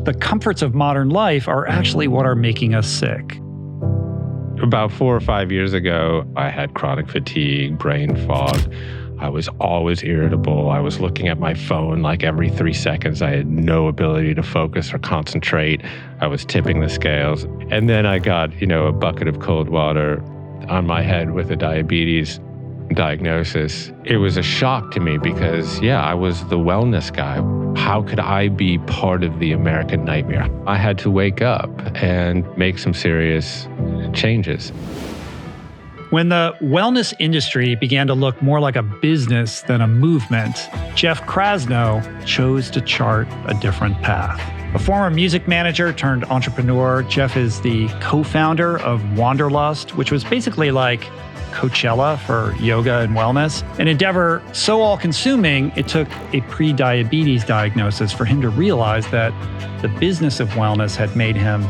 the comforts of modern life are actually what are making us sick. About 4 or 5 years ago, I had chronic fatigue, brain fog. I was always irritable. I was looking at my phone like every 3 seconds. I had no ability to focus or concentrate. I was tipping the scales. And then I got, a bucket of cold water on my head with a diabetes diagnosis. It was a shock to me because, I was the wellness guy. How could I be part of the American nightmare? I had to wake up and make some serious changes. When the wellness industry began to look more like a business than a movement, Jeff Krasno chose to chart a different path. A former music manager turned entrepreneur, Jeff is the co-founder of Wanderlust, which was basically like Coachella for yoga and wellness, an endeavor so all-consuming it took a pre-diabetes diagnosis for him to realize that the business of wellness had made him,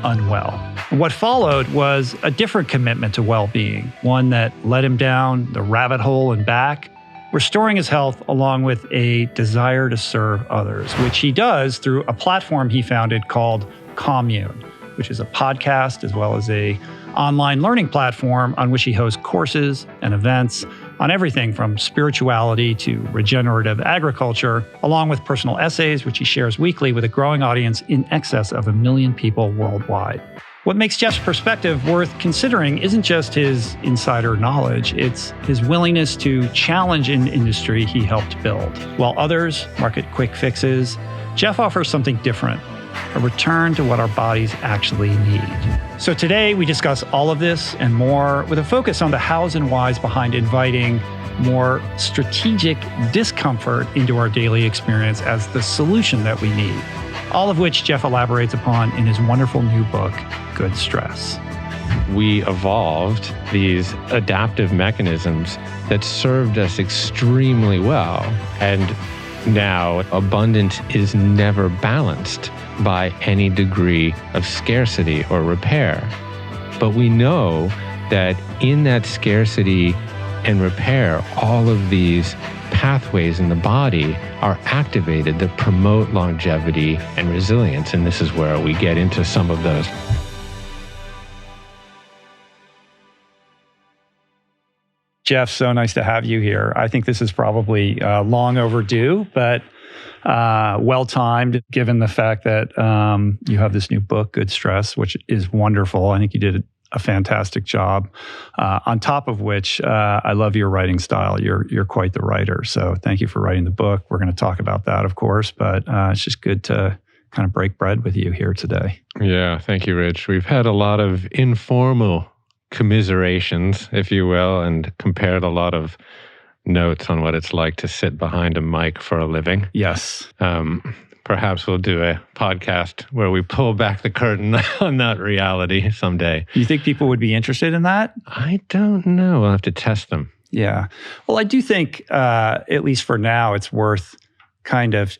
unwell. What followed was a different commitment to well-being, one that led him down the rabbit hole and back, restoring his health along with a desire to serve others, which he does through a platform he founded called Commune, which is a podcast as well as a online learning platform on which he hosts courses and events on everything from spirituality to regenerative agriculture, along with personal essays, which he shares weekly with a growing audience in excess of 1 million people worldwide. What makes Jeff's perspective worth considering isn't just his insider knowledge, it's his willingness to challenge an industry he helped build. While others market quick fixes, Jeff offers something different, a return to what our bodies actually need. So today we discuss all of this and more with a focus on the hows and whys behind inviting more strategic discomfort into our daily experience as the solution that we need. All of which Jeff elaborates upon in his wonderful new book, Good Stress. We evolved these adaptive mechanisms that served us extremely well. And now abundance is never balanced by any degree of scarcity or repair. But we know that in that scarcity and repair, all of these pathways in the body are activated that promote longevity and resilience. And this is where we get into some of those. Jeff, so nice to have you here. I think this is probably long overdue, but well-timed given the fact that you have this new book, Good Stress, which is wonderful. I think you did a fantastic job. On top of which, I love your writing style. You're quite the writer. So thank you for writing the book. We're going to talk about that, of course, but it's just good to kind of break bread with you here today. Yeah, thank you, Rich. We've had a lot of informal commiserations, if you will, and compared a lot of notes on what it's like to sit behind a mic for a living. Yes. Perhaps we'll do a podcast where we pull back the curtain on that reality someday. Do you think people would be interested in that? I don't know. We'll have to test them. Yeah. Well, I do think, at least for now, it's worth kind of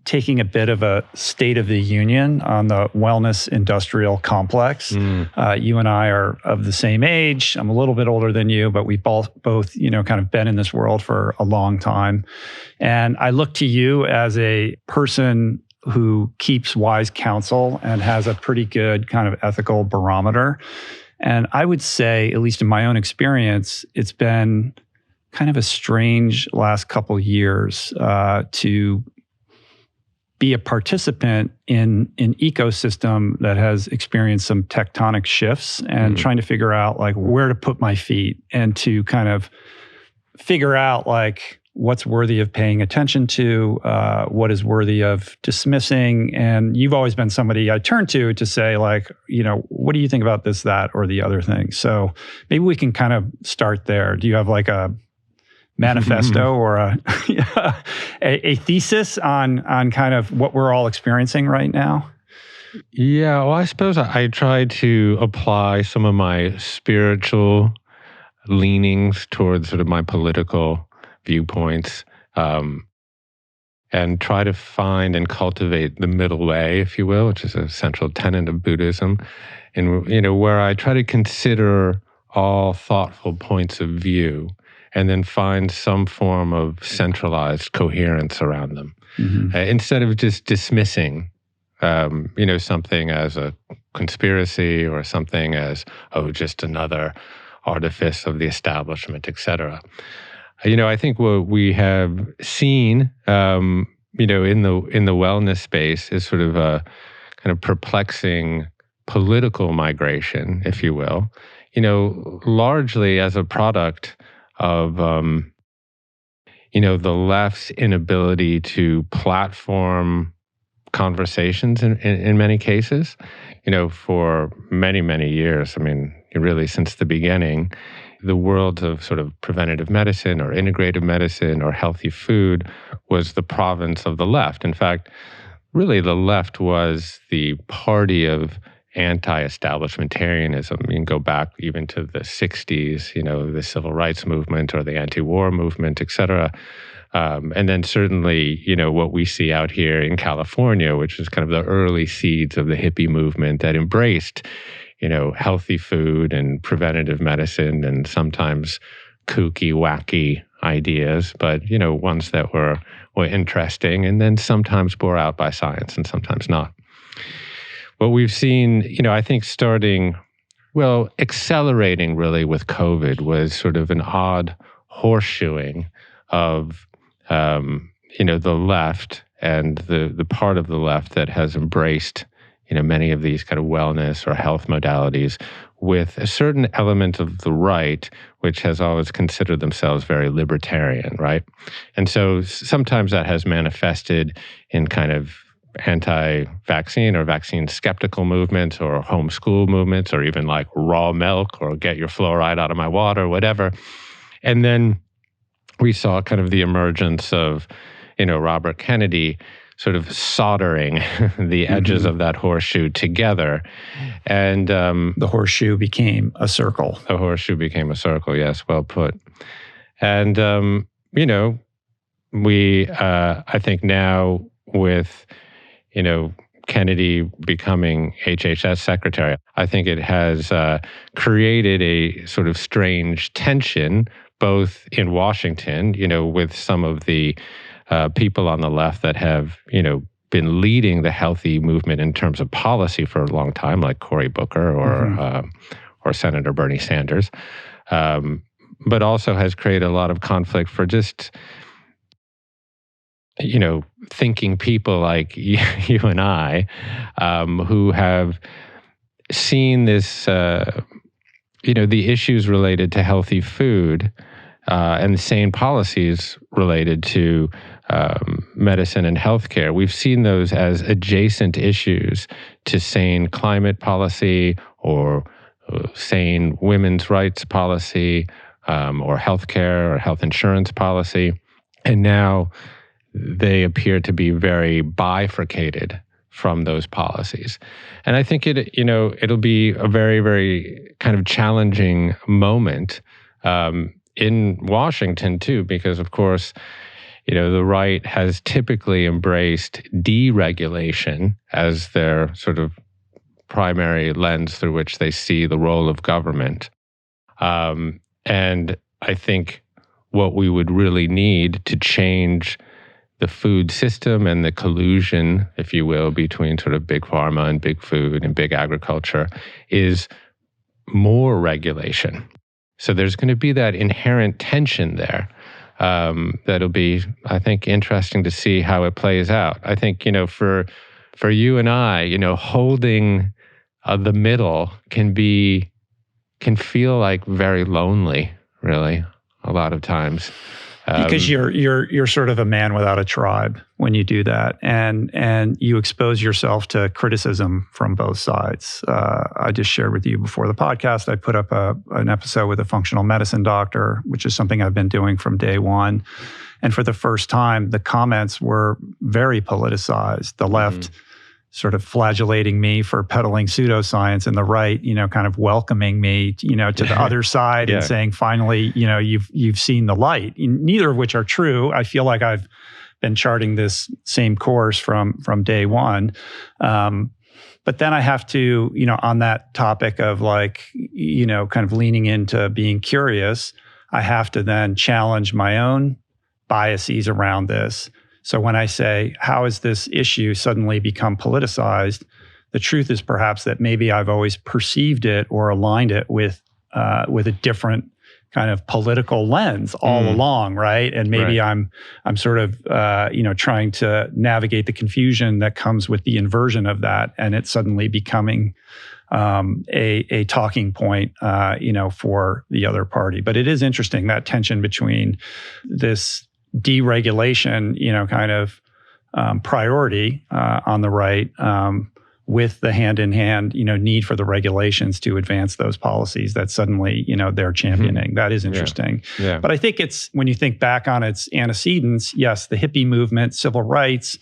taking a bit of a state of the union on the wellness industrial complex. You and I are of the same age. I'm a little bit older than you, but we've both kind of been in this world for a long time. And I look to you as a person who keeps wise counsel and has a pretty good kind of ethical barometer. And I would say, at least in my own experience, it's been kind of a strange last couple years to be a participant in an ecosystem that has experienced some tectonic shifts and trying to figure out like where to put my feet and to kind of figure out like what's worthy of paying attention to, what is worthy of dismissing. And you've always been somebody I turn to say like, what do you think about this, that, or the other thing? So maybe we can kind of start there. Do you have like a manifesto or a thesis on kind of what we're all experiencing right now? Yeah, well, I suppose I tried to apply some of my spiritual leanings towards sort of my political viewpoints and try to find and cultivate the middle way, if you will, which is a central tenet of Buddhism, and where I try to consider all thoughtful points of view and then find some form of centralized coherence around them, instead of just dismissing, something as a conspiracy or something as, just another artifice of the establishment, etc. I think what we have seen, in the wellness space is sort of a kind of perplexing political migration, if you will, largely as a product of, the left's inability to platform conversations in many cases, for many, many years. I mean, really since the beginning, the world of sort of preventative medicine or integrative medicine or healthy food was the province of the left. In fact, really the left was the party of anti-establishmentarianism. You can go back even to the 60s, the civil rights movement or the anti-war movement, et cetera. And then certainly, what we see out here in California, which is kind of the early seeds of the hippie movement that embraced, healthy food and preventative medicine and sometimes kooky, wacky ideas, but, ones that were interesting and then sometimes bore out by science and sometimes not. What we've seen, I think accelerating really with COVID was sort of an odd horseshoeing of, the left and the part of the left that has embraced, many of these kind of wellness or health modalities with a certain element of the right, which has always considered themselves very libertarian, right? And so sometimes that has manifested in kind of anti-vaccine or vaccine skeptical movements or homeschool movements or even like raw milk or get your fluoride out of my water, whatever. And then we saw kind of the emergence of, Robert Kennedy sort of soldering the edges of that horseshoe together. And the horseshoe became a circle. The horseshoe became a circle, yes, well put. And, we, I think now with, Kennedy becoming HHS secretary, I think it has created a sort of strange tension, both in Washington, with some of the people on the left that have, been leading the healthy movement in terms of policy for a long time, like Cory Booker or Senator Bernie Sanders, but also has created a lot of conflict for just, thinking people like you and I, who have seen this, the issues related to healthy food and the sane policies related to medicine and healthcare. We've seen those as adjacent issues to sane climate policy or sane women's rights policy or healthcare or health insurance policy. And now they appear to be very bifurcated from those policies. And I think it'll be a very, very kind of challenging moment in Washington too, because of course, the right has typically embraced deregulation as their sort of primary lens through which they see the role of government. And I think what we would really need to change the food system and the collusion, if you will, between sort of big pharma and big food and big agriculture is more regulation. So there's going to be that inherent tension there. That'll be, I think, interesting to see how it plays out. I think, for you and I, holding the middle can feel like very lonely, really, a lot of times. Because you're sort of a man without a tribe when you do that, and you expose yourself to criticism from both sides. I just shared with you before the podcast, I put up an episode with a functional medicine doctor, which is something I've been doing from day one. And for the first time, the comments were very politicized. The left sort of flagellating me for peddling pseudoscience, and the right, kind of welcoming me, to the other side and saying, finally, you've seen the light. Neither of which are true. I feel like I've been charting this same course from day one. But then I have to, on that topic of kind of leaning into being curious, I have to then challenge my own biases around this. So when I say, how has this issue suddenly become politicized? The truth is perhaps that maybe I've always perceived it or aligned it with a different kind of political lens all along, right? And maybe I'm sort of trying to navigate the confusion that comes with the inversion of that, and it's suddenly becoming a talking point, for the other party. But it is interesting, that tension between this deregulation, kind of priority on the right, with the hand-in-hand, need for the regulations to advance those policies that suddenly, they're championing. That is interesting. Yeah. But I think it's, when you think back on its antecedents, yes, the hippie movement, civil rights,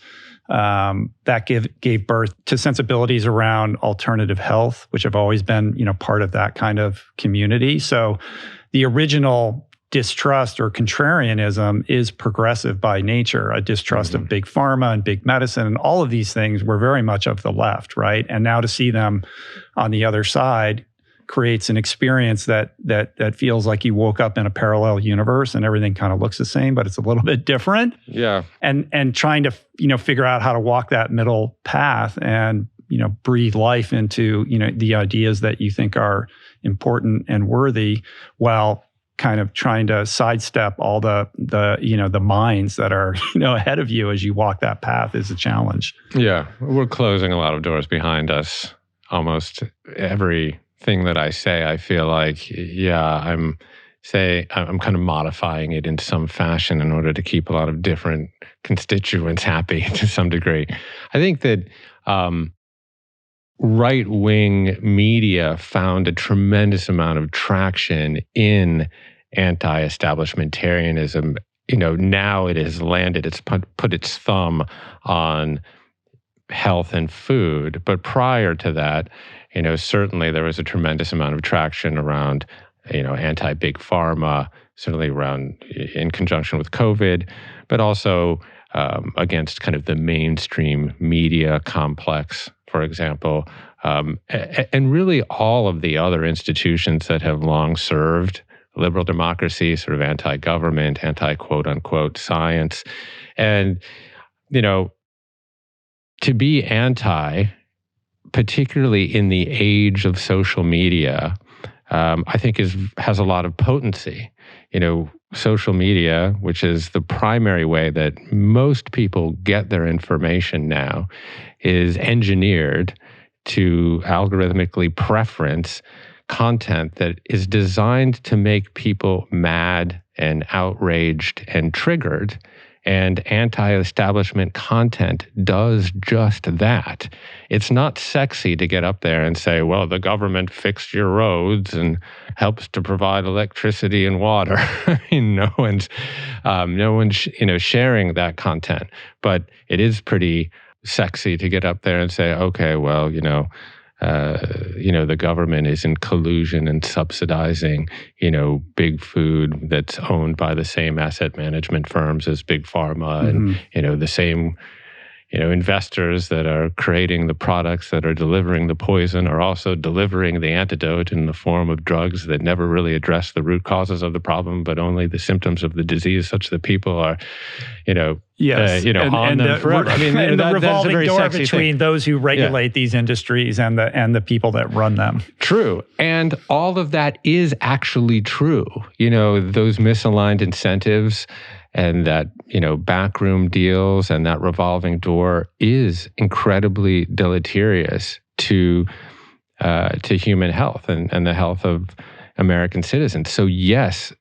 that gave birth to sensibilities around alternative health, which have always been, part of that kind of community. So the original distrust or contrarianism is progressive by nature. A distrust of big pharma and big medicine and all of these things were very much of the left, right? And now to see them on the other side creates an experience that feels like you woke up in a parallel universe and everything kind of looks the same, but it's a little bit different. Yeah. And trying to, figure out how to walk that middle path and, breathe life into, the ideas that you think are important and worthy, while kind of trying to sidestep all the mines that are, ahead of you as you walk that path is a challenge. Yeah. We're closing a lot of doors behind us. Almost everything that I say, I feel like, I'm kind of modifying it in some fashion in order to keep a lot of different constituents happy to some degree. I think that right-wing media found a tremendous amount of traction in anti-establishmentarianism. Now it has landed, it's put its thumb on health and food. But prior to that, certainly there was a tremendous amount of traction around, anti-big pharma, certainly around in conjunction with COVID, but also against kind of the mainstream media complex, for example, and really all of the other institutions that have long served liberal democracy, sort of anti-government, anti-quote-unquote science. And, to be anti, particularly in the age of social media, I think has a lot of potency. Social media, which is the primary way that most people get their information now, is engineered to algorithmically preference content that is designed to make people mad and outraged and triggered. And anti-establishment content does just that. It's not sexy to get up there and say, well, the government fixed your roads and helps to provide electricity and water. No one's sharing that content. But it is pretty sexy to get up there and say, okay, well, the government is in collusion and subsidizing, big food that's owned by the same asset management firms as big pharma, and the same, investors that are creating the products that are delivering the poison are also delivering the antidote in the form of drugs that never really address the root causes of the problem, but only the symptoms of the disease, such that people are, on them forever. And the revolving door between those who regulate these industries and the people that run them. True. And all of that is actually true. Those misaligned incentives and that, backroom deals and that revolving door is incredibly deleterious to human health and the health of American citizens. So yes,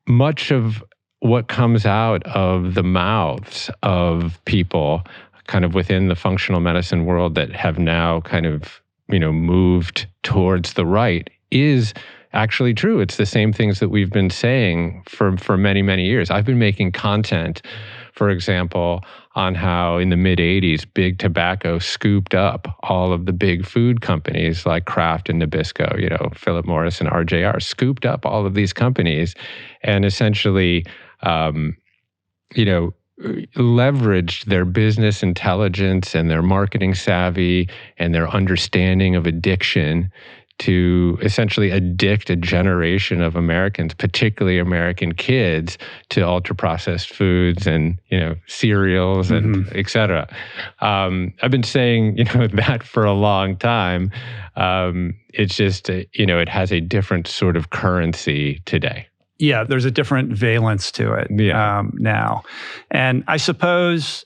much of what comes out of the mouths of people kind of within the functional medicine world that have now kind of, moved towards the right is actually true. It's the same things that we've been saying for many, many years. I've been making content, for example, on how in the mid-'80s, big tobacco scooped up all of the big food companies like Kraft and Nabisco, Philip Morris and RJR scooped up all of these companies and essentially, leveraged their business intelligence and their marketing savvy and their understanding of addiction to essentially addict a generation of Americans, particularly American kids, to ultra-processed foods and, cereals and et cetera. I've been saying, that for a long time. It's just, it has a different sort of currency today. Yeah, there's a different valence to it now. And I suppose,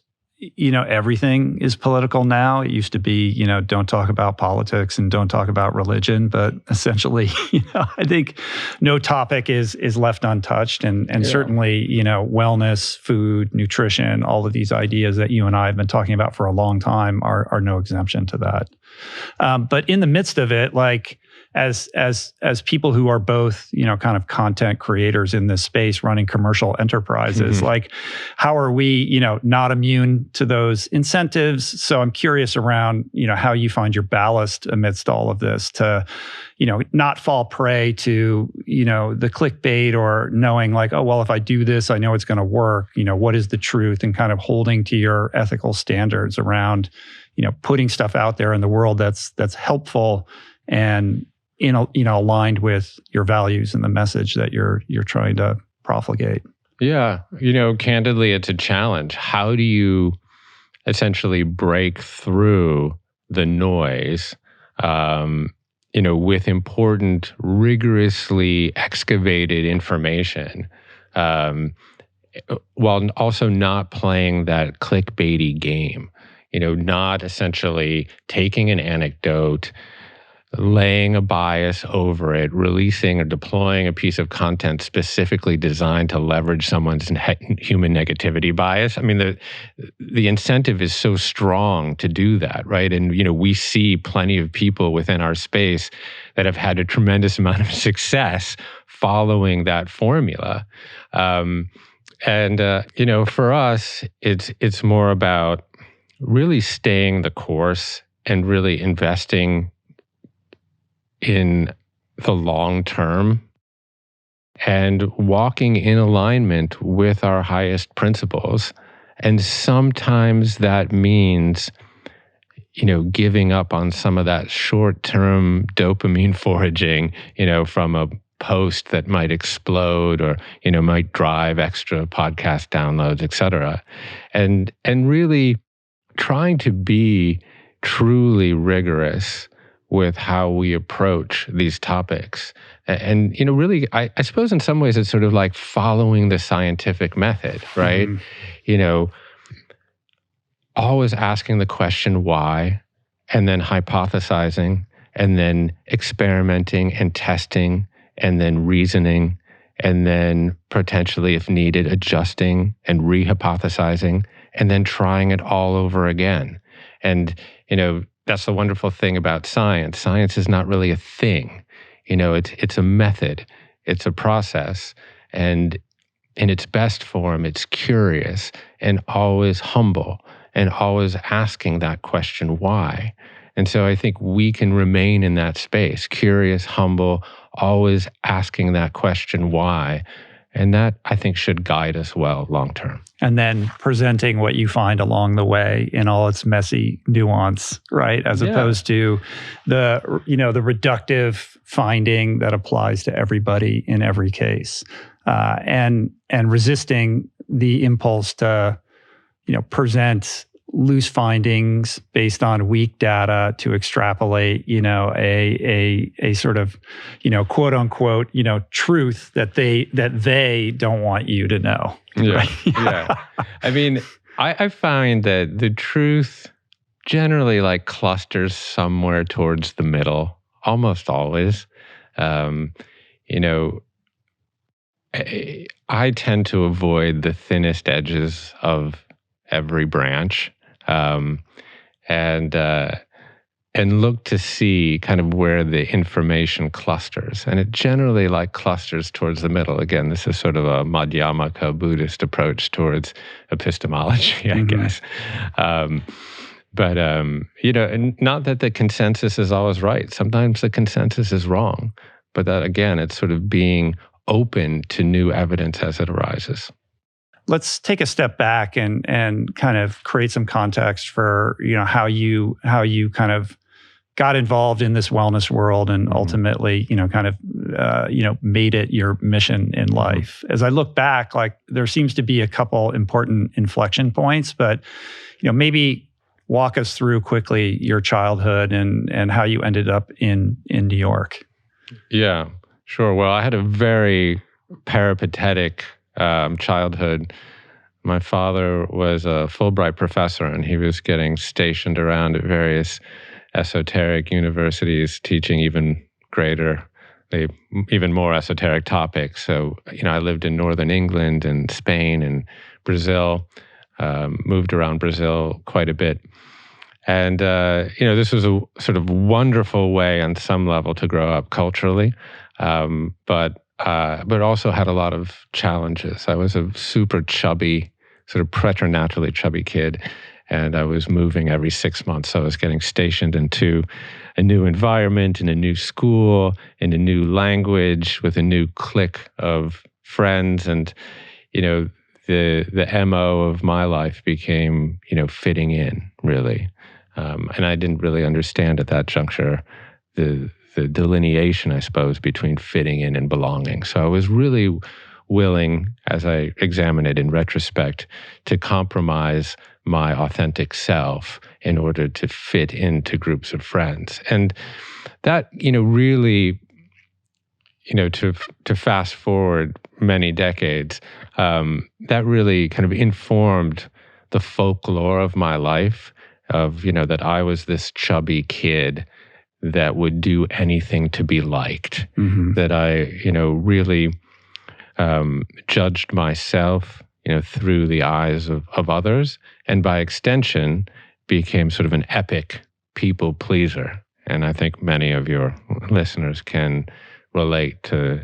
everything is political now. It used to be, don't talk about politics and don't talk about religion. But essentially, I think no topic is left untouched. And certainly, wellness, food, nutrition, all of these ideas that you and I have been talking about for a long time are no exemption to that. But in the midst of it, like, as people who are both, kind of content creators in this space running commercial enterprises, like, how are we, not immune to those incentives? So I'm curious around, how you find your ballast amidst all of this to, not fall prey to, the clickbait or knowing like, oh, well, if I do this, I know it's going to work. What is the truth, and kind of holding to your ethical standards around, putting stuff out there in the world that's helpful and aligned with your values and the message that you're trying to profligate. Yeah, candidly, it's a challenge. How do you essentially break through the noise, with important, rigorously excavated information, while also not playing that clickbaity game? Not essentially taking an anecdote, laying a bias over it, releasing or deploying a piece of content specifically designed to leverage someone's human negativity bias. I mean, the incentive is so strong to do that, right? And, we see plenty of people within our space that have had a tremendous amount of success following that formula. For us, it's more about really staying the course and really investing in the long term and walking in alignment with our highest principles. And sometimes that means, giving up on some of that short-term dopamine foraging, from a post that might explode or, might drive extra podcast downloads, et cetera. And really trying to be truly rigorous with how we approach these topics. And really, I suppose in some ways it's sort of like following the scientific method, right? Always asking the question why, and then hypothesizing, and then experimenting and testing, and then reasoning, and then potentially, if needed, adjusting and re-hypothesizing, and then trying it all over again. And, that's the wonderful thing about science. Science is not really a thing. It's a method. It's a process. And in its best form, it's curious and always humble and always asking that question, why? And so I think we can remain in that space, curious, humble, always asking that question, why? And that, I think, should guide us well long term. And then presenting what you find along the way in all its messy nuance, right? As opposed to the reductive finding that applies to everybody in every case, and resisting the impulse to, present loose findings based on weak data to extrapolate, a sort of, quote unquote, truth that they don't want you to know. Yeah. Right? Yeah. I mean, I find that the truth generally like clusters somewhere towards the middle, almost always. I tend to avoid the thinnest edges of every branch. And look to see kind of where the information clusters. And it generally like clusters towards the middle. Again, this is sort of a Madhyamaka Buddhist approach towards epistemology, I guess. And not that the consensus is always right. Sometimes the consensus is wrong. But that, again, it's sort of being open to new evidence as it arises. Let's take a step back and kind of create some context for how you kind of got involved in this wellness world and ultimately, kind of, made it your mission in life. As I look back, like there seems to be a couple important inflection points, but, maybe walk us through quickly your childhood and how you ended up in New York. Yeah, sure. Well, I had a very peripatetic childhood. My father was a Fulbright professor, and he was getting stationed around at various esoteric universities, teaching even more esoteric topics. So, I lived in northern England and Spain and Brazil, moved around Brazil quite a bit. And, this was a sort of wonderful way on some level to grow up culturally, but also had a lot of challenges. I was a super chubby, sort of preternaturally chubby kid, and I was moving every 6 months. So I was getting stationed into a new environment, in a new school, in a new language, with a new clique of friends. And, the MO of my life became, fitting in, really. And I didn't really understand at that juncture the delineation, I suppose, between fitting in and belonging. So I was really willing, as I examine it in retrospect, to compromise my authentic self in order to fit into groups of friends. And that, really, to fast forward many decades, that really kind of informed the folklore of my life of, that I was this chubby kid that would do anything to be liked, that I, really judged myself, through the eyes of others, and by extension became sort of an epic people pleaser. And I think many of your listeners can relate to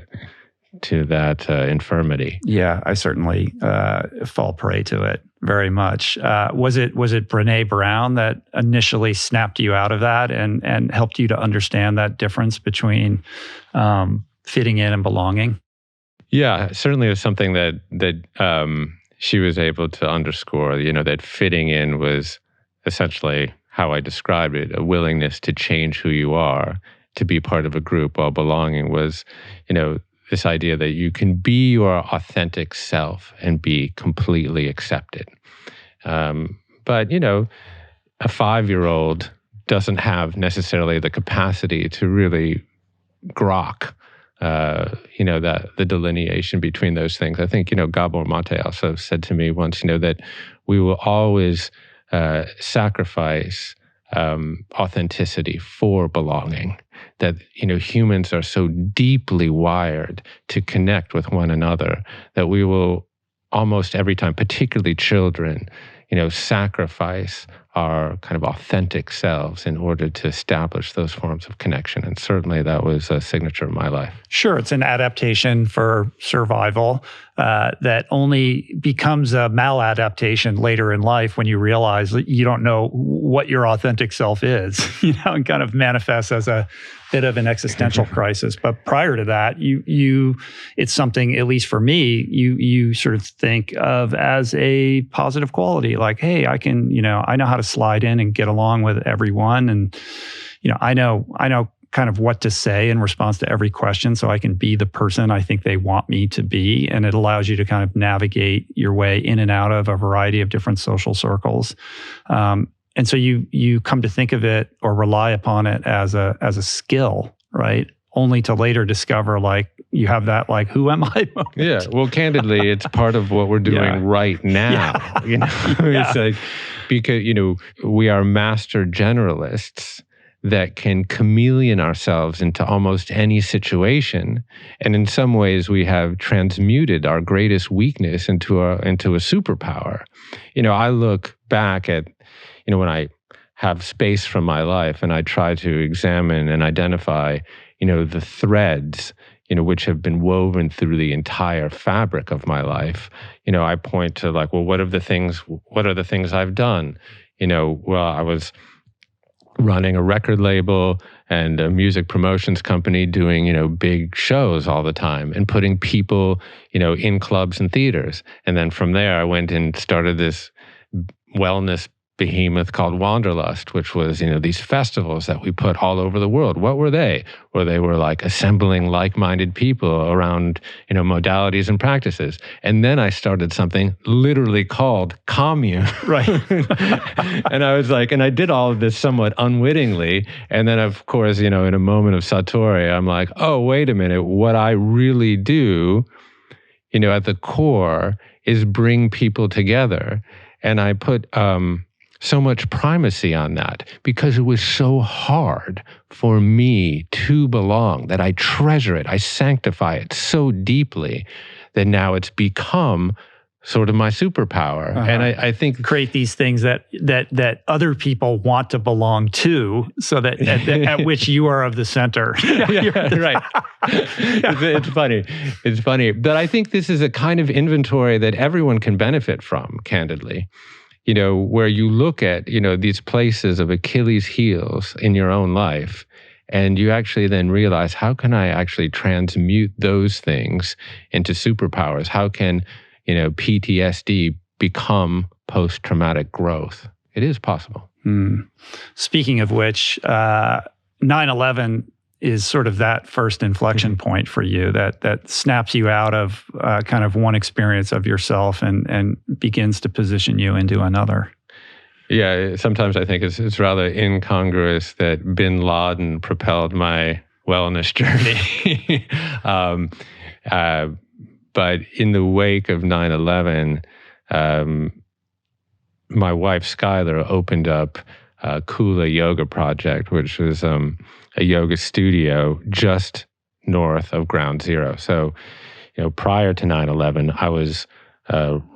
that infirmity. Yeah, I certainly fall prey to it very much. Was it Brené Brown that initially snapped you out of that and helped you to understand that difference between fitting in and belonging? Yeah, certainly it was something that she was able to underscore, that fitting in was essentially how I described it, a willingness to change who you are, to be part of a group, while belonging was, this idea that you can be your authentic self and be completely accepted. But, a 5-year-old doesn't have necessarily the capacity to really grok that the delineation between those things. I think, Gabor Mate also said to me once, that we will always sacrifice authenticity for belonging. That, humans are so deeply wired to connect with one another that we will almost every time, particularly children, sacrifice our kind of authentic selves in order to establish those forms of connection. And certainly that was a signature of my life. Sure, it's an adaptation for survival that only becomes a maladaptation later in life when you realize that you don't know what your authentic self is, and kind of manifests as a bit of an existential crisis. But prior to that, it's something, at least for me, you sort of think of as a positive quality. Like, hey, I know how to slide in and get along with everyone, and I know kind of what to say in response to every question, so I can be the person I think they want me to be. And it allows you to kind of navigate your way in and out of a variety of different social circles. And so you come to think of it or rely upon it as a skill, right? Only to later discover, like, you have that, like, who am I moment. Yeah. Well, candidly, it's part of what we're doing right now. It's like, because, we are master generalists that can chameleon ourselves into almost any situation. And in some ways, we have transmuted our greatest weakness into a superpower. I look back at, when I have space from my life and I try to examine and identify, the threads, which have been woven through the entire fabric of my life. I point to, like, well, what are the things I've done? Well, I was running a record label and a music promotions company, doing, big shows all the time and putting people, in clubs and theaters. And then from there, I went and started this wellness behemoth called Wanderlust, which was, these festivals that we put all over the world. What were they? Well, they were like assembling like-minded people around, modalities and practices. And then I started something literally called commune. Right. And I was like, and I did all of this somewhat unwittingly. And then, of course, in a moment of satori, I'm like, oh, wait a minute. What I really do, at the core is bring people together. And I put so much primacy on that because it was so hard for me to belong that I treasure it. I sanctify it so deeply that now it's become sort of my superpower. And I think create these things that other people want to belong to, so that at which you are of the center. Right. It's funny. It's funny. But I think this is a kind of inventory that everyone can benefit from, candidly. Where you look at, these places of Achilles' heels in your own life, and you actually then realize, how can I actually transmute those things into superpowers? How can, PTSD become post-traumatic growth? It is possible. Speaking of which, 9/11 is sort of that first inflection point for you that snaps you out of kind of one experience of yourself and begins to position you into another. Yeah, sometimes I think it's rather incongruous that bin Laden propelled my wellness journey. But in the wake of 9/11, my wife, Skylar, opened up Kula Yoga Project, which was a yoga studio just north of Ground Zero. So, prior to 9/11, I was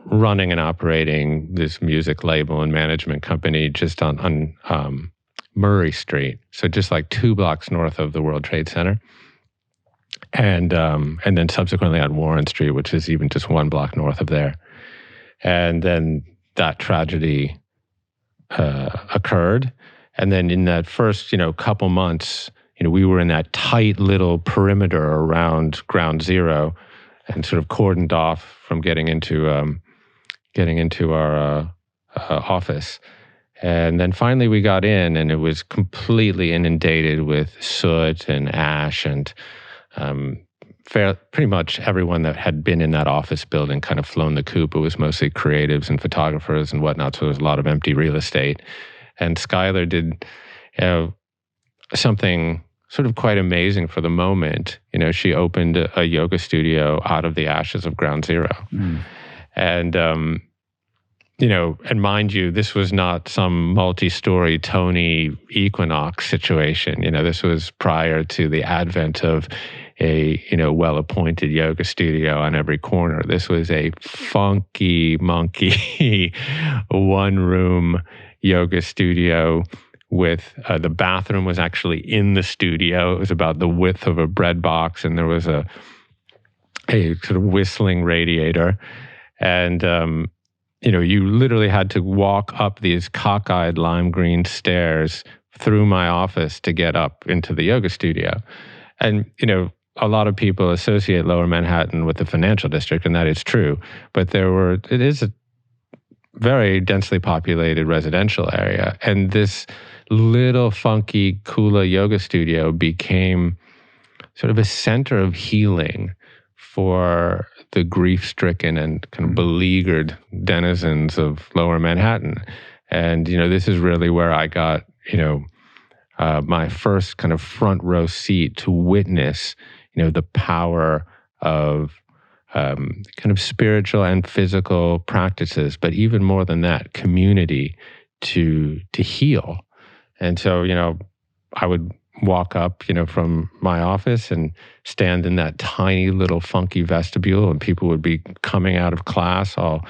running and operating this music label and management company just on Murray Street. So just like 2 blocks north of the World Trade Center. And then subsequently on Warren Street, which is even just 1 block north of there. And then that tragedy occurred. And then in that first, couple months, we were in that tight little perimeter around Ground Zero and sort of cordoned off from getting into our office. And then finally we got in, and it was completely inundated with soot and ash, and pretty much everyone that had been in that office building kind of flown the coop. It was mostly creatives and photographers and whatnot, so there was a lot of empty real estate. And Skylar did something sort of quite amazing for the moment. She opened a yoga studio out of the ashes of Ground Zero. And, and mind you, this was not some multi-story Tony Equinox situation. This was prior to the advent of a, well-appointed yoga studio on every corner. This was a funky monkey one-room yoga studio with the bathroom was actually in the studio. It was about the width of a bread box, and there was a sort of whistling radiator. And, you literally had to walk up these cockeyed lime green stairs through my office to get up into the yoga studio. And, a lot of people associate Lower Manhattan with the financial district, and that is true. But it is a very densely populated residential area. And this little funky Kula yoga studio became sort of a center of healing for the grief-stricken and kind of beleaguered denizens of Lower Manhattan. And, this is really where I got, my first kind of front row seat to witness, the power of kind of spiritual and physical practices, but even more than that, community to heal. And so, I would walk up, from my office and stand in that tiny little funky vestibule, and people would be coming out of class all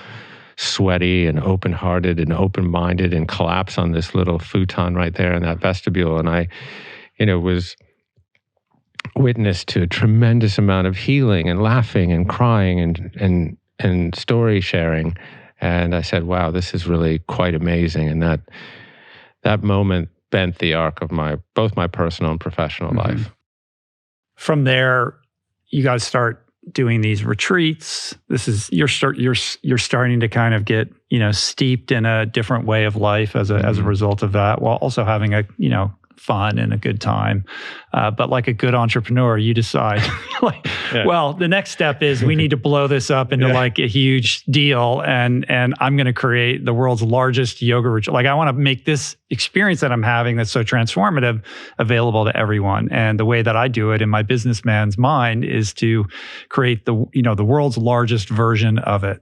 sweaty and open-hearted and open-minded and collapse on this little futon right there in that vestibule. And I, was witness to a tremendous amount of healing and laughing and crying and story sharing. And I said, wow, this is really quite amazing. And that moment bent the arc of both my personal and professional life. From there, you guys start doing these retreats. This is you're starting to kind of get steeped in a different way of life as a result of that, while also having a fun and a good time. But like a good entrepreneur, you decide well, the next step is we need to blow this up into like a huge deal. And I'm going to create the world's largest yoga retreat. Like I want to make this experience that I'm having that's so transformative available to everyone. And the way that I do it in my businessman's mind is to create the world's largest version of it.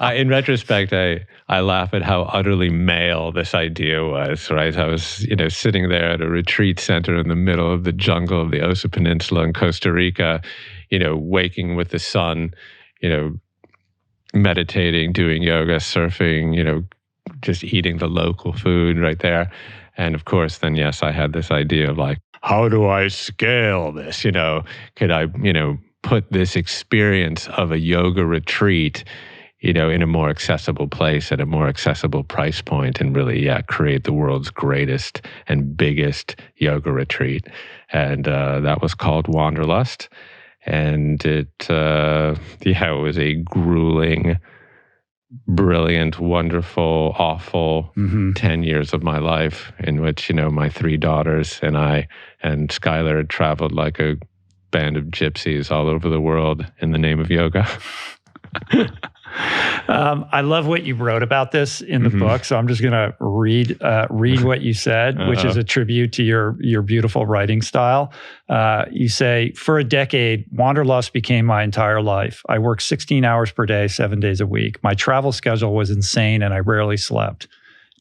In retrospect, I laugh at how utterly male this idea was, right? I was, sitting there at a retreat center in the middle of the jungle of the Osa Peninsula in Costa Rica, waking with the sun, meditating, doing yoga, surfing, just eating the local food right there. And of course, then, yes, I had this idea of like, how do I scale this? Could I, put this experience of a yoga retreat in a more accessible place at a more accessible price point and really, create the world's greatest and biggest yoga retreat. And that was called Wanderlust. And it was a grueling, brilliant, wonderful, awful 10 years of my life in which, my 3 daughters and I and Skylar had traveled like a band of gypsies all over the world in the name of yoga. I love what you wrote about this in the book, so I'm just going to read what you said, which is a tribute to your beautiful writing style. You say, for a decade, Wanderlust became my entire life. I worked 16 hours per day, 7 days a week. My travel schedule was insane and I rarely slept.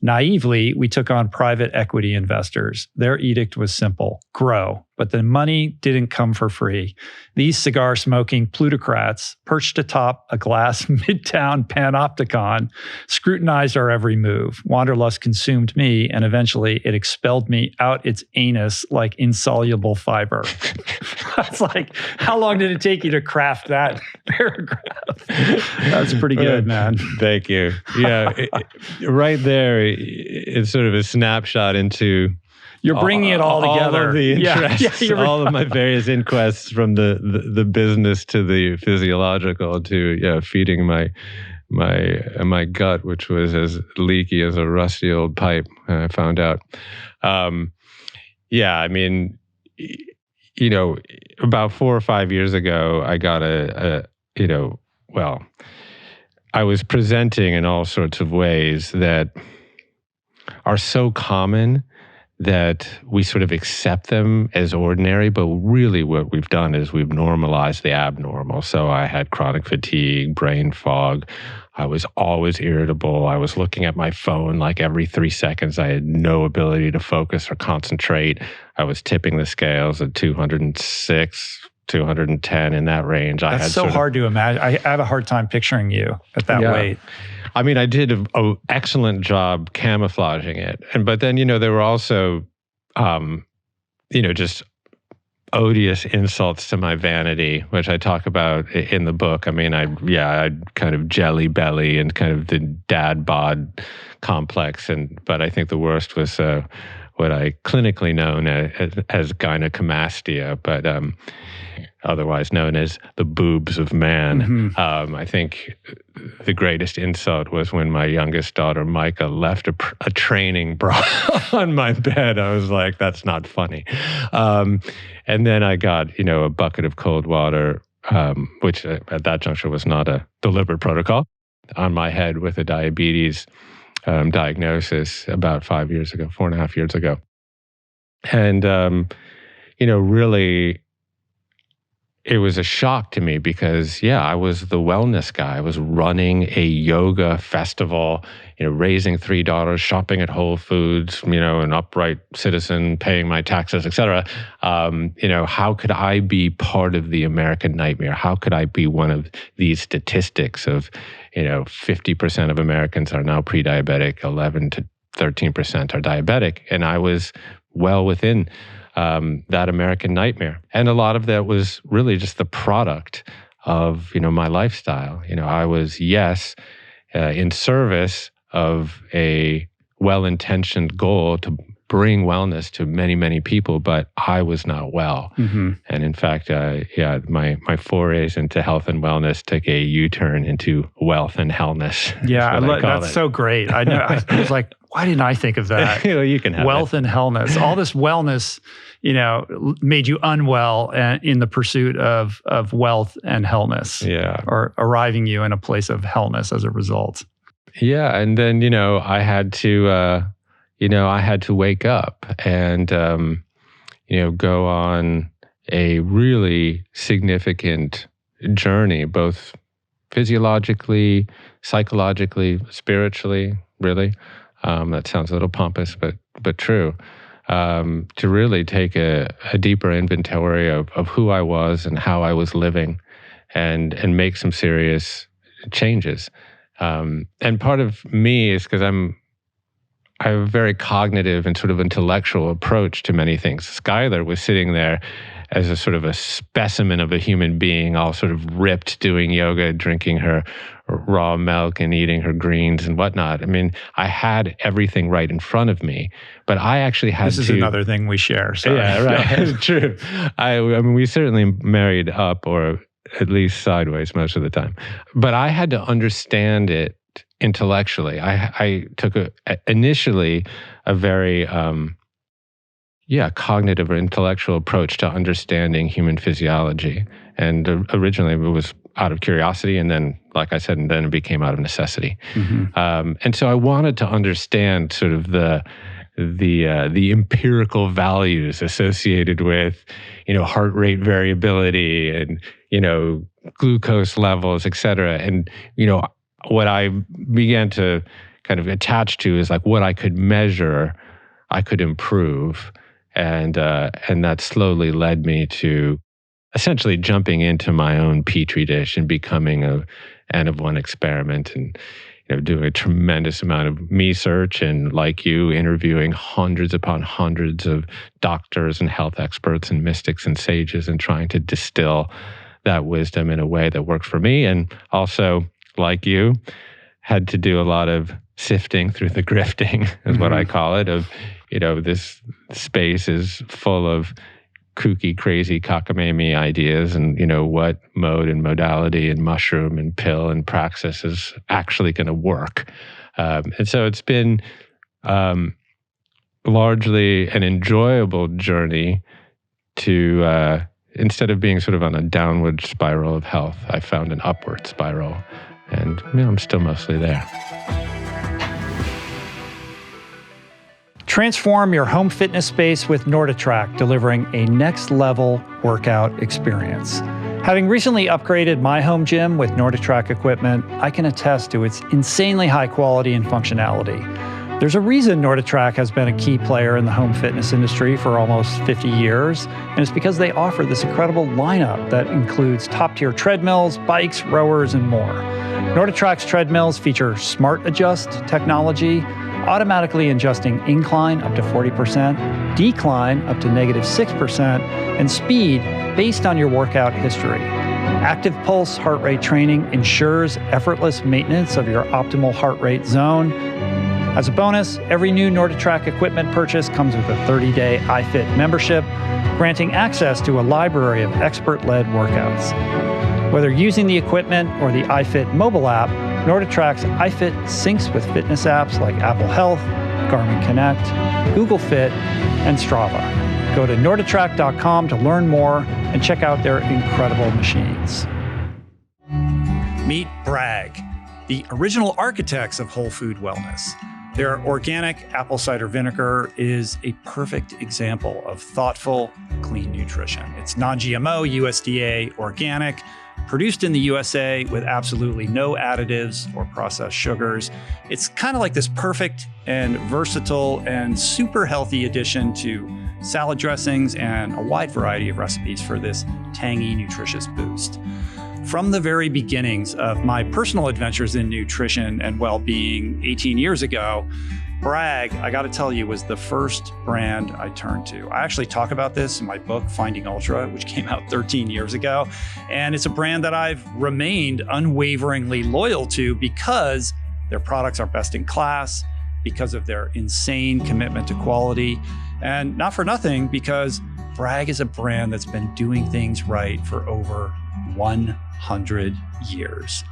Naively, we took on private equity investors. Their edict was simple: grow. But the money didn't come for free. These cigar-smoking plutocrats, perched atop a glass midtown panopticon, scrutinized our every move. Wanderlust consumed me, and eventually it expelled me out its anus like insoluble fiber. That's like, how long did it take you to craft that paragraph? That's pretty good, man. Thank you. Yeah, right there, it's sort of a snapshot into... You're bringing it all together. All of the interests, all of my various inquests from the business to the physiological to feeding my gut, which was as leaky as a rusty old pipe. I found out. About 4 or 5 years ago, I got I was presenting in all sorts of ways that are so common that we sort of accept them as ordinary, but really what we've done is we've normalized the abnormal. So I had chronic fatigue, brain fog. I was always irritable. I was looking at my phone like every 3 seconds. I had no ability to focus or concentrate. I was tipping the scales at 206, 210, in that range. That's so hard to imagine. I have a hard time picturing you at that weight. I mean, I did an excellent job camouflaging it. But then, there were also, just odious insults to my vanity, which I talk about in the book. I mean, I'd kind of jelly belly and kind of the dad bod complex. But I think the worst was what I clinically known as gynecomastia, but otherwise known as the boobs of man. I think the greatest insult was when my youngest daughter, Micah, left a training bra on my bed. I was like, that's not funny. And then I got, a bucket of cold water, which at that juncture was not a deliberate protocol, on my head with a diabetes diagnosis about 4.5 years ago. And, really, it was a shock to me because, I was the wellness guy. I was running a yoga festival, raising 3 daughters, shopping at Whole Foods, an upright citizen, paying my taxes, et cetera. How could I be part of the American nightmare? How could I be one of these statistics of, 50% of Americans are now pre-diabetic, 11 to 13% are diabetic. And I was well within that American nightmare. And a lot of that was really just the product of, my lifestyle. I was, in service of a well-intentioned goal bring wellness to many, many people, but I was not well. Mm-hmm. And in fact, my forays into health and wellness took a U-turn into wealth and hellness. Yeah, that's so great. I know. I was like, why didn't I think of that? You can have wealth and hellness. All this wellness, made you unwell in the pursuit of wealth and hellness. Yeah, or arriving you in a place of hellness as a result. Yeah, and then I had to wake up and go on a really significant journey, both physiologically, psychologically, spiritually. Really, that sounds a little pompous, but true. To really take a deeper inventory of who I was and how I was living, and make some serious changes. And part of me is because I have a very cognitive and sort of intellectual approach to many things. Skylar was sitting there as a sort of a specimen of a human being, all sort of ripped, doing yoga, drinking her raw milk and eating her greens and whatnot. I mean, I had everything right in front of me, but I actually had to... This is another thing we share. Sorry. Yeah, right. True. I mean, we certainly married up, or at least sideways most of the time. But I had to understand it intellectually. I took initially a very cognitive or intellectual approach to understanding human physiology. And originally it was out of curiosity, and then, like I said, and then it became out of necessity. Mm-hmm. And so I wanted to understand sort of the empirical values associated with, heart rate variability and, glucose levels, et cetera. And, what I began to kind of attach to is like what I could measure, I could improve. And that slowly led me to essentially jumping into my own petri dish and becoming a N of one experiment, and doing a tremendous amount of me search, and like you, interviewing hundreds upon hundreds of doctors and health experts and mystics and sages, and trying to distill that wisdom in a way that works for me. And also, like you, had to do a lot of sifting through the grifting, is what I call it, of, this space is full of kooky, crazy, cockamamie ideas, and what mode and modality and mushroom and pill and praxis is actually going to work. And so it's been largely an enjoyable journey to, instead of being sort of on a downward spiral of health, I found an upward spiral, and I'm still mostly there. Transform your home fitness space with NordicTrack, delivering a next-level workout experience. Having recently upgraded my home gym with NordicTrack equipment, I can attest to its insanely high quality and functionality. There's a reason NordicTrack has been a key player in the home fitness industry for almost 50 years, and it's because they offer this incredible lineup that includes top-tier treadmills, bikes, rowers, and more. NordicTrack's treadmills feature Smart Adjust technology, automatically adjusting incline up to 40%, decline up to -6%, and speed based on your workout history. Active pulse heart rate training ensures effortless maintenance of your optimal heart rate zone. As a bonus, every new NordicTrack equipment purchase comes with a 30-day iFit membership, granting access to a library of expert-led workouts. Whether using the equipment or the iFit mobile app, NordicTrack's iFit syncs with fitness apps like Apple Health, Garmin Connect, Google Fit, and Strava. Go to NordicTrack.com to learn more and check out their incredible machines. Meet Bragg, the original architects of whole food wellness. Their organic apple cider vinegar is a perfect example of thoughtful, clean nutrition. It's non-GMO, USDA, organic, produced in the USA with absolutely no additives or processed sugars. It's kind of like this perfect and versatile and super healthy addition to salad dressings and a wide variety of recipes for this tangy, nutritious boost. From the very beginnings of my personal adventures in nutrition and well-being 18 years ago, Bragg, I got to tell you, was the first brand I turned to. I actually talk about this in my book, Finding Ultra, which came out 13 years ago. And it's a brand that I've remained unwaveringly loyal to because their products are best in class, because of their insane commitment to quality. And not for nothing, because Bragg is a brand that's been doing things right for over 100 years.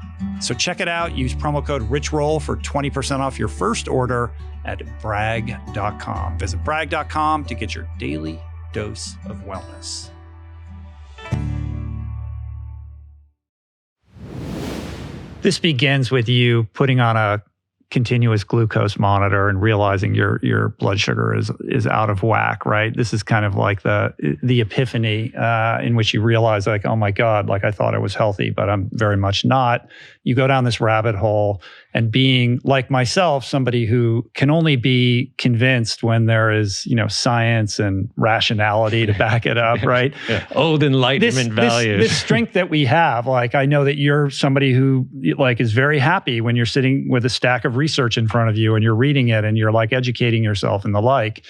So check it out. Use promo code RichRoll for 20% off your first order at bragg.com. Visit bragg.com to get your daily dose of wellness. This begins with you putting on a continuous glucose monitor and realizing your blood sugar is out of whack, right? This is kind of like the epiphany in which you realize, like, oh my God, like I thought I was healthy, but I'm very much not. You go down this rabbit hole, and being like myself, somebody who can only be convinced when there is, science and rationality to back it up, right? Yeah. Old Enlightenment values. This strength that we have, like, I know that you're somebody who like is very happy when you're sitting with a stack of research in front of you and you're reading it and you're like educating yourself and the like.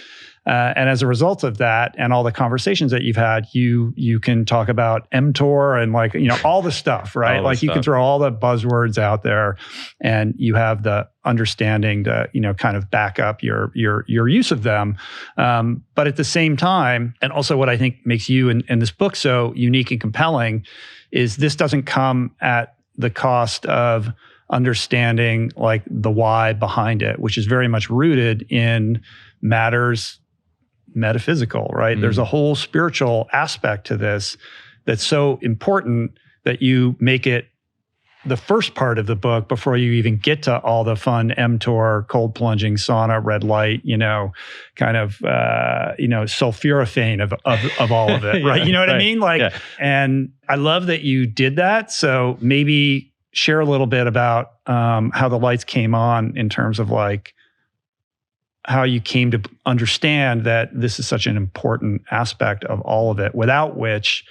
And as a result of that and all the conversations that you've had, you can talk about mTOR and like, all the stuff, right? Like you can throw all the buzzwords out there and you have the understanding to, kind of back up your use of them. But at the same time, and also what I think makes you and this book so unique and compelling is this doesn't come at the cost of understanding like the why behind it, which is very much rooted in matters metaphysical, right? There's a whole spiritual aspect to this that's so important that you make it the first part of the book before you even get to all the fun mTOR, cold plunging, sauna, red light, kind of, sulforaphane of all of it, right? You know what I mean? Like, and I love that you did that. So maybe share a little bit about how the lights came on in terms of like, how you came to understand that this is such an important aspect of all of it, without which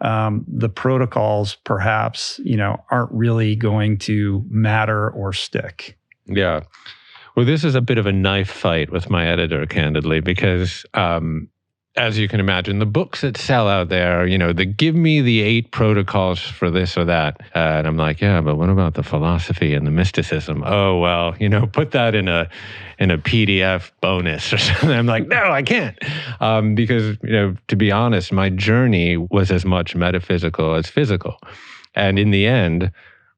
the protocols perhaps, aren't really going to matter or stick. Yeah. Well, this is a bit of a knife fight with my editor, candidly, because as you can imagine, the books that sell out there, they give me the 8 protocols for this or that. And I'm like, yeah, but what about the philosophy and the mysticism? Oh, well, put that in a PDF bonus or something. I'm like, no, I can't. Because, to be honest, my journey was as much metaphysical as physical. And in the end,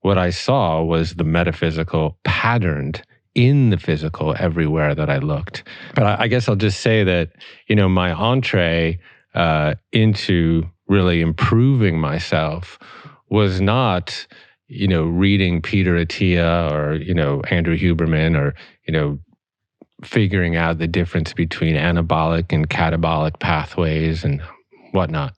what I saw was the metaphysical patterned in the physical everywhere that I looked. But I guess I'll just say that, my entree into really improving myself was not, reading Peter Attia or, Andrew Huberman or, figuring out the difference between anabolic and catabolic pathways and whatnot.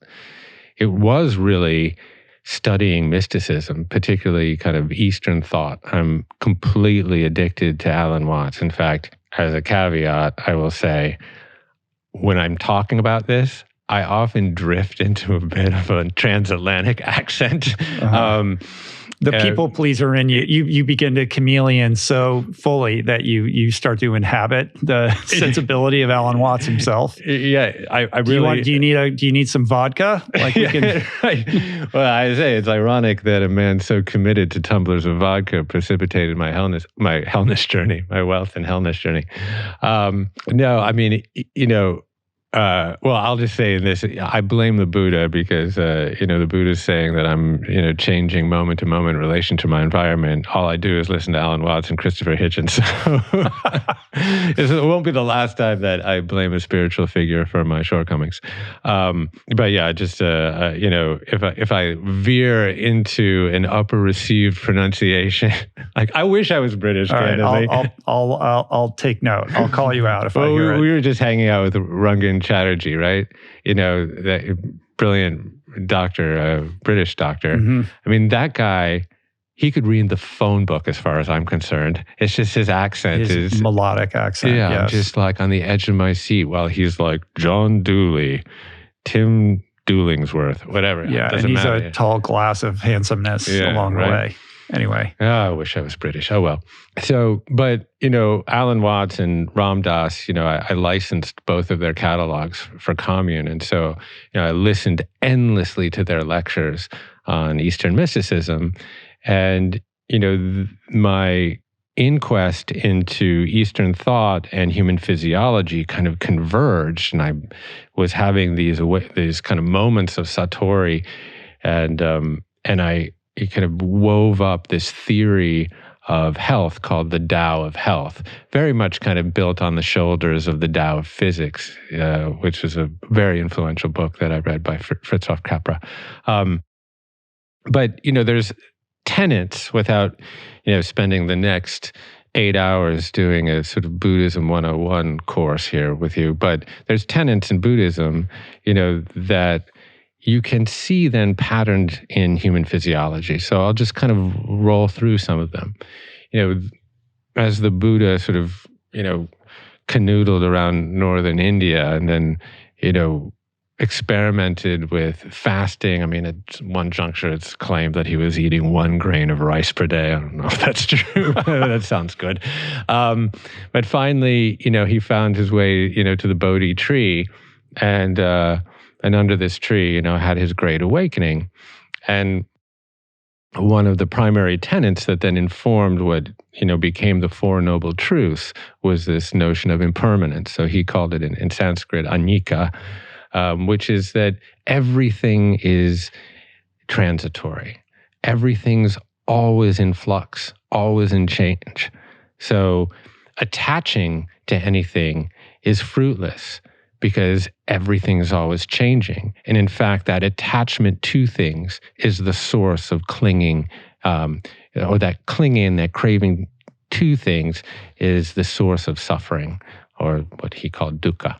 It was really studying mysticism, particularly kind of Eastern thought. I'm completely addicted to Alan Watts. In fact, as a caveat, I will say, when I'm talking about this, I often drift into a bit of a transatlantic accent. The people pleaser in you begin to chameleon so fully that you start to inhabit the sensibility of Alan Watts himself. Yeah, I really. Do you need some vodka? Like we can. Right. Well, I say it's ironic that a man so committed to tumblers of vodka precipitated my hellness journey, my wealth and hellness journey. No, I mean, well, I'll just say this. I blame the Buddha because, the Buddha's saying that I'm, changing moment to moment in relation to my environment. All I do is listen to Alan Watts and Christopher Hitchens. So it won't be the last time that I blame a spiritual figure for my shortcomings. But yeah, just, if I veer into an upper received pronunciation, like I wish I was British. All right, I'll take note. I'll call you out if I hear it. We were just hanging out with Rangan Chatterjee, right? That brilliant doctor, British doctor. Mm-hmm. I mean, that guy, he could read the phone book as far as I'm concerned. It's just his accent is melodic accent. Yeah, yes. Just like on the edge of my seat while he's like John Dooley, Tim Doolingsworth, whatever. Yeah, and he's a tall glass of handsomeness along the way. Anyway. Oh, I wish I was British. Oh, well. So, but, Alan Watts and Ram Dass, I licensed both of their catalogs for Commune. And so, I listened endlessly to their lectures on Eastern mysticism. And, my inquest into Eastern thought and human physiology kind of converged, and I was having these kind of moments of satori, and I kind of wove up this theory of health called the Tao of Health, very much kind of built on the shoulders of the Tao of Physics, which was a very influential book that I read by Fritjof Capra. But, there's tenets, without, spending the next 8 hours doing a sort of Buddhism 101 course here with you, but there's tenets in Buddhism, that you can see then patterned in human physiology. So I'll just kind of roll through some of them. As the Buddha sort of, canoodled around northern India and then, experimented with fasting. I mean, at one juncture, it's claimed that he was eating 1 grain of rice per day. I don't know if that's true. That sounds good. But finally, he found his way, to the Bodhi tree, and under this tree, had his great awakening. And one of the primary tenets that then informed what, became the Four Noble Truths was this notion of impermanence. So he called it in Sanskrit anicca, which is that everything is transitory. Everything's always in flux, always in change. So attaching to anything is fruitless because everything is always changing. And in fact, that attachment to things is the source of clinging, or that clinging, that craving to things is the source of suffering, or what he called dukkha.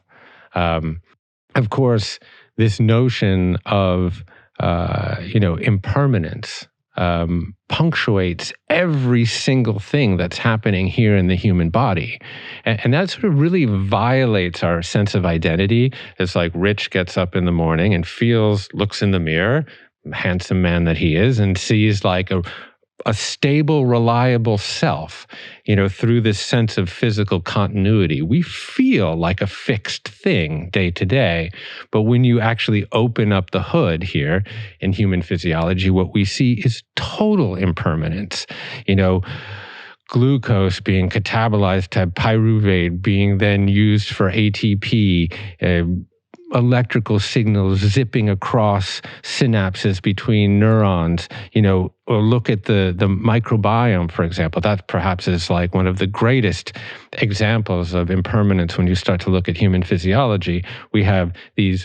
Of course, this notion of, impermanence punctuates every single thing that's happening here in the human body. And that sort of really violates our sense of identity. It's like Rich gets up in the morning and looks in the mirror, handsome man that he is, and sees like a stable, reliable self, through this sense of physical continuity. We feel like a fixed thing day to day, but when you actually open up the hood here in human physiology, what we see is total impermanence. Glucose being catabolized to pyruvate, being then used for ATP, electrical signals zipping across synapses between neurons, or look at the microbiome, for example. That perhaps is like one of the greatest examples of impermanence when you start to look at human physiology. We have the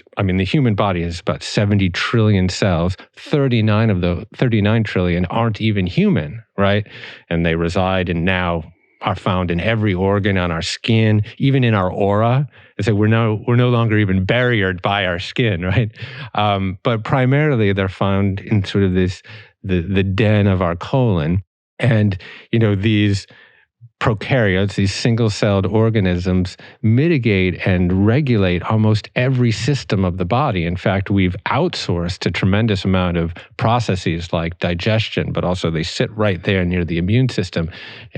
human body is about 70 trillion cells, 39 trillion aren't even human, right? And they reside and now are found in every organ on our skin, even in our aura. And so we're no longer even barriered by our skin, right? But primarily they're found in sort of the den of our colon. And, these prokaryotes, these single-celled organisms, mitigate and regulate almost every system of the body. In fact, we've outsourced a tremendous amount of processes like digestion, but also they sit right there near the immune system,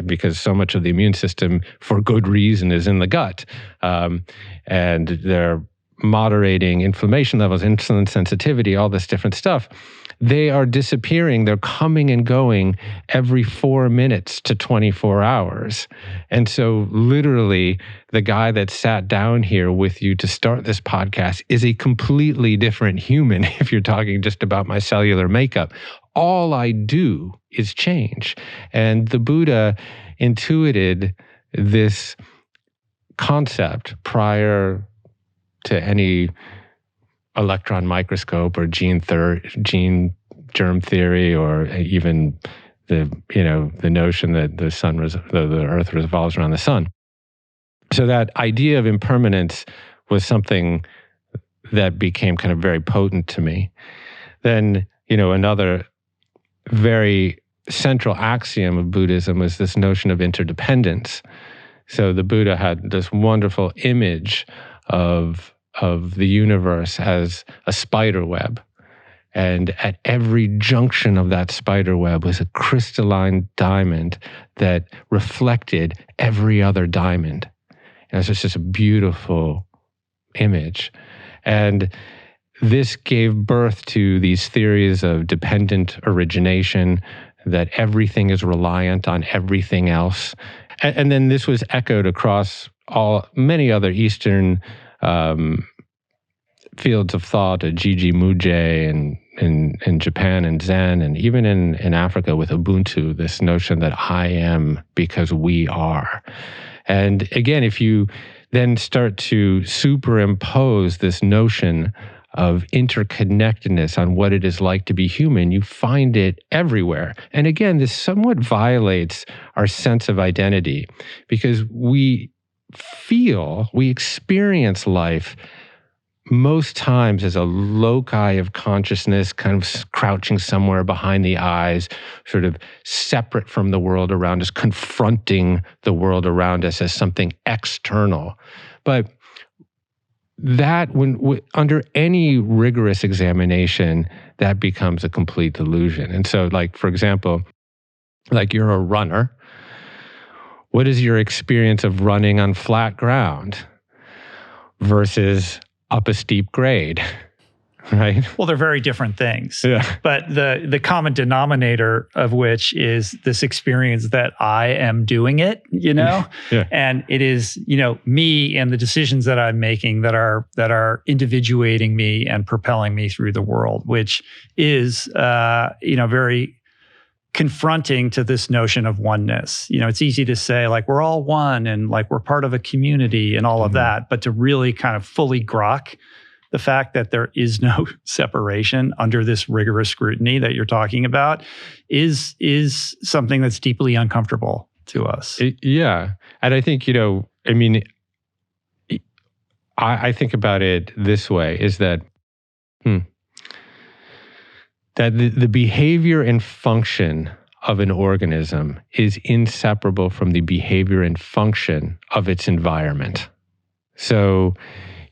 because so much of the immune system, for good reason, is in the gut. And they're moderating inflammation levels, insulin sensitivity, all this different stuff. They are disappearing. They're coming and going every 4 minutes to 24 hours. And so literally the guy that sat down here with you to start this podcast is a completely different human if you're talking just about my cellular makeup. All I do is change. And the Buddha intuited this concept prior to any electron microscope or gene germ theory, or even the notion that the Earth revolves around the sun. So that idea of impermanence was something that became kind of very potent to me. Then, another very central axiom of Buddhism was this notion of interdependence. So the Buddha had this wonderful image of the universe as a spider web. And at every junction of that spider web was a crystalline diamond that reflected every other diamond. And it's just a beautiful image. And this gave birth to these theories of dependent origination, that everything is reliant on everything else. And then this was echoed across many other Eastern fields of thought, Gigi Muje and in Japan and Zen, and even in Africa with Ubuntu, this notion that I am because we are. And again, if you then start to superimpose this notion of interconnectedness on what it is like to be human, you find it everywhere. And again, this somewhat violates our sense of identity because we experience life most times as a loci of consciousness, kind of crouching somewhere behind the eyes, sort of separate from the world around us, confronting the world around us as something external. But that, under any rigorous examination, that becomes a complete delusion. And so, like, for example, like you're a runner. What is your experience of running on flat ground versus up a steep grade, right? Well, they're very different things. Yeah. But the common denominator of which is this experience that I am doing it, Yeah. And it is, me and the decisions that I'm making that are individuating me and propelling me through the world, which is, very confronting to this notion of oneness. It's easy to say like we're all one and like we're part of a community and all of that, but to really kind of fully grok the fact that there is no separation under this rigorous scrutiny that you're talking about is something that's deeply uncomfortable to us. Yeah. And I think, I think about it this way, is that that the behavior and function of an organism is inseparable from the behavior and function of its environment. So,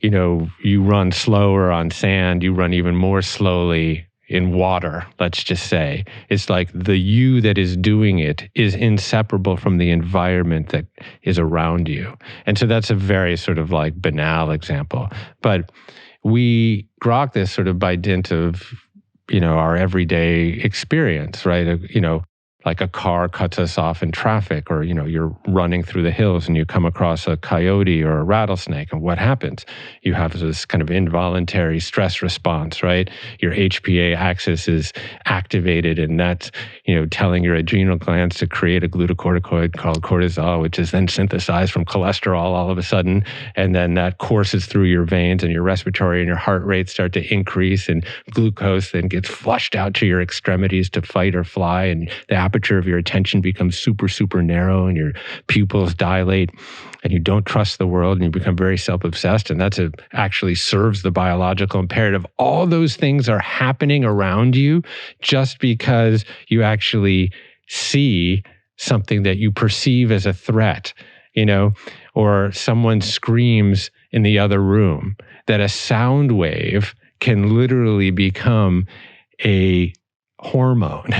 you run slower on sand, you run even more slowly in water, let's just say. It's like the you that is doing it is inseparable from the environment that is around you. And so that's a very sort of like banal example. But we grok this sort of by dint of our everyday experience, right? Like a car cuts us off in traffic, or, you're running through the hills and you come across a coyote or a rattlesnake, and what happens? You have this kind of involuntary stress response, right? Your HPA axis is activated, and that's, telling your adrenal glands to create a glucocorticoid called cortisol, which is then synthesized from cholesterol all of a sudden, and then that courses through your veins, and your respiratory and your heart rate start to increase, and glucose then gets flushed out to your extremities to fight or fly, and the aperture of your attention becomes super, super narrow, and your pupils dilate, and you don't trust the world, and you become very self-obsessed, and that's actually serves the biological imperative. All those things are happening around you just because you actually see something that you perceive as a threat, or someone screams in the other room. That a sound wave can literally become a hormone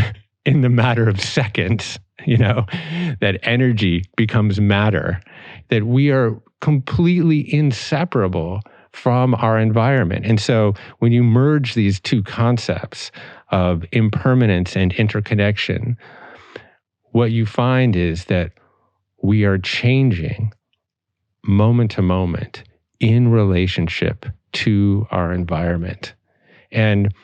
in the matter of seconds, that energy becomes matter, that we are completely inseparable from our environment. And so when you merge these two concepts of impermanence and interconnection, what you find is that we are changing moment to moment in relationship to our environment. And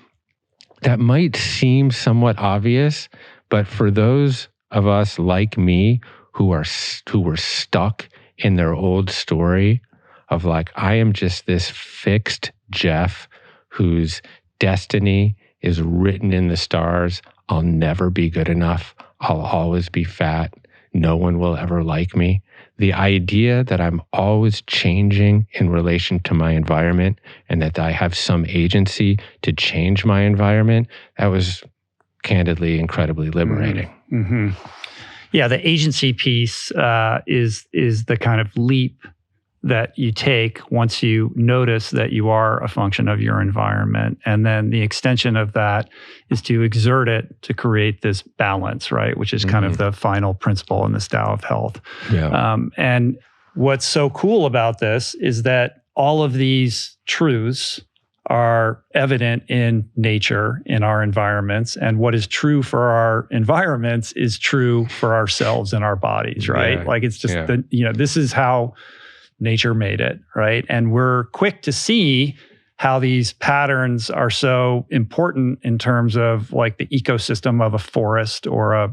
that might seem somewhat obvious, but for those of us like me who were stuck in their old story of like, I am just this fixed Jeff whose destiny is written in the stars. I'll never be good enough. I'll always be fat. No one will ever like me. The idea that I'm always changing in relation to my environment and that I have some agency to change my environment, that was candidly incredibly liberating. Mm-hmm. Yeah, the agency piece is the kind of leap that you take once you notice that you are a function of your environment. And then the extension of that is to exert it to create this balance, right? Which is kind of the final principle in the Tao of health. Yeah. And what's so cool about this is that all of these truths are evident in nature, in our environments, and what is true for our environments is true for ourselves and our bodies, right? Like it's just this is how nature made it, right? And we're quick to see how these patterns are so important in terms of like the ecosystem of a forest or a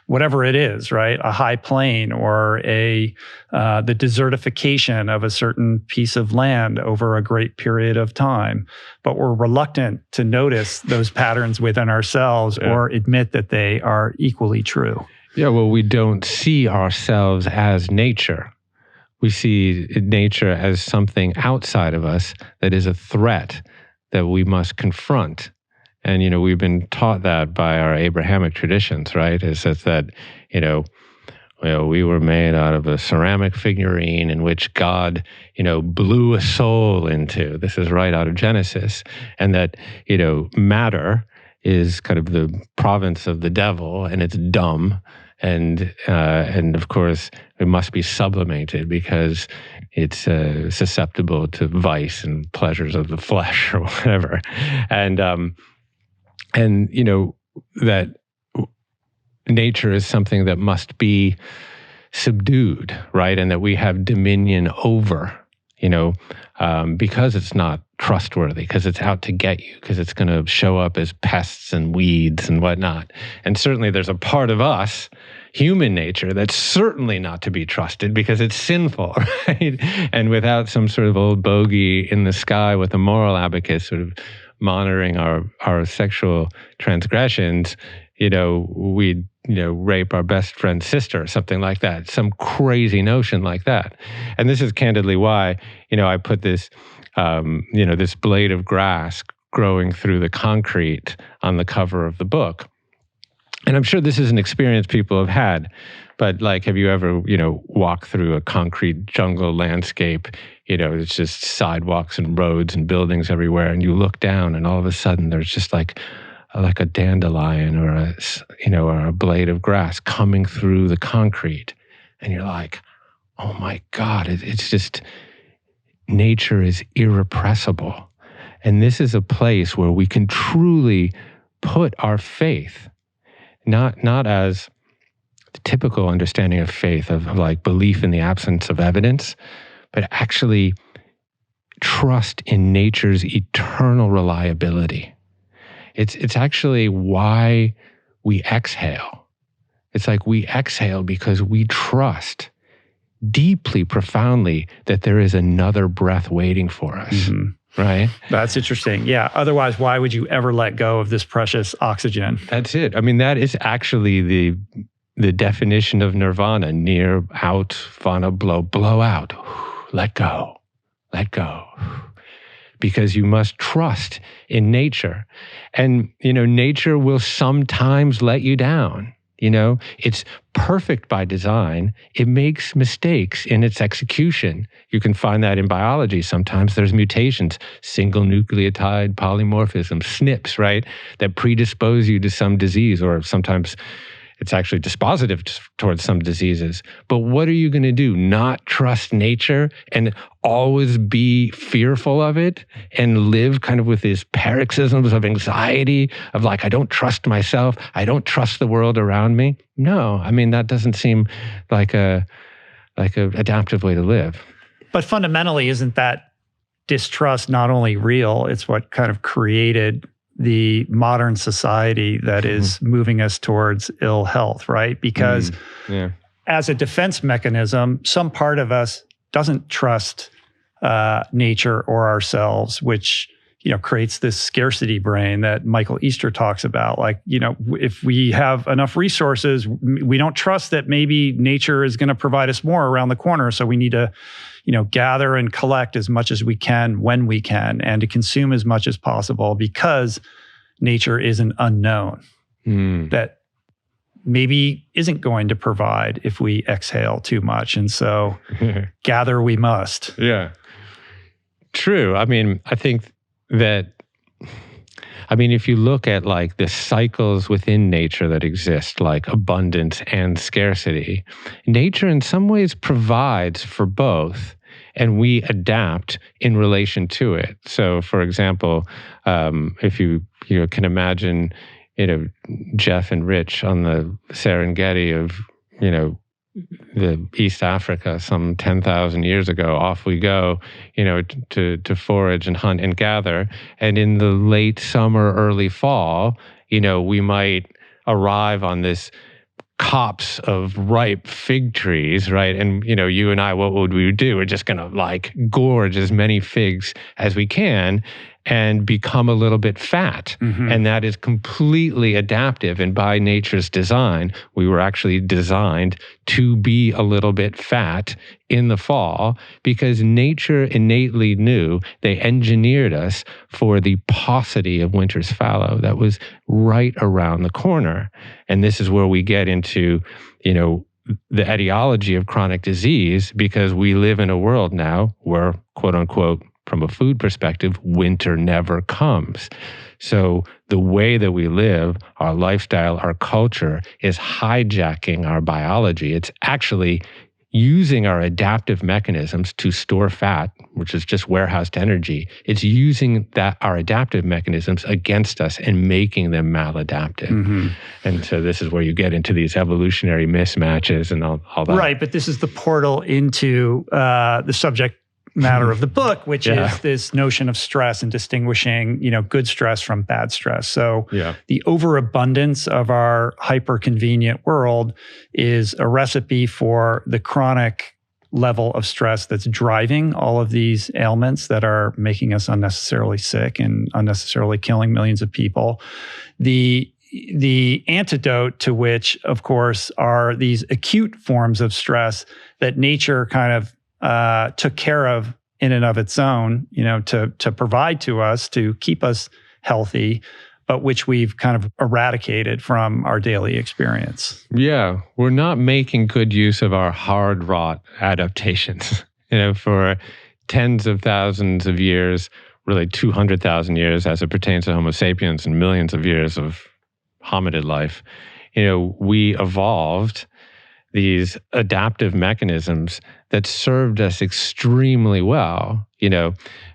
whatever it is, right? A high plain or the desertification of a certain piece of land over a great period of time. But we're reluctant to notice those patterns within ourselves or admit that they are equally true. Yeah, well, we don't see ourselves as nature. We see nature as something outside of us that is a threat that we must confront. And, we've been taught that by our Abrahamic traditions, right? Is that we were made out of a ceramic figurine in which God, blew a soul into. This is right out of Genesis. And that, matter is kind of the province of the devil, and it's dumb. And of course, it must be sublimated because it's susceptible to vice and pleasures of the flesh or whatever. And that nature is something that must be subdued, right? And that we have dominion over, because it's not trustworthy, because it's out to get you, because it's going to show up as pests and weeds and whatnot. And certainly there's a part of us, human nature, that's certainly not to be trusted because it's sinful, right? And without some sort of old bogey in the sky with a moral abacus sort of monitoring our sexual transgressions, we'd rape our best friend's sister or something like that, some crazy notion like that. And this is candidly why, I put this, this blade of grass growing through the concrete on the cover of the book. And I'm sure this is an experience people have had, but like, have you ever, walked through a concrete jungle landscape? It's just sidewalks and roads and buildings everywhere, and you look down, and all of a sudden there's just like a dandelion or a blade of grass coming through the concrete, and you're like, oh my God, it's just, nature is irrepressible. And this is a place where we can truly put our faith, not as the typical understanding of faith of like belief in the absence of evidence, but actually trust in nature's eternal reliability. It's actually why we exhale. It's like we exhale because we trust deeply, profoundly that there is another breath waiting for us. Mm-hmm. Right? That's interesting. Yeah. Otherwise, why would you ever let go of this precious oxygen? That's it. I mean, that is actually the definition of nirvana. Near, out, vana, blow out. Let go. Let go. Because you must trust in nature. And, nature will sometimes let you down. It's perfect by design. It makes mistakes in its execution. You can find that in biology. Sometimes there's mutations, single nucleotide polymorphism, SNPs, right? That predispose you to some disease, or sometimes it's actually dispositive towards some diseases. But what are you going to do? Not trust nature and always be fearful of it and live kind of with these paroxysms of anxiety of like, I don't trust myself. I don't trust the world around me. No, I mean, that doesn't seem like a adaptive way to live. But fundamentally, isn't that distrust not only real, it's what kind of created the modern society that is moving us towards ill health, right? Because as a defense mechanism, some part of us doesn't trust nature or ourselves, which creates this scarcity brain that Michael Easter talks about. Like, if we have enough resources, we don't trust that maybe nature is going to provide us more around the corner. So we need to gather and collect as much as we can when we can, and to consume as much as possible, because nature is an unknown that maybe isn't going to provide if we exhale too much. And so gather we must. Yeah. True. I mean, I think that, if you look at like the cycles within nature that exist, like abundance and scarcity, nature in some ways provides for both. and we adapt in relation to it. So, for example, if you can imagine, Jeff and Rich on the Serengeti of, the East Africa some 10,000 years ago, off we go, to forage and hunt and gather. And in the late summer, early fall, we might arrive on this copse of ripe fig trees, right? And, you and I, what would we do? We're just going to gorge as many figs as we can and become a little bit fat. Mm-hmm. And that is completely adaptive. And by nature's design, we were actually designed to be a little bit fat in the fall because nature innately knew, they engineered us for the paucity of winter's fallow that was right around the corner. And this is where we get into, the etiology of chronic disease, because we live in a world now where, quote unquote, from a food perspective, winter never comes. So the way that we live, our lifestyle, our culture is hijacking our biology. It's actually using our adaptive mechanisms to store fat, which is just warehoused energy. It's using our adaptive mechanisms against us and making them maladaptive. Mm-hmm. And so this is where you get into these evolutionary mismatches and all that. Right, but this is the portal into the subject matter of the book, which is this notion of stress and distinguishing, good stress from bad stress. So the overabundance of our hyper-convenient world is a recipe for the chronic level of stress that's driving all of these ailments that are making us unnecessarily sick and unnecessarily killing millions of people. The antidote to which, of course, are these acute forms of stress that nature kind of took care of in and of its own, to provide to us, to keep us healthy, but which we've kind of eradicated from our daily experience. Yeah, we're not making good use of our hard-wrought adaptations. For tens of thousands of years, really 200,000 years as it pertains to Homo sapiens and millions of years of hominid life, we evolved these adaptive mechanisms that served us extremely well,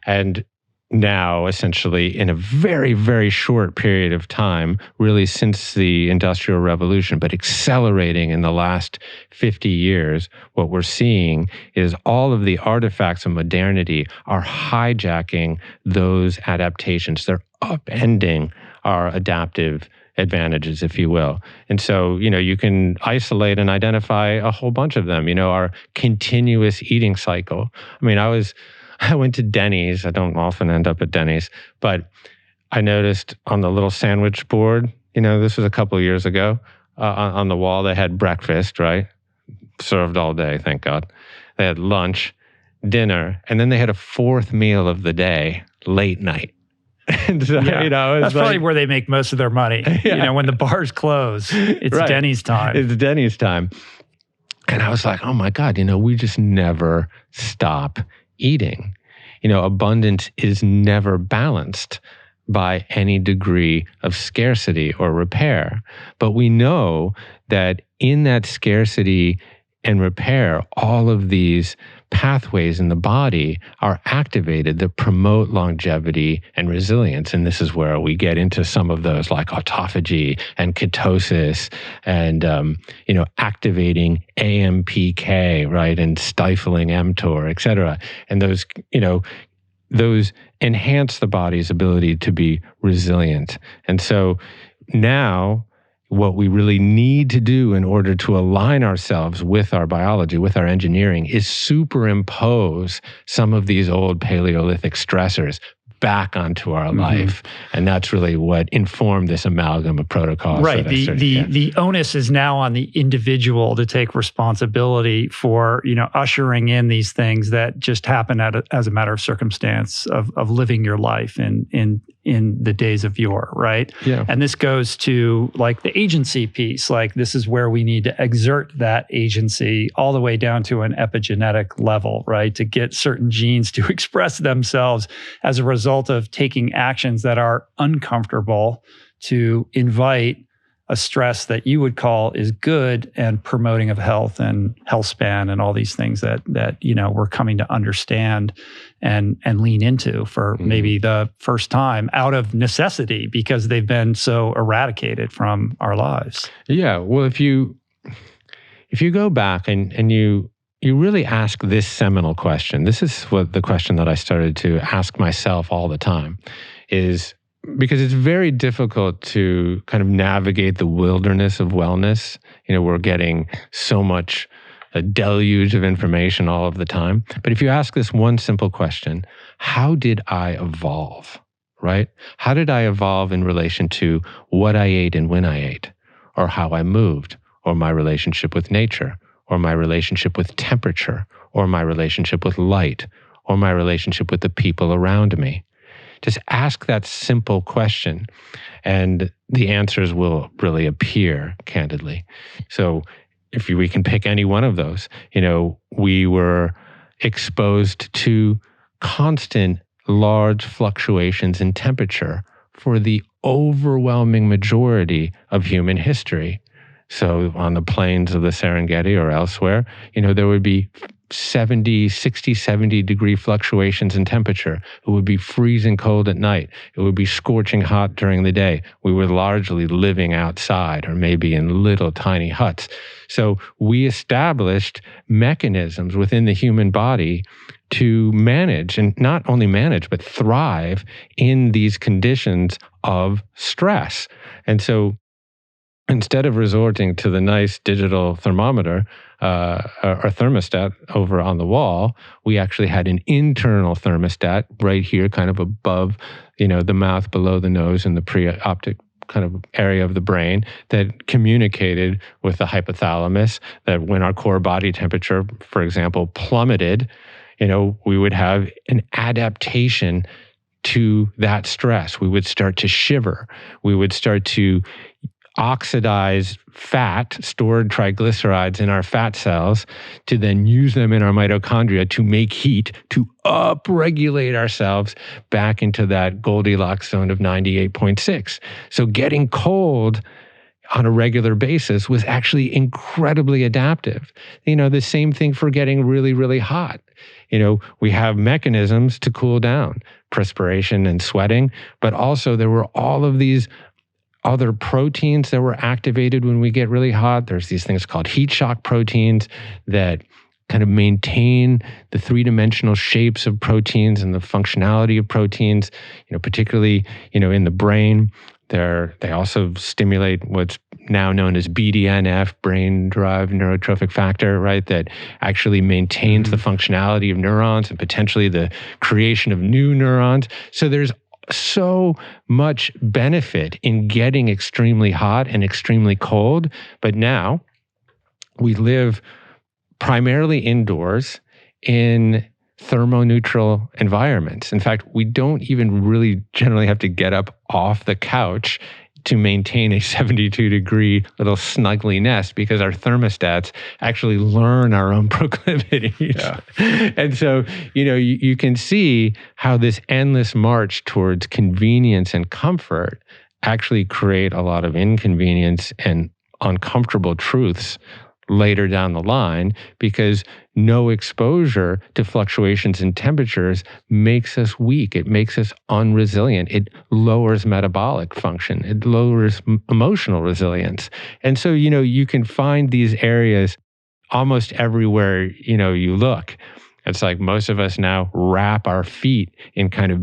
and now essentially in a very, very short period of time, really since the Industrial Revolution, but accelerating in the last 50 years, what we're seeing is all of the artifacts of modernity are hijacking those adaptations. They're upending our adaptive advantages, if you will. And so, you can isolate and identify a whole bunch of them, our continuous eating cycle. I went to Denny's. I don't often end up at Denny's, but I noticed on the little sandwich board, this was a couple of years ago, on the wall, they had breakfast, right? Served all day, thank God. They had lunch, dinner, and then they had a fourth meal of the day, late night. And so, that's probably where they make most of their money. When the bars close, it's right. Denny's time. It's Denny's time. And I was like, oh my God, we just never stop eating. Abundance is never balanced by any degree of scarcity or repair. But we know that in that scarcity and repair, all of these pathways in the body are activated that promote longevity and resilience. And this is where we get into some of those like autophagy and ketosis and, activating AMPK, right? And stifling mTOR, et cetera. And those enhance the body's ability to be resilient. And so now, what we really need to do in order to align ourselves with our biology, with our engineering, is superimpose some of these old Paleolithic stressors back onto our life. And that's really what informed this amalgam of protocols. Right. The onus is now on the individual to take responsibility for, ushering in these things that just happen as a matter of circumstance of living your life in the days of yore, right? Yeah. And this goes to like the agency piece. Like this is where we need to exert that agency all the way down to an epigenetic level, right? To get certain genes to express themselves as a result of taking actions that are uncomfortable to invite a stress that you would call is good and promoting of health and health span and all these things that we're coming to understand and lean into for maybe the first time out of necessity because they've been so eradicated from our lives. Yeah. Well, if you go back and you really ask this seminal question, this is what the question that I started to ask myself all the time is, because it's very difficult to kind of navigate the wilderness of wellness. We're getting so much a deluge of information all of the time. But if you ask this one simple question, how did I evolve, right? How did I evolve in relation to what I ate and when I ate, or how I moved, or my relationship with nature, or my relationship with temperature, or my relationship with light, or my relationship with the people around me? Just ask that simple question and the answers will really appear candidly. So if we can pick any one of those, we were exposed to constant large fluctuations in temperature for the overwhelming majority of human history. So on the plains of the Serengeti or elsewhere, there would be 60, 70 degree fluctuations in temperature. It would be freezing cold at night. It would be scorching hot during the day. We were largely living outside or maybe in little tiny huts. So we established mechanisms within the human body to manage, and not only manage, but thrive in these conditions of stress. And so instead of resorting to the nice digital thermometer or thermostat over on the wall, we actually had an internal thermostat right here, kind of above, the mouth, below the nose, and the preoptic kind of area of the brain that communicated with the hypothalamus. That when our core body temperature, for example, plummeted, we would have an adaptation to that stress. We would start to shiver. We would start to oxidize fat, stored triglycerides in our fat cells, to then use them in our mitochondria to make heat, to upregulate ourselves back into that Goldilocks zone of 98.6. So getting cold on a regular basis was actually incredibly adaptive. The same thing for getting really, really hot. We have mechanisms to cool down, perspiration and sweating, but also there were all of these other proteins that were activated when we get really hot. There's these things called heat shock proteins that kind of maintain the three-dimensional shapes of proteins and the functionality of proteins, particularly, in the brain. They also stimulate what's now known as BDNF, brain-derived neurotrophic factor, right? That actually maintains the functionality of neurons and potentially the creation of new neurons. So there's so much benefit in getting extremely hot and extremely cold. But now we live primarily indoors in thermoneutral environments. In fact, we don't even really generally have to get up off the couch to maintain a 72 degree little snuggly nest, because our thermostats actually learn our own proclivities. Yeah. And so, you can see how this endless march towards convenience and comfort actually create a lot of inconvenience and uncomfortable truths later down the line, because no exposure to fluctuations in temperatures makes us weak. It makes us unresilient. It lowers metabolic function. It lowers emotional resilience. And so, you can find these areas almost everywhere, you look. It's like most of us now wrap our feet in kind of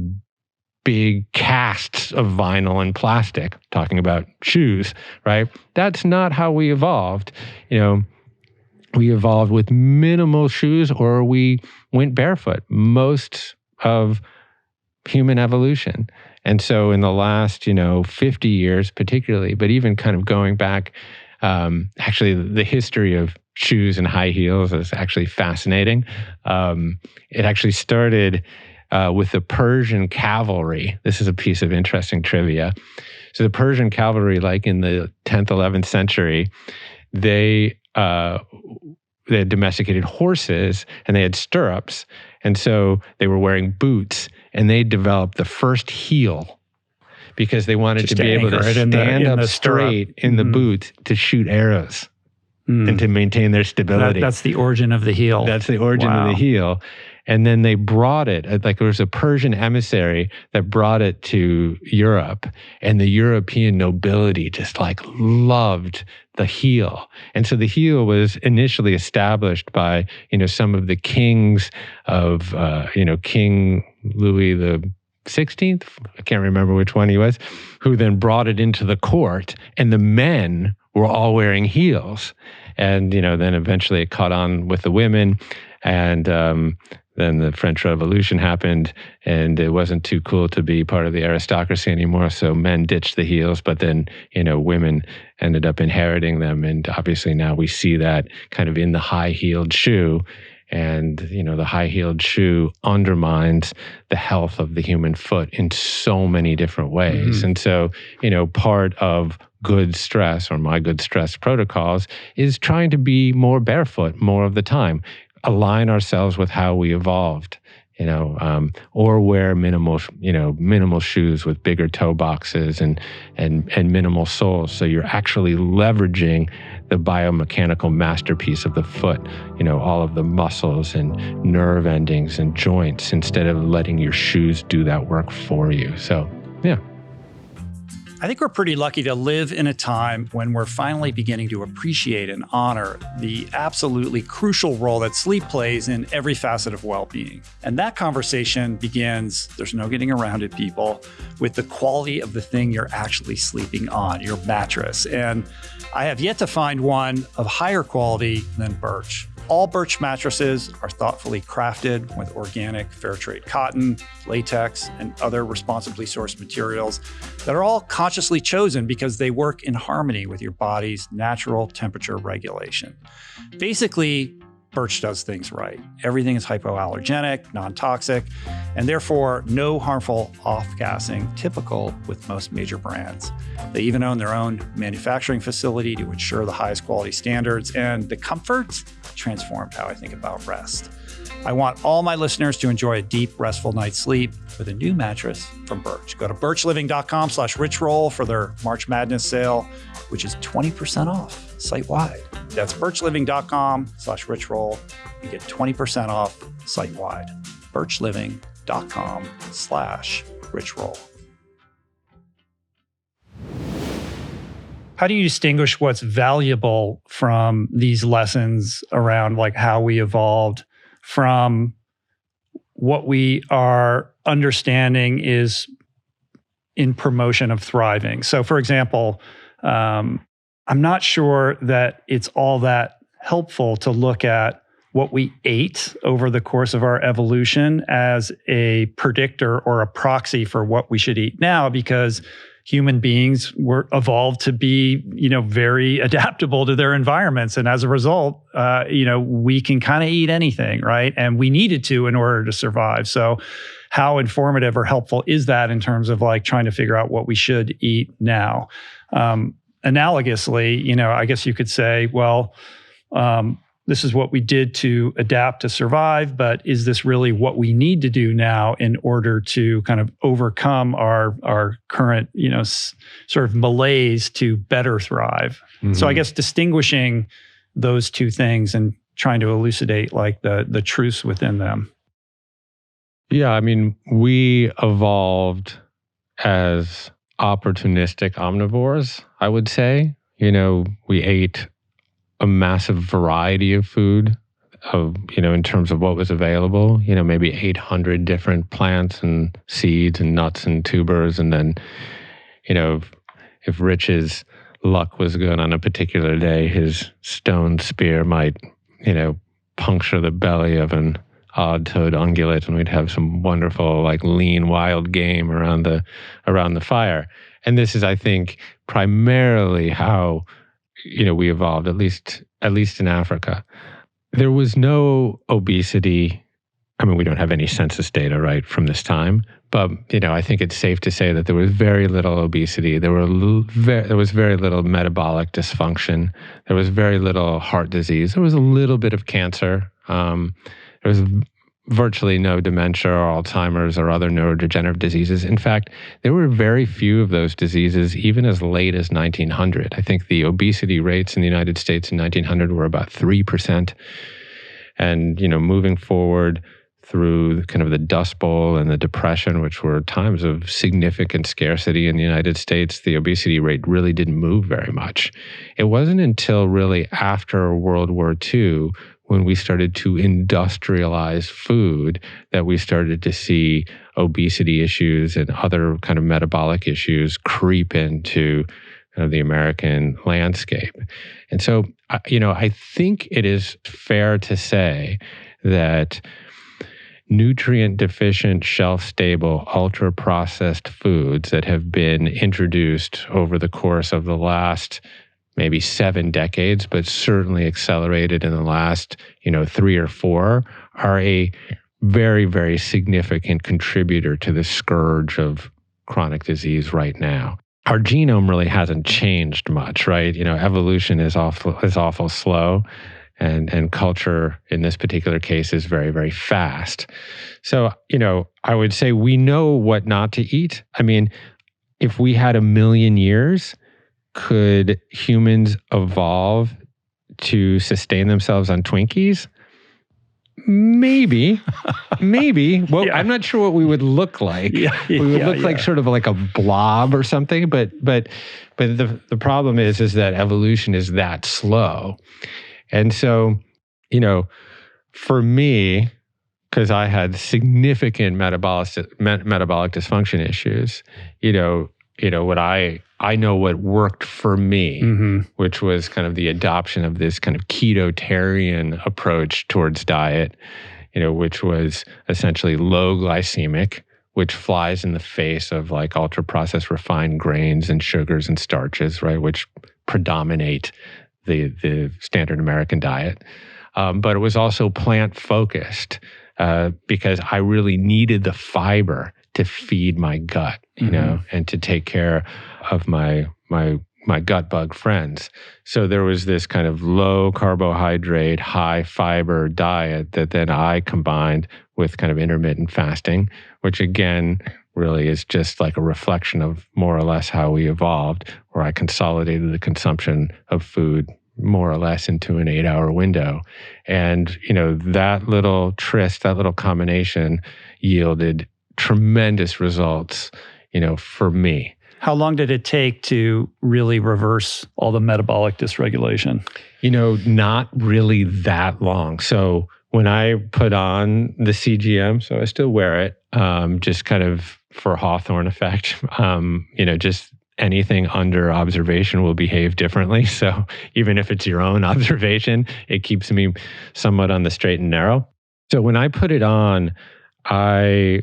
big casts of vinyl and plastic, talking about shoes, right? That's not how we evolved. We evolved with minimal shoes, or we went barefoot most of human evolution. And so in the last, 50 years particularly, but even kind of going back, actually the history of shoes and high heels is actually fascinating. It actually started with the Persian cavalry. This is a piece of interesting trivia. So the Persian cavalry, like in the 10th, 11th century, they had domesticated horses and they had stirrups. And so they were wearing boots, and they developed the first heel because they wanted Just to be able to anchor it in stand up the straight in the boots to shoot arrows and to maintain their stability. That's the origin of the heel. That's the origin of the heel. And then they brought it, like there was a Persian emissary that brought it to Europe, and the European nobility just like loved the heel. And so the heel was initially established by, some of the kings of, King Louis the 16th, I can't remember which one he was, who then brought it into the court, and the men were all wearing heels. And, then eventually it caught on with the women, and then the French Revolution happened, and it wasn't too cool to be part of the aristocracy anymore, so men ditched the heels, but then, women ended up inheriting them, and obviously now we see that kind of in the high-heeled shoe. And, the high-heeled shoe undermines the health of the human foot in so many different ways. And so, part of good stress, or my good stress protocols, is trying to be more barefoot more of the time, align ourselves with how we evolved, or wear minimal shoes with bigger toe boxes and minimal soles. So you're actually leveraging the biomechanical masterpiece of the foot, all of the muscles and nerve endings and joints, instead of letting your shoes do that work for you. So, yeah. I think we're pretty lucky to live in a time when we're finally beginning to appreciate and honor the absolutely crucial role that sleep plays in every facet of well-being. And that conversation begins, there's no getting around it, people, with the quality of the thing you're actually sleeping on, your mattress. And I have yet to find one of higher quality than Birch. All Birch mattresses are thoughtfully crafted with organic, fair trade cotton, latex, and other responsibly sourced materials that are all consciously chosen because they work in harmony with your body's natural temperature regulation. Basically, Birch does things right. Everything is hypoallergenic, non-toxic, and therefore no harmful off-gassing, typical with most major brands. They even own their own manufacturing facility to ensure the highest quality standards, and the comforts transformed how I think about rest. I want all my listeners to enjoy a deep, restful night's sleep with a new mattress from Birch. Go to birchliving.com/richroll for their March Madness sale, which is 20% off site-wide. That's birchliving.com/richroll. You get 20% off site-wide. birchliving.com/richroll. How do you distinguish what's valuable from these lessons around like how we evolved from what we are understanding is in promotion of thriving? So for example, I'm not sure that it's all that helpful to look at what we ate over the course of our evolution as a predictor or a proxy for what we should eat now, because human beings were evolved to be, very adaptable to their environments. And as a result, we can kind of eat anything, right? And we needed to in order to survive. So how informative or helpful is that in terms of like trying to figure out what we should eat now? Analogously, I guess you could say, well, this is what we did to adapt to survive, but is this really what we need to do now in order to kind of overcome our current, sort of malaise to better thrive? Mm-hmm. So I guess distinguishing those two things and trying to elucidate like the truths within them. Yeah, I mean, we evolved as opportunistic omnivores, I would say. We ate a massive variety of food, in terms of what was available, maybe 800 different plants and seeds and nuts and tubers. And then, if Rich's luck was good on a particular day, his stone spear might, puncture the belly of an odd-toed ungulate, and we'd have some wonderful, like lean wild game around the fire. And this is, I think, primarily how we evolved, at least in Africa. There was no obesity. I mean, we don't have any census data, right, from this time. But, I think it's safe to say that there was very little obesity. There was very little metabolic dysfunction. There was very little heart disease. There was a little bit of cancer. There was virtually no dementia or Alzheimer's or other neurodegenerative diseases. In fact, there were very few of those diseases even as late as 1900. I think the obesity rates in the United States in 1900 were about 3%. And, moving forward through kind of the Dust Bowl and the Depression, which were times of significant scarcity in the United States, the obesity rate really didn't move very much. It wasn't until really after World War II, when we started to industrialize food, that we started to see obesity issues and other kind of metabolic issues creep into the American landscape. And so, I think it is fair to say that nutrient deficient, shelf stable, ultra processed foods that have been introduced over the course of the last maybe 7 decades, but certainly accelerated in the last, 3 or 4, are a very, very significant contributor to the scourge of chronic disease right now. Our genome really hasn't changed much, right? Evolution is awful slow, and culture in this particular case is very, very fast. So, I would say we know what not to eat. I mean, if we had 1 million years, could humans evolve to sustain themselves on Twinkies? Maybe. Well, yeah. I'm not sure what we would look like. We would look like sort of like a blob or something. But the problem is that evolution is that slow. And so, for me, because I had significant metabolic dysfunction issues, what I know what worked for me, which was kind of the adoption of this kind of ketotarian approach towards diet, which was essentially low glycemic, which flies in the face of like ultra processed refined grains and sugars and starches, right, which predominate the standard American diet. But it was also plant focused because I really needed the fiber to feed my gut, and to take care of my gut bug friends. So there was this kind of low carbohydrate, high fiber diet that then I combined with kind of intermittent fasting, which again really is just like a reflection of more or less how we evolved, where I consolidated the consumption of food more or less into an 8-hour window. And, that little tryst, that little combination yielded tremendous results, for me. How long did it take to really reverse all the metabolic dysregulation? Not really that long. So when I put on the CGM, so I still wear it, just kind of for Hawthorne effect, just anything under observation will behave differently. So even if it's your own observation, it keeps me somewhat on the straight and narrow. So when I put it on, I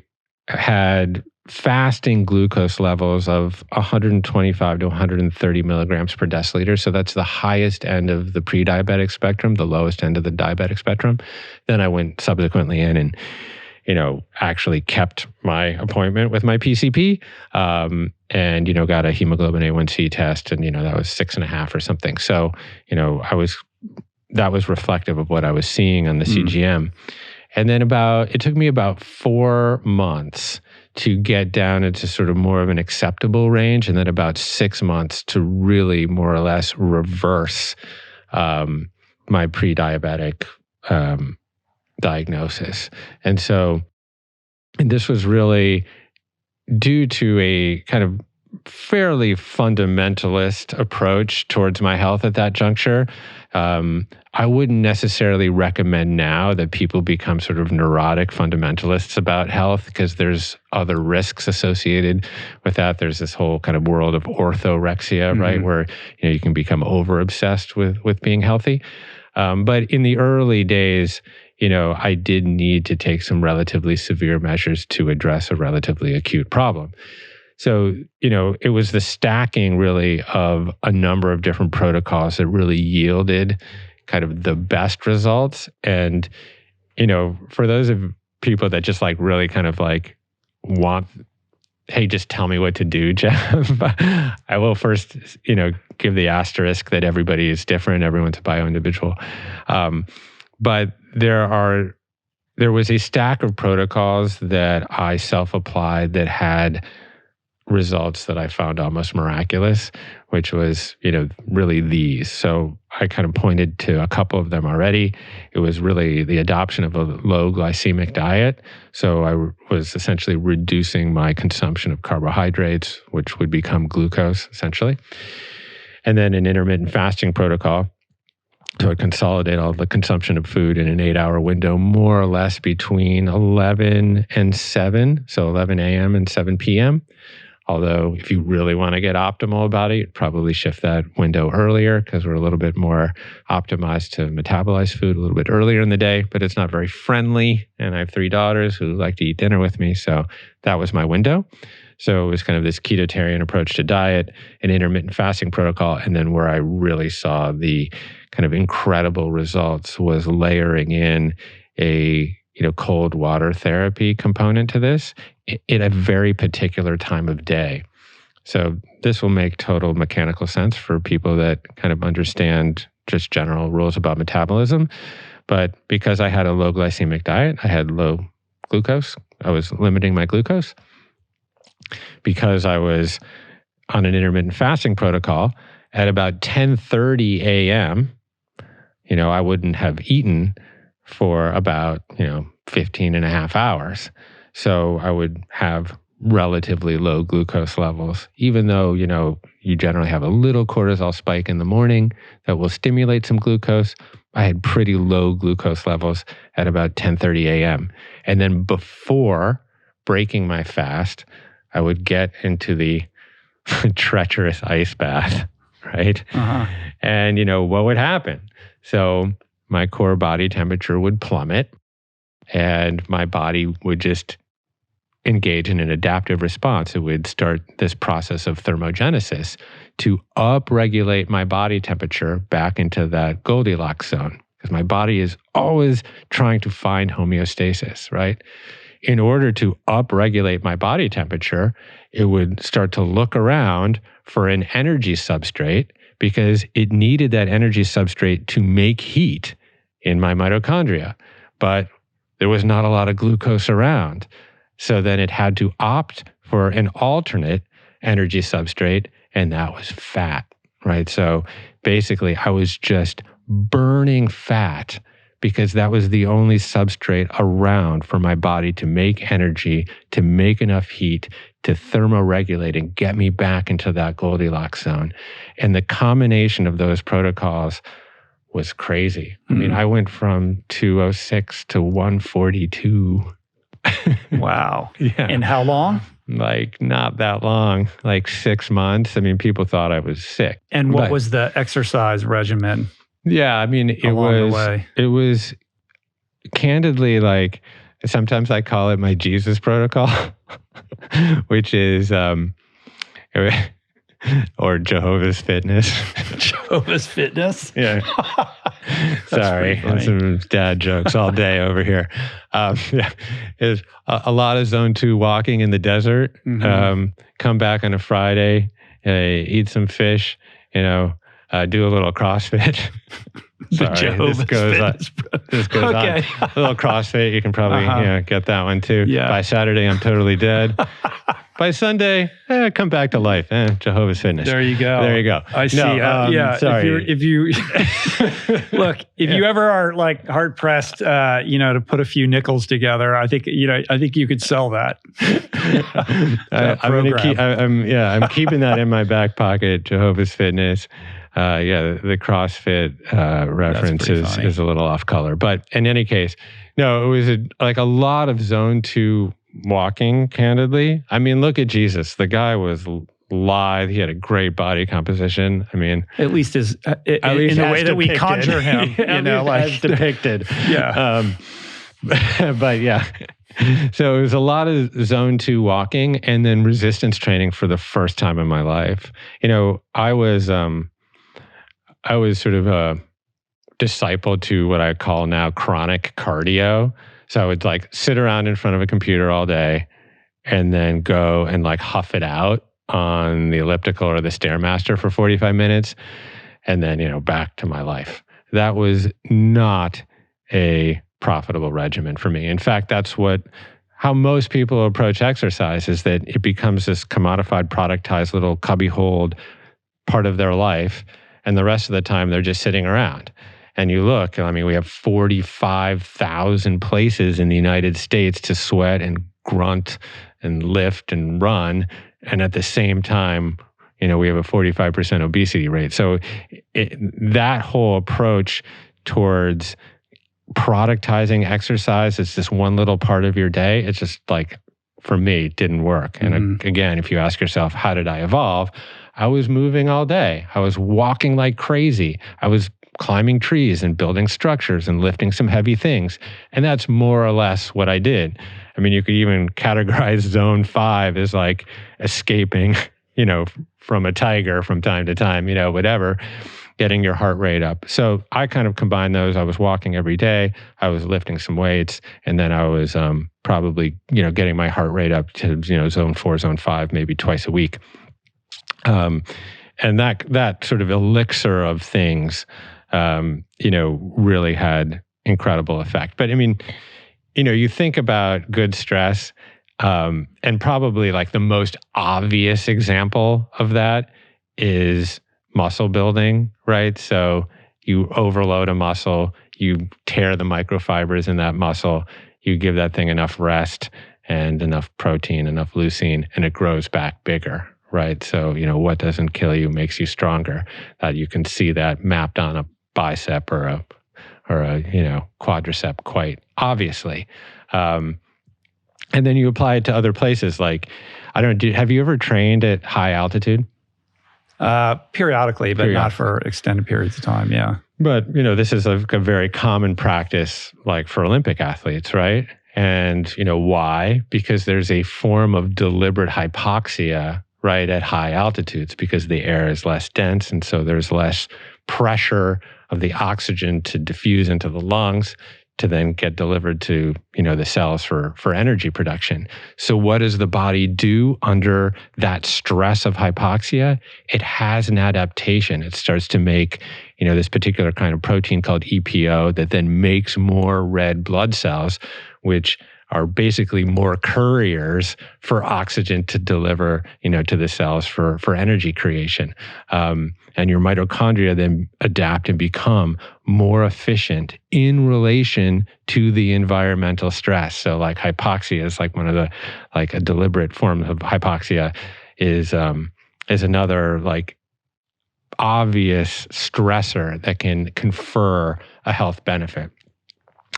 had fasting glucose levels of 125 to 130 milligrams per deciliter. So that's the highest end of the pre-diabetic spectrum, the lowest end of the diabetic spectrum. Then I went subsequently in and, actually kept my appointment with my PCP and, got a hemoglobin A1C test and, that was 6.5 or something. So, that was reflective of what I was seeing on the CGM. And then it took me about 4 months to get down into sort of more of an acceptable range, and then about 6 months to really more or less reverse my pre-diabetic diagnosis. And so this was really due to a kind of fairly fundamentalist approach towards my health at that juncture. I wouldn't necessarily recommend now that people become sort of neurotic fundamentalists about health, because there's other risks associated with that. There's this whole kind of world of orthorexia, right, where you can become over obsessed with being healthy. But in the early days, I did need to take some relatively severe measures to address a relatively acute problem. So, it was the stacking really of a number of different protocols that really yielded kind of the best results. And, for those of people that just like really kind of like want, hey, just tell me what to do, Jeff, I will first, give the asterisk that everybody is different. Everyone's a bio-individual. But there are there was a stack of protocols that I self-applied that had results that I found almost miraculous, which was, really these. So I kind of pointed to a couple of them already. It was really the adoption of a low glycemic diet. So I was essentially reducing my consumption of carbohydrates, which would become glucose, essentially. And then an intermittent fasting protocol. So I'd consolidate all the consumption of food in an 8-hour window, more or less between 11 and 7, so 11 a.m. and 7 p.m. Although if you really want to get optimal about it, you'd probably shift that window earlier because we're a little bit more optimized to metabolize food a little bit earlier in the day, but it's not very friendly. And I have 3 daughters who like to eat dinner with me. So that was my window. So it was kind of this ketotarian approach to diet, an intermittent fasting protocol. And then where I really saw the kind of incredible results was layering in a cold water therapy component to this in a very particular time of day. So this will make total mechanical sense for people that kind of understand just general rules about metabolism. But because I had a low glycemic diet, I had low glucose. I was limiting my glucose. Because I was on an intermittent fasting protocol, at about 10:30 a.m., I wouldn't have eaten for about, 15 and a half hours. So I would have relatively low glucose levels, even though, you generally have a little cortisol spike in the morning that will stimulate some glucose. I had pretty low glucose levels at about 10:30 a.m. And then before breaking my fast, I would get into the treacherous ice bath, right? Uh-huh. And, what would happen? So my core body temperature would plummet and my body would just engage in an adaptive response. It would start this process of thermogenesis to upregulate my body temperature back into that Goldilocks zone, because my body is always trying to find homeostasis, right? In order to upregulate my body temperature, it would start to look around for an energy substrate because it needed that energy substrate to make heat in my mitochondria. But there was not a lot of glucose around. So then it had to opt for an alternate energy substrate, and that was fat, right? So basically, I was just burning fat because that was the only substrate around for my body to make energy, to make enough heat, to thermoregulate and get me back into that Goldilocks zone. And the combination of those protocols was crazy. I mean, I went from 206 to 142. Wow. Yeah. And how long? Like not that long, like 6 months. I mean, people thought I was sick. And what was the exercise regimen? Yeah, I mean, it was candidly like, sometimes I call it my Jesus protocol, which is, or Jehovah's Fitness. Jehovah's Fitness? Yeah. Sorry, some dad jokes all day over here. Yeah, is a lot of zone 2 walking in the desert. Mm-hmm. Come back on a Friday, eat some fish, do a little CrossFit. Sorry, this goes on. A little CrossFit, you can probably get that one too. Yeah. By Saturday, I'm totally dead. By Sunday, come back to life. Jehovah's Fitness. There you go. I see. Yeah. Sorry. If you look, if you ever are like hard pressed, to put a few nickels together, I think you could sell that. I'm keeping that in my back pocket. Jehovah's Fitness. The CrossFit reference is a little off color, but in any case, no, it was a lot of zone 2 walking, candidly. I mean, look at Jesus. The guy was lithe. He had a great body composition. I mean, at least in the way that we conjure him, as depicted. Yeah. But yeah. So it was a lot of zone 2 walking and then resistance training for the first time in my life. I was sort of a disciple to what I call now chronic cardio. So I would sit around in front of a computer all day and then go and huff it out on the elliptical or the Stairmaster for 45 minutes and then, back to my life. That was not a profitable regimen for me. In fact, that's how most people approach exercise, is that it becomes this commodified, productized little cubbyhole part of their life. And the rest of the time, they're just sitting around. And you look, I mean, we have 45,000 places in the United States to sweat and grunt and lift and run. And at the same time, we have a 45% obesity rate. So that whole approach towards productizing exercise as this one little part of your day, it's just like, for me, it didn't work. And again, if you ask yourself, how did I evolve? I was moving all day. I was walking like crazy. I was climbing trees and building structures and lifting some heavy things. And that's more or less what I did. I mean, you could even categorize zone 5 as like escaping, from a tiger from time to time, whatever, getting your heart rate up. So I kind of combined those. I was walking every day. I was lifting some weights. And then I was probably, getting my heart rate up to, zone 4, zone 5, maybe twice a week. And that sort of elixir of things, really had incredible effect. But I mean, you think about good stress, and probably like the most obvious example of that is muscle building, right? So you overload a muscle, you tear the microfibers in that muscle, you give that thing enough rest and enough protein, enough leucine, and it grows back bigger, right? So, what doesn't kill you makes you stronger. You can see that mapped on a bicep or a quadricep quite obviously. And then you apply it to other places. Like, I don't know, have you ever trained at high altitude? Periodically, but not for extended periods of time, yeah. But, this is a very common practice, like for Olympic athletes, right? And, why? Because there's a form of deliberate hypoxia, right, at high altitudes, because the air is less dense, and so there's less pressure of the oxygen to diffuse into the lungs to then get delivered to, the cells for energy production. So what does the body do under that stress of hypoxia? It has an adaptation. It starts to make, this particular kind of protein called EPO that then makes more red blood cells, which are basically more couriers for oxygen to deliver, to the cells for energy creation. And your mitochondria then adapt and become more efficient in relation to the environmental stress. So like hypoxia is like one of the, like a deliberate form of hypoxia is another like obvious stressor that can confer a health benefit.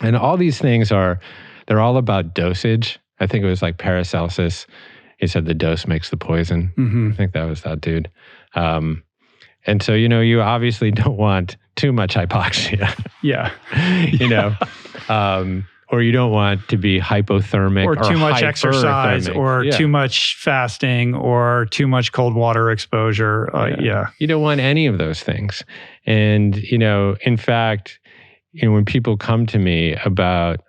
And all these things they're all about dosage. I think it was like Paracelsus. He said the dose makes the poison. Mm-hmm. I think that was that dude. And so, you obviously don't want too much hypoxia. Yeah. Or you don't want to be hypothermic or too much exercise or too much fasting or too much cold water exposure. You don't want any of those things. And, in fact, when people come to me about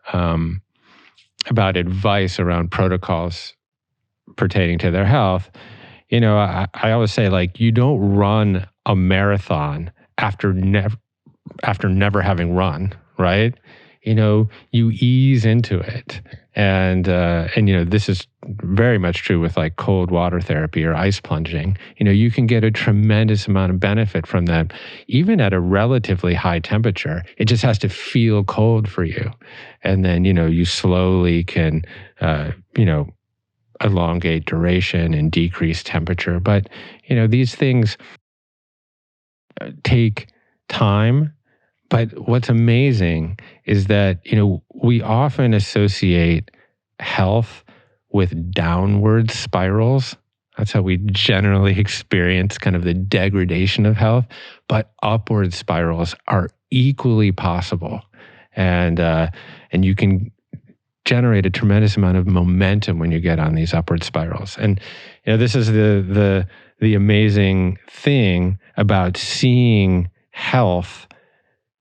advice around protocols pertaining to their health, I always say, like, you don't run a marathon after never having run, right? You ease into it. And this is very much true with like cold water therapy or ice plunging. You can get a tremendous amount of benefit from that, even at a relatively high temperature. It just has to feel cold for you. And then, you slowly can, elongate duration and decrease temperature. But, these things take time. But what's amazing is that, we often associate health with downward spirals. That's how we generally experience kind of the degradation of health. But upward spirals are equally possible. And you can generate a tremendous amount of momentum when you get on these upward spirals. And this is the amazing thing about seeing health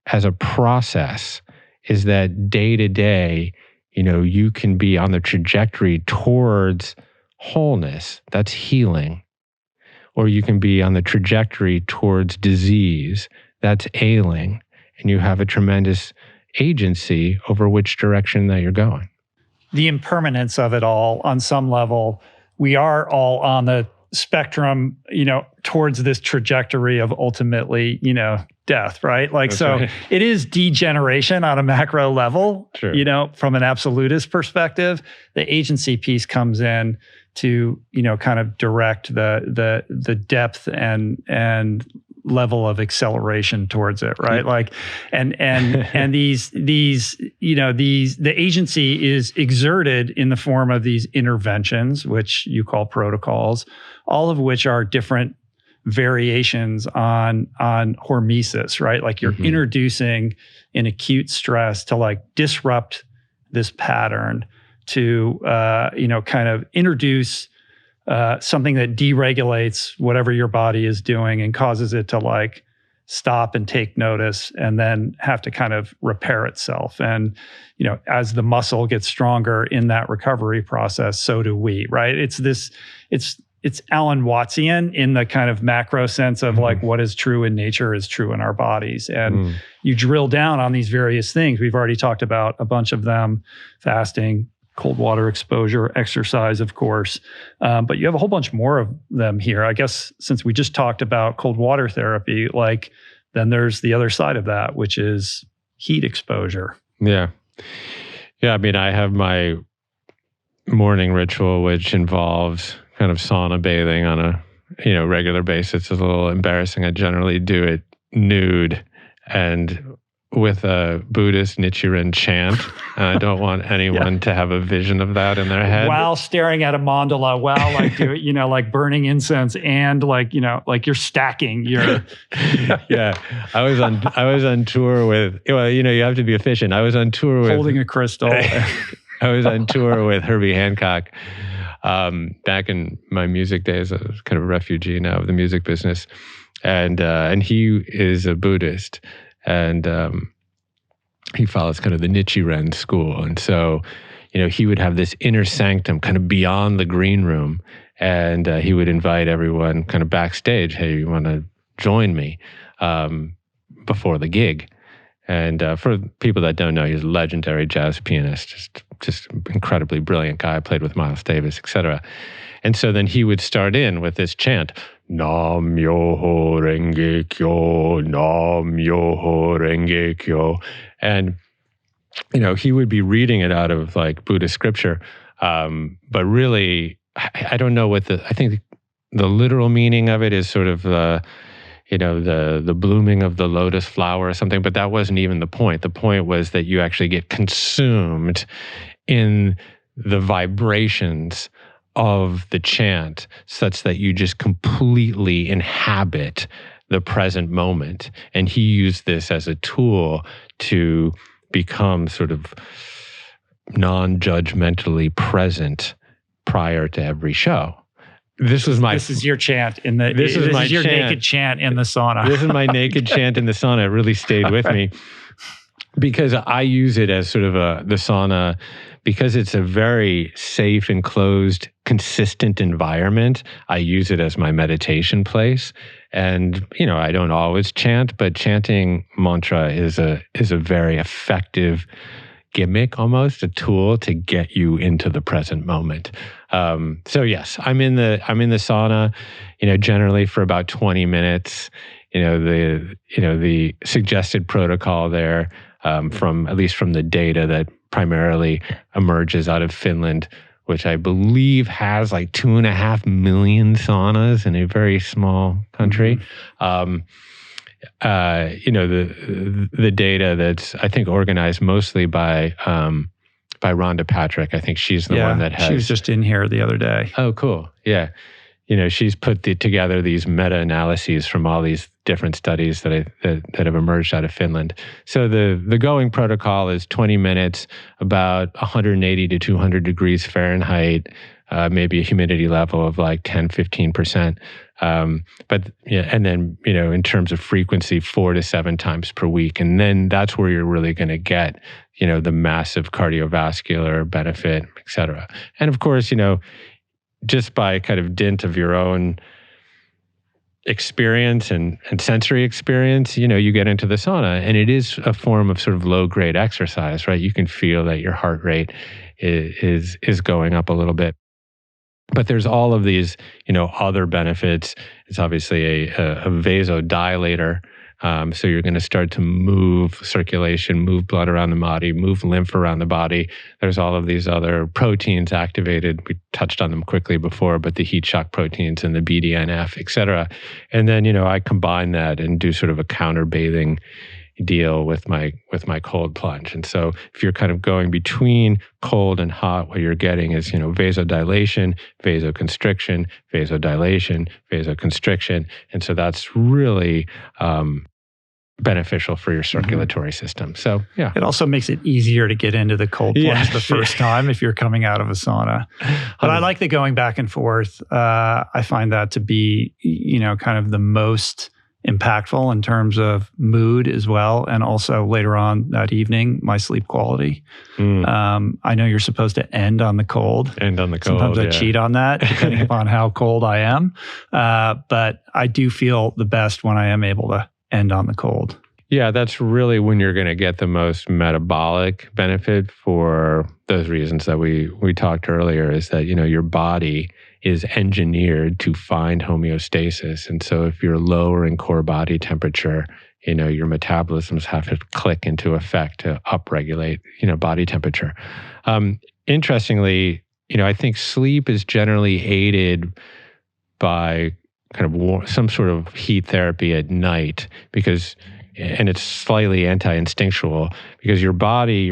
as a process, is that day to day, you can be on the trajectory towards wholeness, that's healing, or you can be on the trajectory towards disease, that's ailing, and you have a tremendous agency over which direction that you're going. The impermanence of it all on some level. We are all on the spectrum, towards this trajectory of ultimately, death, right? Like, That's so right. It is degeneration on a macro level, Sure. From an absolutist perspective. The agency piece comes in to, kind of direct the depth and level of acceleration towards it, right? Like, and the agency is exerted in the form of these interventions, which you call protocols, all of which are different variations on hormesis, right? Like you're introducing an acute stress to like disrupt this pattern, to kind of introduce something that deregulates whatever your body is doing and causes it to like stop and take notice and then have to kind of repair itself. And, as the muscle gets stronger in that recovery process, so do we, right? It's Alan Wattsian in the kind of macro sense of like what is true in nature is true in our bodies. And you drill down on these various things. We've already talked about a bunch of them: fasting, cold water exposure, exercise, of course. But you have a whole bunch more of them here. I guess since we just talked about cold water therapy, like then there's the other side of that, which is heat exposure. Yeah. Yeah. I mean, I have my morning ritual, which involves kind of sauna bathing on a regular basis. It's a little embarrassing. I generally do it nude and with a Buddhist Nichiren chant, and I don't want anyone to have a vision of that in their head. While staring at a mandala, while like like burning incense, and like like you're stacking your. Yeah, I was on tour with. Well, you have to be efficient. I was on tour with holding a crystal. I was on tour with Herbie Hancock back in my music days. I was kind of a refugee now of the music business, and he is a Buddhist. And he follows kind of the Nichiren school. And so, he would have this inner sanctum kind of beyond the green room. And he would invite everyone kind of backstage, hey, you want to join me before the gig? And for people that don't know, he's a legendary jazz pianist, just incredibly brilliant guy, played with Miles Davis, etc. And so then he would start in with this chant, Nam Myoho Renge Kyo, Nam Myoho Renge Kyo. And, he would be reading it out of like Buddhist scripture. But really, I don't know I think the literal meaning of it is sort of, the blooming of the lotus flower or something, but that wasn't even the point. The point was that you actually get consumed in the vibrations of the chant, such that you just completely inhabit the present moment. And he used this as a tool to become sort of non-judgmentally present prior to every show. This is your chant in the. This is your naked chant in the sauna. This is my naked chant in the sauna. It really stayed with me because I use it as sort of the sauna, because it's a very safe, enclosed, consistent environment. I use it as my meditation place, and I don't always chant, but chanting mantra is a very effective gimmick, almost a tool to get you into the present moment. So yes, I'm in the sauna, generally for about 20 minutes. The suggested protocol there, from at least from the data that primarily emerges out of Finland, which I believe has like 2.5 million saunas in a very small country. The data that's, I think, organized mostly by Rhonda Patrick. I think she's the one that has. She was just in here the other day. Oh, cool. Yeah. She's put together these meta-analyses from all these different studies that have emerged out of Finland. So the going protocol is 20 minutes, about 180 to 200 degrees Fahrenheit, maybe a humidity level of like 10, 15%. But yeah, and then, in terms of frequency, 4 to 7 times per week. And then that's where you're really going to get, the massive cardiovascular benefit, et cetera. And of course, just by kind of dint of your own experience and sensory experience, you get into the sauna, and it is a form of sort of low-grade exercise, right? You can feel that your heart rate is going up a little bit. But there's all of these, other benefits. It's obviously a vasodilator. So you're going to start to move circulation, move blood around the body, move lymph around the body. There's all of these other proteins activated. We touched on them quickly before, but the heat shock proteins and the BDNF, et cetera. And then, I combine that and do sort of a counter-bathing deal with my cold plunge. And so if you're kind of going between cold and hot, what you're getting is, vasodilation, vasoconstriction, vasodilation, vasoconstriction. And so that's really beneficial for your circulatory system. So, yeah. It also makes it easier to get into the cold plunge the first time if you're coming out of a sauna. But I like the going back and forth. I find that to be, kind of the most impactful in terms of mood as well. And also later on that evening, my sleep quality. I know you're supposed to end on the cold. Sometimes I cheat on that, depending upon how cold I am. But I do feel the best when I am able to end on the cold. Yeah, that's really when you're going to get the most metabolic benefit for those reasons that we talked earlier, is that, your body is engineered to find homeostasis. And so if you're lower in core body temperature, your metabolisms have to click into effect to upregulate, body temperature. Interestingly, I think sleep is generally aided by kind of some sort of heat therapy at night, and it's slightly anti-instinctual, because your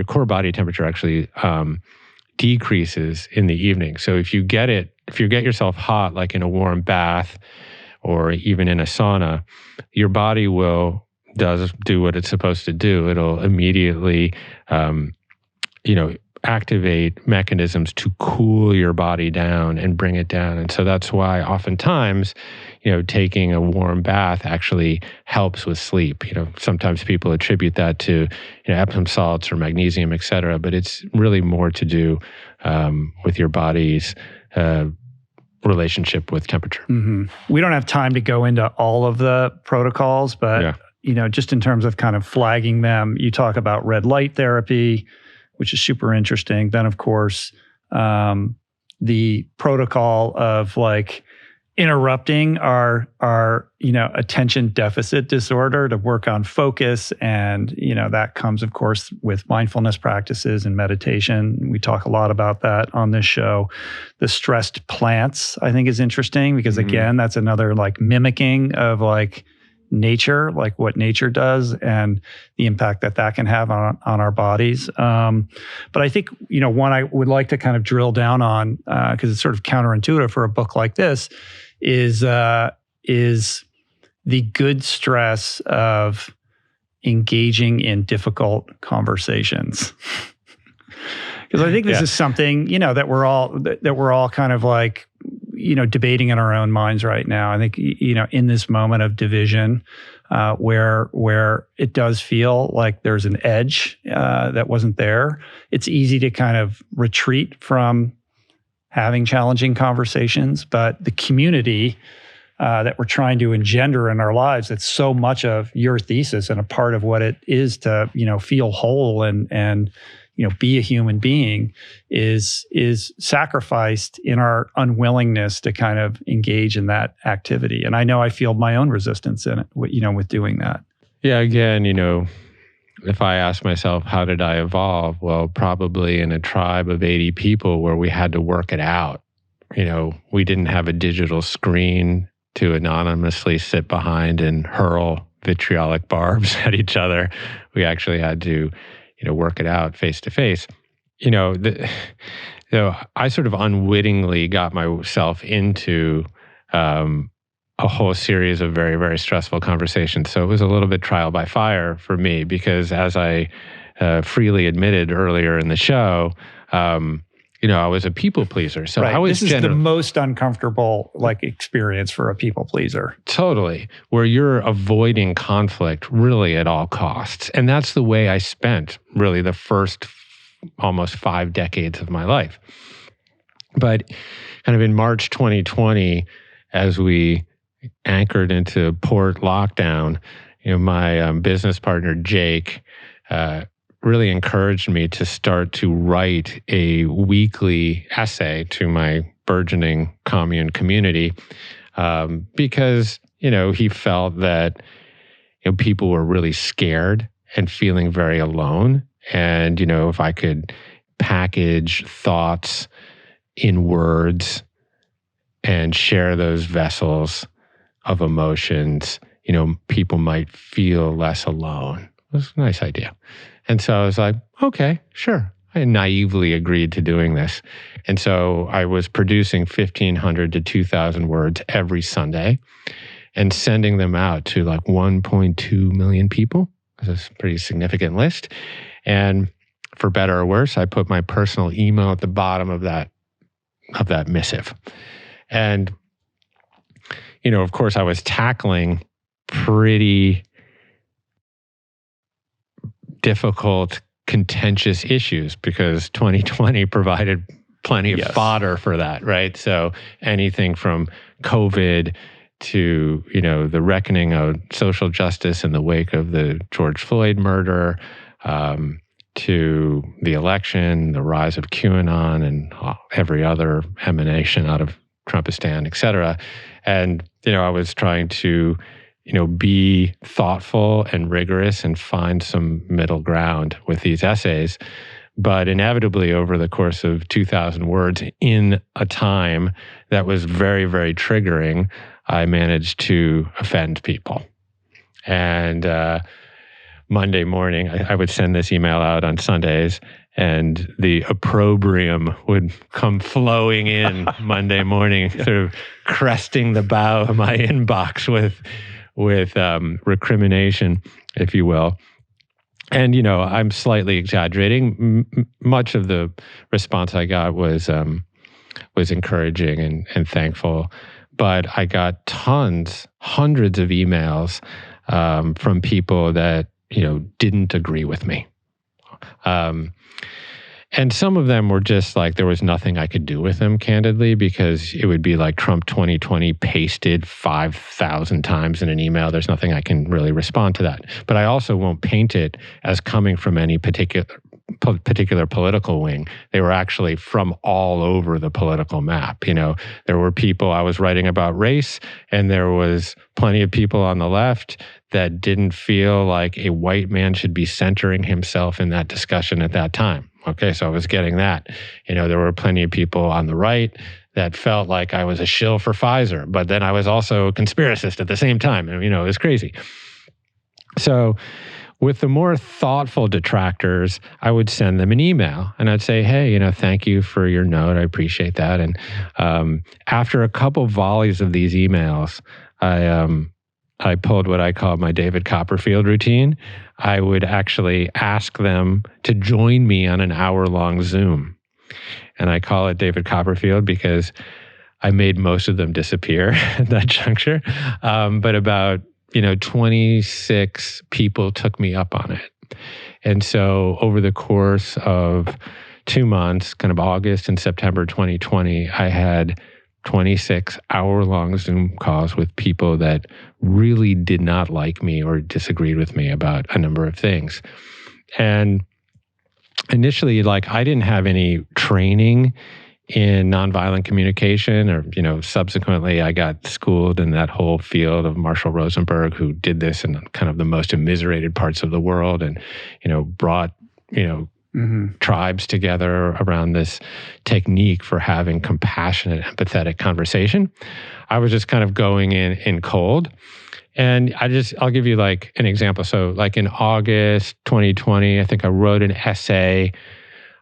core body temperature actually decreases in the evening. So if you get yourself hot, like in a warm bath or even in a sauna, your body does do what it's supposed to do. It'll immediately, activate mechanisms to cool your body down and bring it down. And so that's why oftentimes, taking a warm bath actually helps with sleep. Sometimes people attribute that to, Epsom salts or magnesium, et cetera, but it's really more to do with your body's relationship with temperature. Mm-hmm. We don't have time to go into all of the protocols, but, just in terms of kind of flagging them, you talk about red light therapy, which is super interesting. Then, of course, the protocol of interrupting our attention deficit disorder to work on focus. And, that comes, of course, with mindfulness practices and meditation. We talk a lot about that on this show. The stressed plants, I think, is interesting because, again, that's another mimicking of nature, like what nature does and the impact that can have on our bodies. But I think, one I would like to kind of drill down on, because it's sort of counterintuitive for a book like this, is the good stress of engaging in difficult conversations. Because I think this is something, that we're all kind of debating in our own minds right now. I think, in this moment of division, where it does feel like there's an edge that wasn't there, it's easy to kind of retreat from having challenging conversations. But the community that we're trying to engender in our lives, that's so much of your thesis and a part of what it is to, feel whole and be a human being, is sacrificed in our unwillingness to kind of engage in that activity. And I know I feel my own resistance in it, with doing that. Yeah, again, if I ask myself, how did I evolve? Well, probably in a tribe of 80 people where we had to work it out. We didn't have a digital screen to anonymously sit behind and hurl vitriolic barbs at each other. We actually had to work it out face to face. I sort of unwittingly got myself into a whole series of very, very stressful conversations. So it was a little bit trial by fire for me, because as I freely admitted earlier in the show, I was a people pleaser. So right. I was this is the most uncomfortable experience for a people pleaser. Totally. Where you're avoiding conflict really at all costs. And that's the way I spent really the first almost 5 decades of my life. But kind of in March 2020, as we anchored into port lockdown, my business partner, Jake, really encouraged me to start to write a weekly essay to my burgeoning commune community, because, he felt that people were really scared and feeling very alone. And, if I could package thoughts in words and share those vessels of emotions, people might feel less alone. It was a nice idea. And so I was like, okay, sure. I naively agreed to doing this. And so I was producing 1,500 to 2,000 words every Sunday and sending them out to like 1.2 million people. It's a pretty significant list. And for better or worse, I put my personal email at the bottom of that missive. And, of course, I was tackling pretty difficult, contentious issues because 2020 provided plenty of fodder for that, right? So anything from COVID to, the reckoning of social justice in the wake of the George Floyd murder, to the election, the rise of QAnon, and every other emanation out of Trumpistan, et cetera. And, I was trying to, be thoughtful and rigorous and find some middle ground with these essays. But inevitably, over the course of 2,000 words in a time that was very, very triggering, I managed to offend people. And Monday morning, I would send this email out on Sundays, and the opprobrium would come flowing in Monday morning, sort of cresting the bow of my inbox with recrimination, if you will. And, I'm slightly exaggerating. Much of the response I got was encouraging and thankful. But I got hundreds of emails from people that, didn't agree with me. And some of them were just like, there was nothing I could do with them, candidly, because it would be like Trump 2020 pasted 5,000 times in an email. There's nothing I can really respond to that. But I also won't paint it as coming from any particular political wing. They were actually from all over the political map. There were people, I was writing about race, and there was plenty of people on the left that didn't feel like a white man should be centering himself in that discussion at that time. Okay, so I was getting that. There were plenty of people on the right that felt like I was a shill for Pfizer, but then I was also a conspiracist at the same time. And, it was crazy. So with the more thoughtful detractors, I would send them an email and I'd say, hey, thank you for your note. I appreciate that. And after a couple volleys of these emails, I pulled what I call my David Copperfield routine. I would actually ask them to join me on an hour-long Zoom. And I call it David Copperfield because I made most of them disappear at that juncture. But about 26 people took me up on it. And so over the course of 2 months, kind of August and September 2020, I had 26 hour-long Zoom calls with people that really did not like me or disagreed with me about a number of things. And initially, I didn't have any training in nonviolent communication, or, subsequently I got schooled in that whole field of Marshall Rosenberg, who did this in kind of the most immiserated parts of the world and, brought, tribes together around this technique for having compassionate, empathetic conversation. I was just kind of going in cold. And I'll give you like an example. So like in August 2020, I think I wrote an essay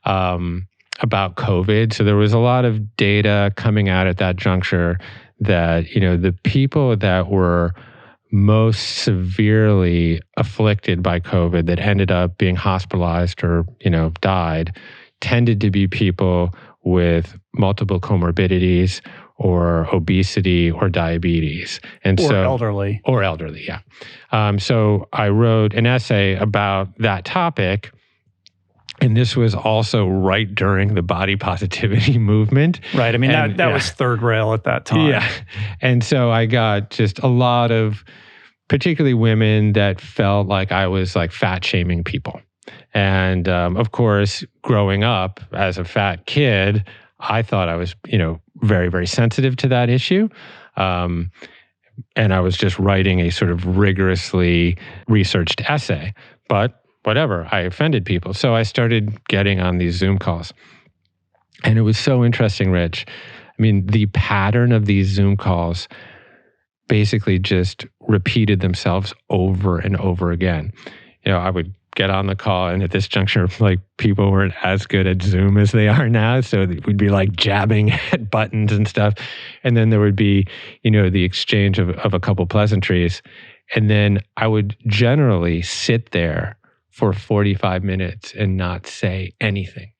about COVID. So there was a lot of data coming out at that juncture that, the people that were most severely afflicted by COVID that ended up being hospitalized or, died tended to be people with multiple comorbidities or obesity or diabetes. And elderly. Or elderly, yeah. So I wrote an essay about that topic. And this was also right during the body positivity movement. Right. I mean, that was third rail at that time. Yeah. And so I got just a lot of, particularly women, that felt like I was like fat shaming people. And of course, growing up as a fat kid, I thought I was, very, very sensitive to that issue. And I was just writing a sort of rigorously researched essay. But whatever, I offended people. So I started getting on these Zoom calls. And it was so interesting, Rich. I mean, the pattern of these Zoom calls basically just repeated themselves over and over again. I would get on the call, and at this juncture, like, people weren't as good at Zoom as they are now. So we'd be like jabbing at buttons and stuff. And then there would be, the exchange of a couple pleasantries. And then I would generally sit there for 45 minutes and not say anything.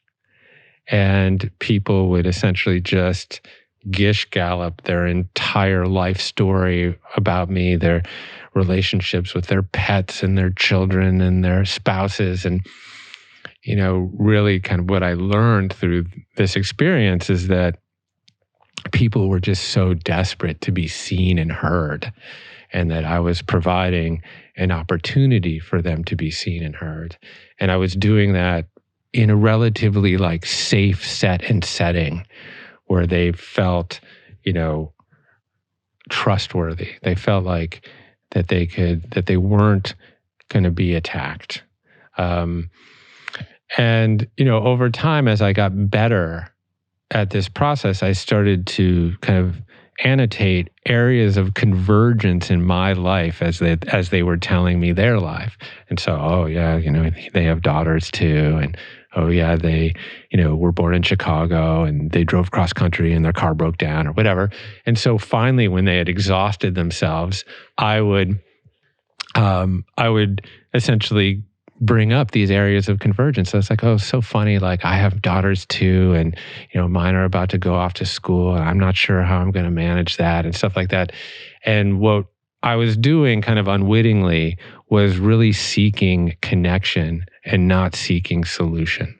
And people would essentially just gish gallop their entire life story about me, their relationships with their pets and their children and their spouses. And, really kind of what I learned through this experience is that people were just so desperate to be seen and heard, and that I was providing an opportunity for them to be seen and heard. And I was doing that in a relatively like safe set and setting where they felt, trustworthy. They felt like that they weren't going to be attacked. And, over time, as I got better at this process, I started to kind of annotate areas of convergence in my life as they were telling me their life. And so, oh yeah, they have daughters too. And oh yeah, they, were born in Chicago and they drove cross country and their car broke down or whatever. And so finally, when they had exhausted themselves, I would essentially bring up these areas of convergence. So it's like, oh, so funny. Like, I have daughters too, and mine are about to go off to school, and I'm not sure how I'm going to manage that and stuff like that. And what I was doing kind of unwittingly was really seeking connection and not seeking solution.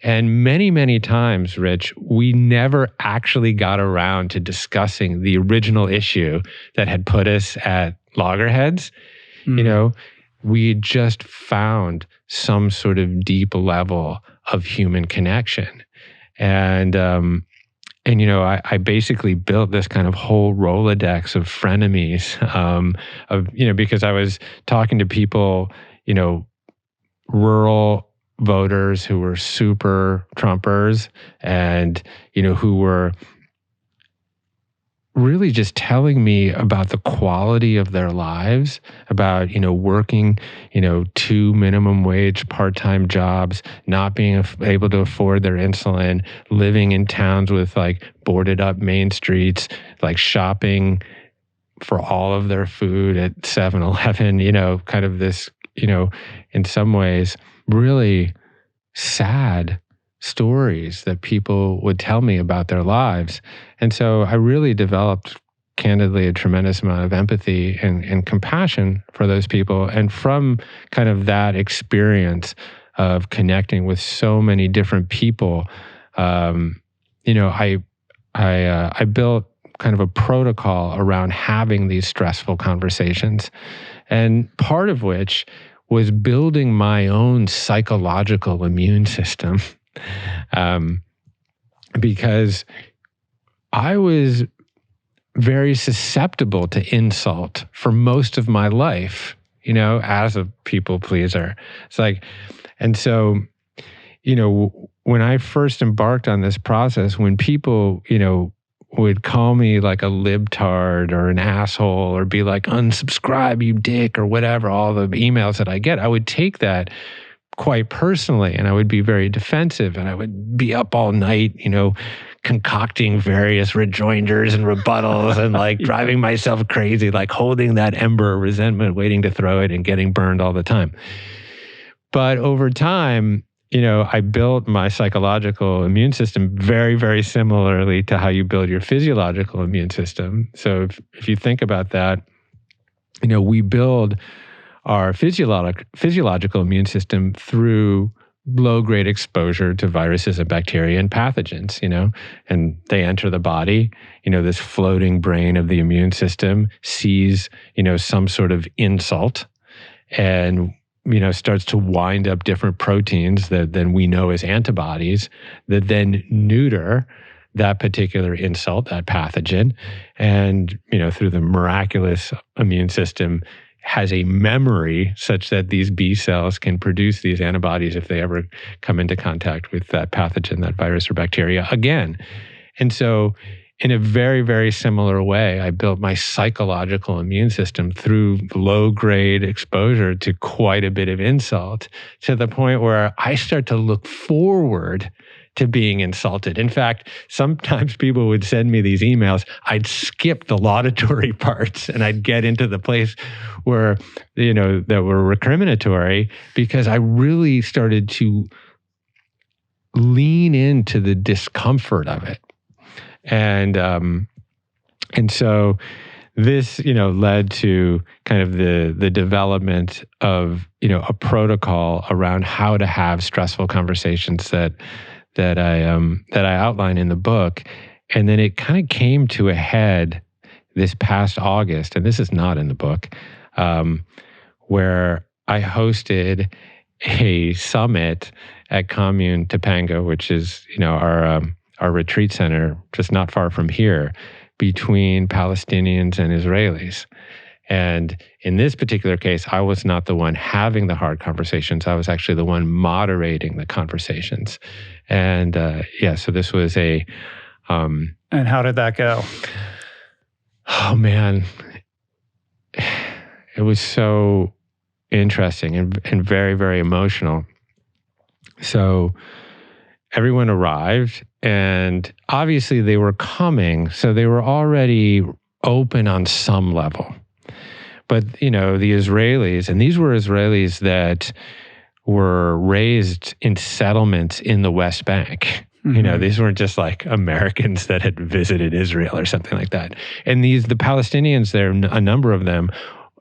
And many, many times, Rich, we never actually got around to discussing the original issue that had put us at loggerheads. We just found some sort of deep level of human connection. And I basically built this kind of whole Rolodex of frenemies, because I was talking to people, rural voters who were super Trumpers and, who were really just telling me about the quality of their lives, about, working, 2 minimum wage part-time jobs, not being able to afford their insulin, living in towns with like boarded up main streets, like shopping for all of their food at 7-Eleven, kind of this, in some ways, really sad stories that people would tell me about their lives. And so I really developed, candidly, a tremendous amount of empathy and compassion for those people. And from kind of that experience of connecting with so many different people, I built kind of a protocol around having these stressful conversations. And part of which was building my own psychological immune system. Because I was very susceptible to insult for most of my life, as a people pleaser. It's like, and so, when I first embarked on this process, when people, would call me like a libtard or an asshole or be like, unsubscribe, you dick, or whatever, all the emails that I get, I would take that quite personally, and I would be very defensive, and I would be up all night, concocting various rejoinders and rebuttals and like driving myself crazy, like holding that ember of resentment, waiting to throw it and getting burned all the time. But over time, I built my psychological immune system very, very similarly to how you build your physiological immune system. So if you think about that, we build our physiological immune system through low-grade exposure to viruses and bacteria and pathogens, and they enter the body. This floating brain of the immune system sees, some sort of insult and, starts to wind up different proteins that then we know as antibodies that then neuter that particular insult, that pathogen. And, through the miraculous immune system, has a memory such that these B cells can produce these antibodies if they ever come into contact with that pathogen, that virus or bacteria again. And so in a very, very similar way, I built my psychological immune system through low-grade exposure to quite a bit of insult, to the point where I start to look forward to being insulted. In fact, sometimes people would send me these emails. I'd skip the laudatory parts and I'd get into the place where, that were recriminatory, because I really started to lean into the discomfort of it. And so this, led to kind of the development of, a protocol around how to have stressful conversations that I outline in the book. And then it kind of came to a head this past August, and this is not in the book, where I hosted a summit at Commune Topanga, which is, our retreat center just not far from here, between Palestinians and Israelis. And in this particular case, I was not the one having the hard conversations. I was actually the one moderating the conversations. And so this was a... and how did that go? Oh, man. It was so interesting and very, very emotional. So everyone arrived, and obviously they were coming, so they were already open on some level. But, the Israelis, and these were Israelis that were raised in settlements in the West Bank. Mm-hmm. These weren't just like Americans that had visited Israel or something like that. And the Palestinians there, a number of them,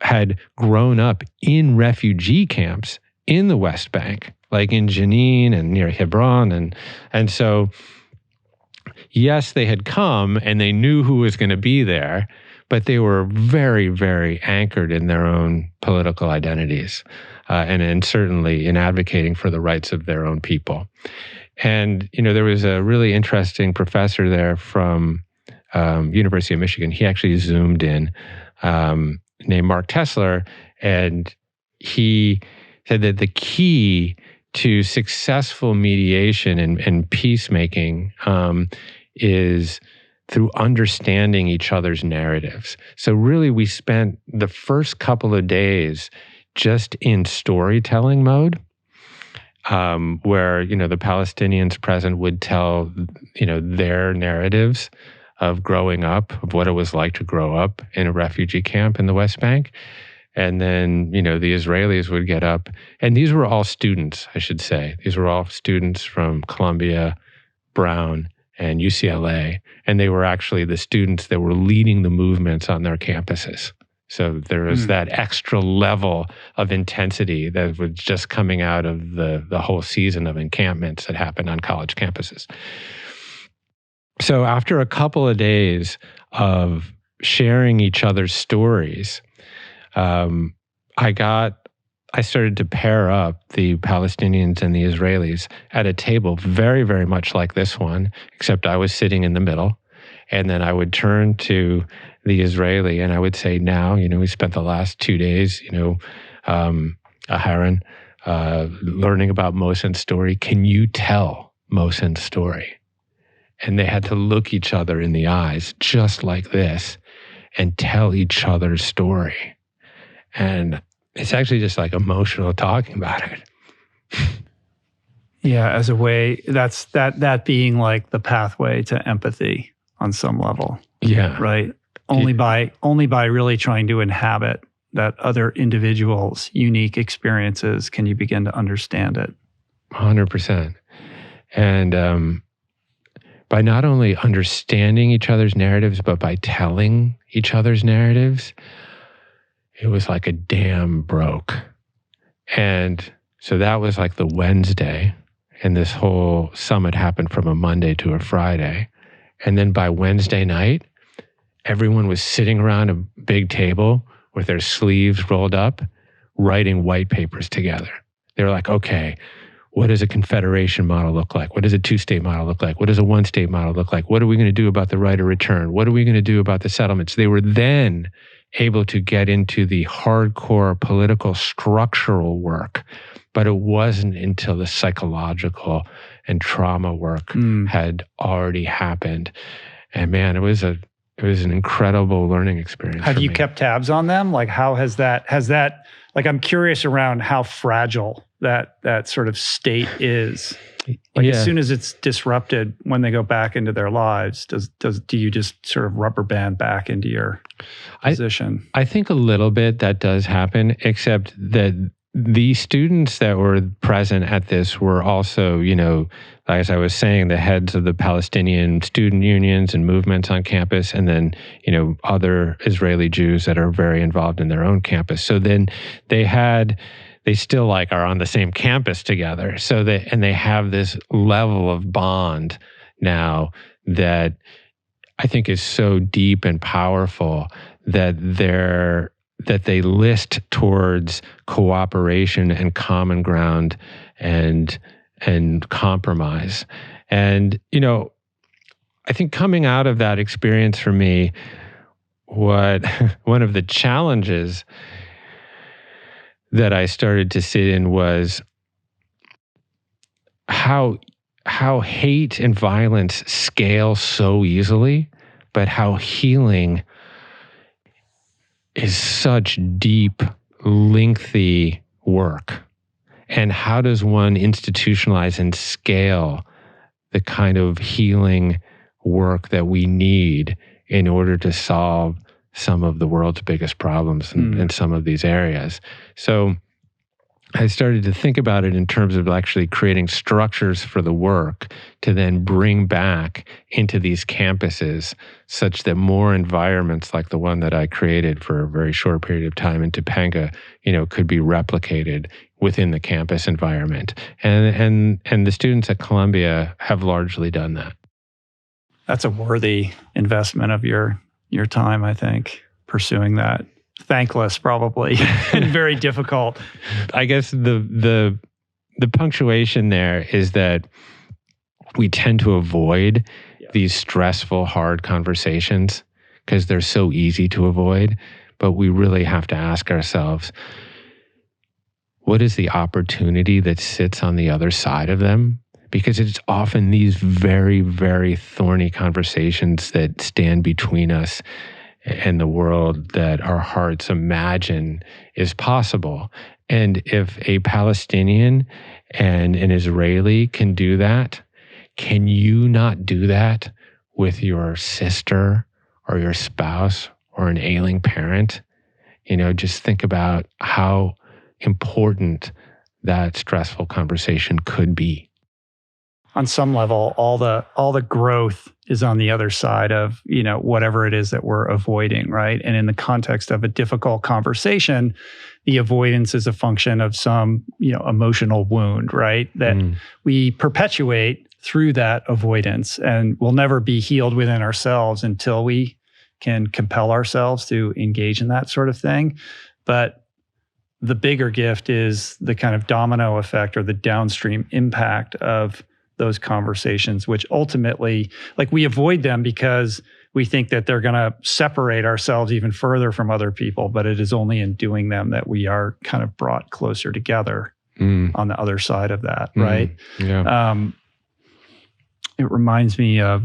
had grown up in refugee camps in the West Bank, like in Jenin and near Hebron. And so, yes, they had come and they knew who was going to be there, but they were very, very anchored in their own political identities, and certainly in advocating for the rights of their own people. And, there was a really interesting professor there from University of Michigan. He actually Zoomed in, named Mark Tessler, and he said that the key to successful mediation and peacemaking is through understanding each other's narratives. So really, we spent the first couple of days just in storytelling mode, where, the Palestinians present would tell, their narratives of growing up, of what it was like to grow up in a refugee camp in the West Bank. And then, the Israelis would get up, and these were all students, I should say. These were all students from Columbia, Brown, and UCLA, and they were actually the students that were leading the movements on their campuses. So there was that extra level of intensity that was just coming out of the whole season of encampments that happened on college campuses. So after a couple of days of sharing each other's stories, I started to pair up the Palestinians and the Israelis at a table very, very much like this one, except I was sitting in the middle. And then I would turn to the Israeli and I would say, now, we spent the last 2 days, Aharon, learning about Mohsen's story. Can you tell Mohsen's story? And they had to look each other in the eyes just like this and tell each other's story. And it's actually just like emotional talking about it. Yeah, as a way, that being like the pathway to empathy on some level. Yeah. Right? Only by really trying to inhabit that other individual's unique experiences can you begin to understand it. 100%. And by not only understanding each other's narratives, but by telling each other's narratives, it was like a dam broke. And So that was like the Wednesday. And this whole summit happened from a Monday to a Friday. And then by Wednesday night, everyone was sitting around a big table with their sleeves rolled up, writing white papers together. They were like, okay, what does a confederation model look like? What does a two-state model look like? What does a one-state model look like? What are we going to do about the right of return? What are we going to do about the settlements? They were then able to get into the hardcore political structural work, but it wasn't until the psychological and trauma work had already happened. And man, it was an incredible learning experience. Have for you me. kept tabs on them? Like, how has that, like, I'm curious around how fragile that sort of state is. Like, as soon as it's disrupted, when they go back into their lives, do you just sort of rubber band back into your position? I think a little bit that does happen, except that the students that were present at this were also, as I was saying, the heads of the Palestinian student unions and movements on campus, and then, other Israeli Jews that are very involved in their own campus. So then they still are on the same campus together. So they have this level of bond now that I think is so deep and powerful that they list towards cooperation and common ground and compromise. And, I think coming out of that experience for me, one of the challenges that I started to sit in was how hate and violence scale so easily, but how healing is such deep, lengthy work. And how does one institutionalize and scale the kind of healing work that we need in order to solve some of the world's biggest problems in some of these areas? So I started to think about it in terms of actually creating structures for the work to then bring back into these campuses such that more environments like the one that I created for a very short period of time in Topanga, could be replicated within the campus environment. And the students at Columbia have largely done that. That's a worthy investment of your time, I think, pursuing that. Thankless, probably, and very difficult. I guess the punctuation there is that we tend to avoid these stressful, hard conversations because they're so easy to avoid. But we really have to ask ourselves, what is the opportunity that sits on the other side of them? Because it's often these very, very thorny conversations that stand between us and the world that our hearts imagine is possible. And if a Palestinian and an Israeli can do that, can you not do that with your sister or your spouse or an ailing parent? Just think about how important that stressful conversation could be. On some level, all the growth is on the other side of, whatever it is that we're avoiding, right? And in the context of a difficult conversation, the avoidance is a function of some, emotional wound, right? That we perpetuate through that avoidance, and will never be healed within ourselves until we can compel ourselves to engage in that sort of thing. But the bigger gift is the kind of domino effect or the downstream impact of those conversations, which ultimately, we avoid them because we think that they're going to separate ourselves even further from other people. But it is only in doing them that we are kind of brought closer together on the other side of that, right? Yeah. It reminds me of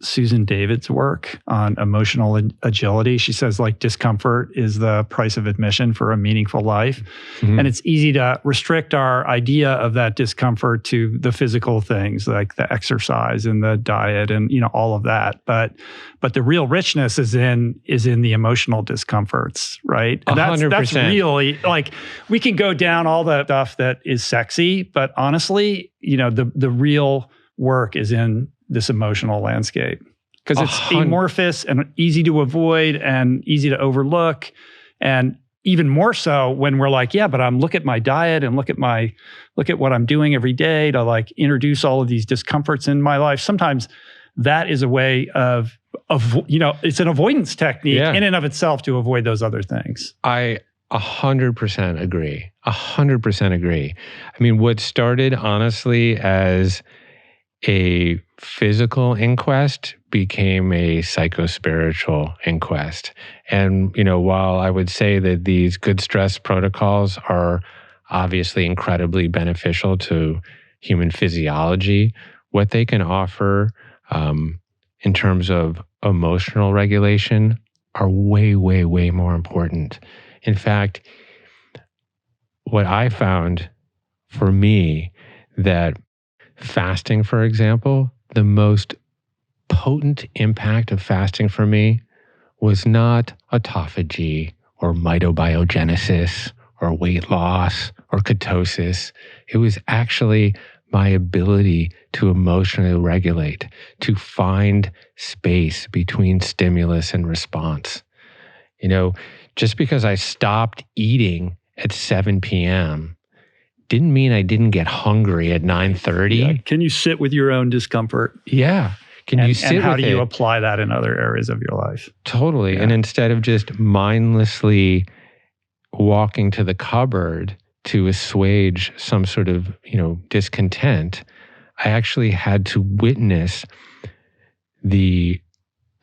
Susan David's work on emotional agility. She says, discomfort is the price of admission for a meaningful life. And it's easy to restrict our idea of that discomfort to the physical things like the exercise and the diet and, all of that. But the real richness is in the emotional discomforts, right? And that's really, we can go down all the stuff that is sexy, but honestly, the real work is in this emotional landscape because it's amorphous and easy to avoid and easy to overlook. And even more so when we're like, yeah, but look at my diet and look at what I'm doing every day to like introduce all of these discomforts in my life. Sometimes that is a way of it's an avoidance technique in and of itself to avoid those other things. I 100% agree. 100% agree. I mean, what started honestly as a physical inquest became a psychospiritual inquest. And, while I would say that these good stress protocols are obviously incredibly beneficial to human physiology, what they can offer in terms of emotional regulation are way, way, way more important. In fact, what I found for me that fasting, for example, the most potent impact of fasting for me was not autophagy or mitobiogenesis or weight loss or ketosis. It was actually my ability to emotionally regulate, to find space between stimulus and response. Just because I stopped eating at 7 p.m. didn't mean I didn't get hungry at 9:30. Yeah. Can you sit with your own discomfort? Yeah. And how do you apply that in other areas of your life? Totally. Yeah. And instead of just mindlessly walking to the cupboard to assuage some sort of, discontent, I actually had to witness the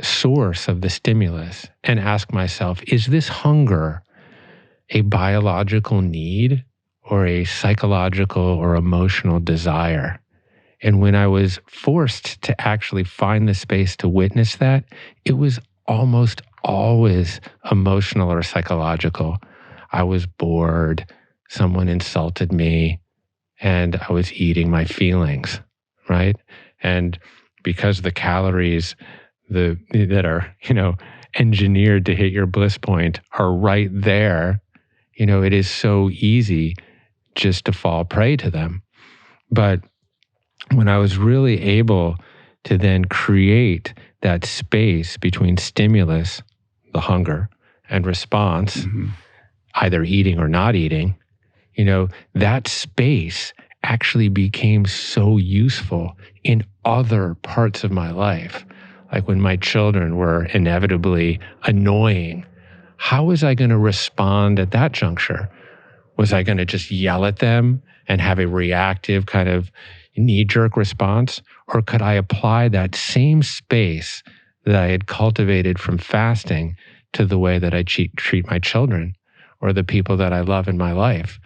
source of the stimulus and ask myself, is this hunger a biological need or a psychological or emotional desire? And when I was forced to actually find the space to witness that, it was almost always emotional or psychological. I was bored, someone insulted me, and I was eating my feelings, right? And because the calories that are, engineered to hit your bliss point are right there, it is so easy just to fall prey to them. But when I was really able to then create that space between stimulus, the hunger, and response, either eating or not eating, that space actually became so useful in other parts of my life. Like when my children were inevitably annoying, how was I going to respond at that juncture? Was I going to just yell at them and have a reactive kind of knee-jerk response? Or could I apply that same space that I had cultivated from fasting to the way that I treat my children or the people that I love in my life?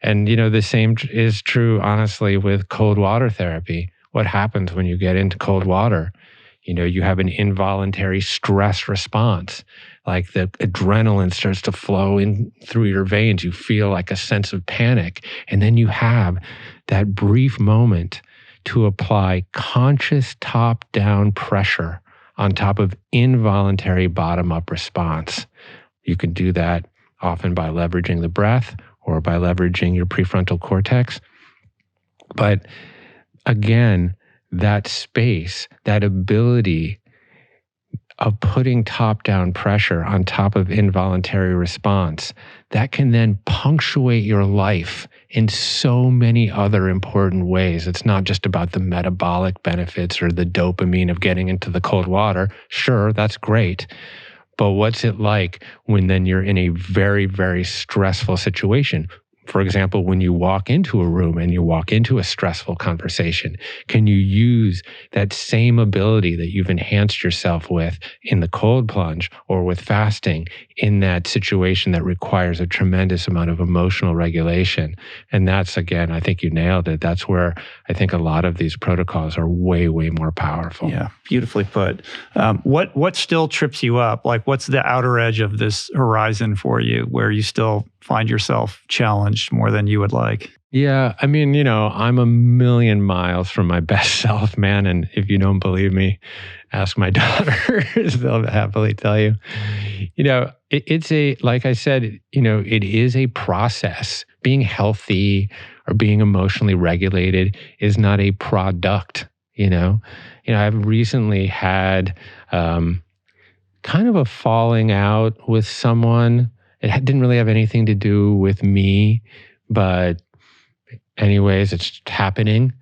And, the same is true, honestly, with cold water therapy. What happens when you get into cold water? You have an involuntary stress response. Like the adrenaline starts to flow in through your veins. You feel like a sense of panic. And then you have that brief moment to apply conscious top-down pressure on top of involuntary bottom-up response. You can do that often by leveraging the breath or by leveraging your prefrontal cortex. But again, that space, that ability of putting top-down pressure on top of involuntary response, that can then punctuate your life in so many other important ways. It's not just about the metabolic benefits or the dopamine of getting into the cold water. Sure, that's great. But what's it like when then you're in a very, very stressful situation? For example, when you walk into a room and you walk into a stressful conversation, can you use that same ability that you've enhanced yourself with in the cold plunge or with fasting in that situation that requires a tremendous amount of emotional regulation? And that's, again, I think you nailed it. That's where I think a lot of these protocols are way, way more powerful. Yeah, beautifully put. What still trips you up? Like, what's the outer edge of this horizon for you where you still find yourself challenged more than you would like? Yeah, I mean, I'm a million miles from my best self, man. And if you don't believe me, ask my daughters. They'll happily tell you. It's like I said, it is a process. Being healthy or being emotionally regulated is not a product, I've recently had kind of a falling out with someone. didn't really have anything to do with me, but anyways, it's happening.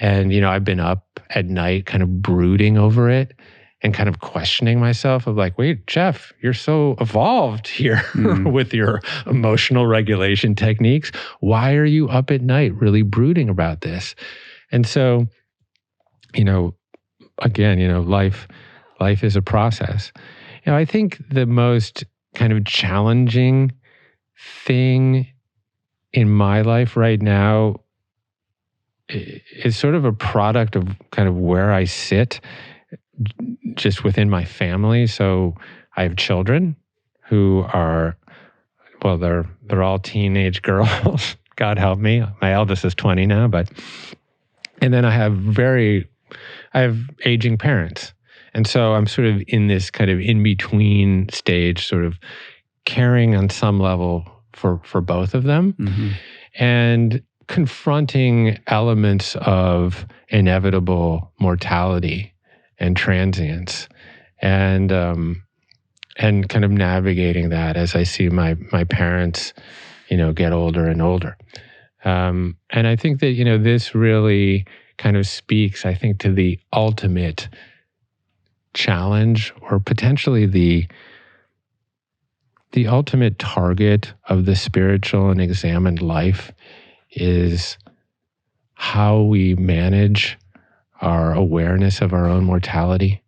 And, I've been up at night kind of brooding over it and kind of questioning myself of like, wait, Jeff, you're so evolved here with your emotional regulation techniques. Why are you up at night really brooding about this? And so, again, life is a process. I think the most kind of challenging thing in my life right now is sort of a product of kind of where I sit just within my family. So I have children who are, well, they're all teenage girls. God help me. My eldest is 20 now, and then I have aging parents. And so I'm sort of in this kind of in-between stage, sort of caring on some level for both of them, and confronting elements of inevitable mortality and transience, and kind of navigating that as I see my parents, get older and older. And I think that, this really kind of speaks, I think, to the ultimate challenge, or potentially the ultimate target of the spiritual and examined life, is how we manage our awareness of our own mortality,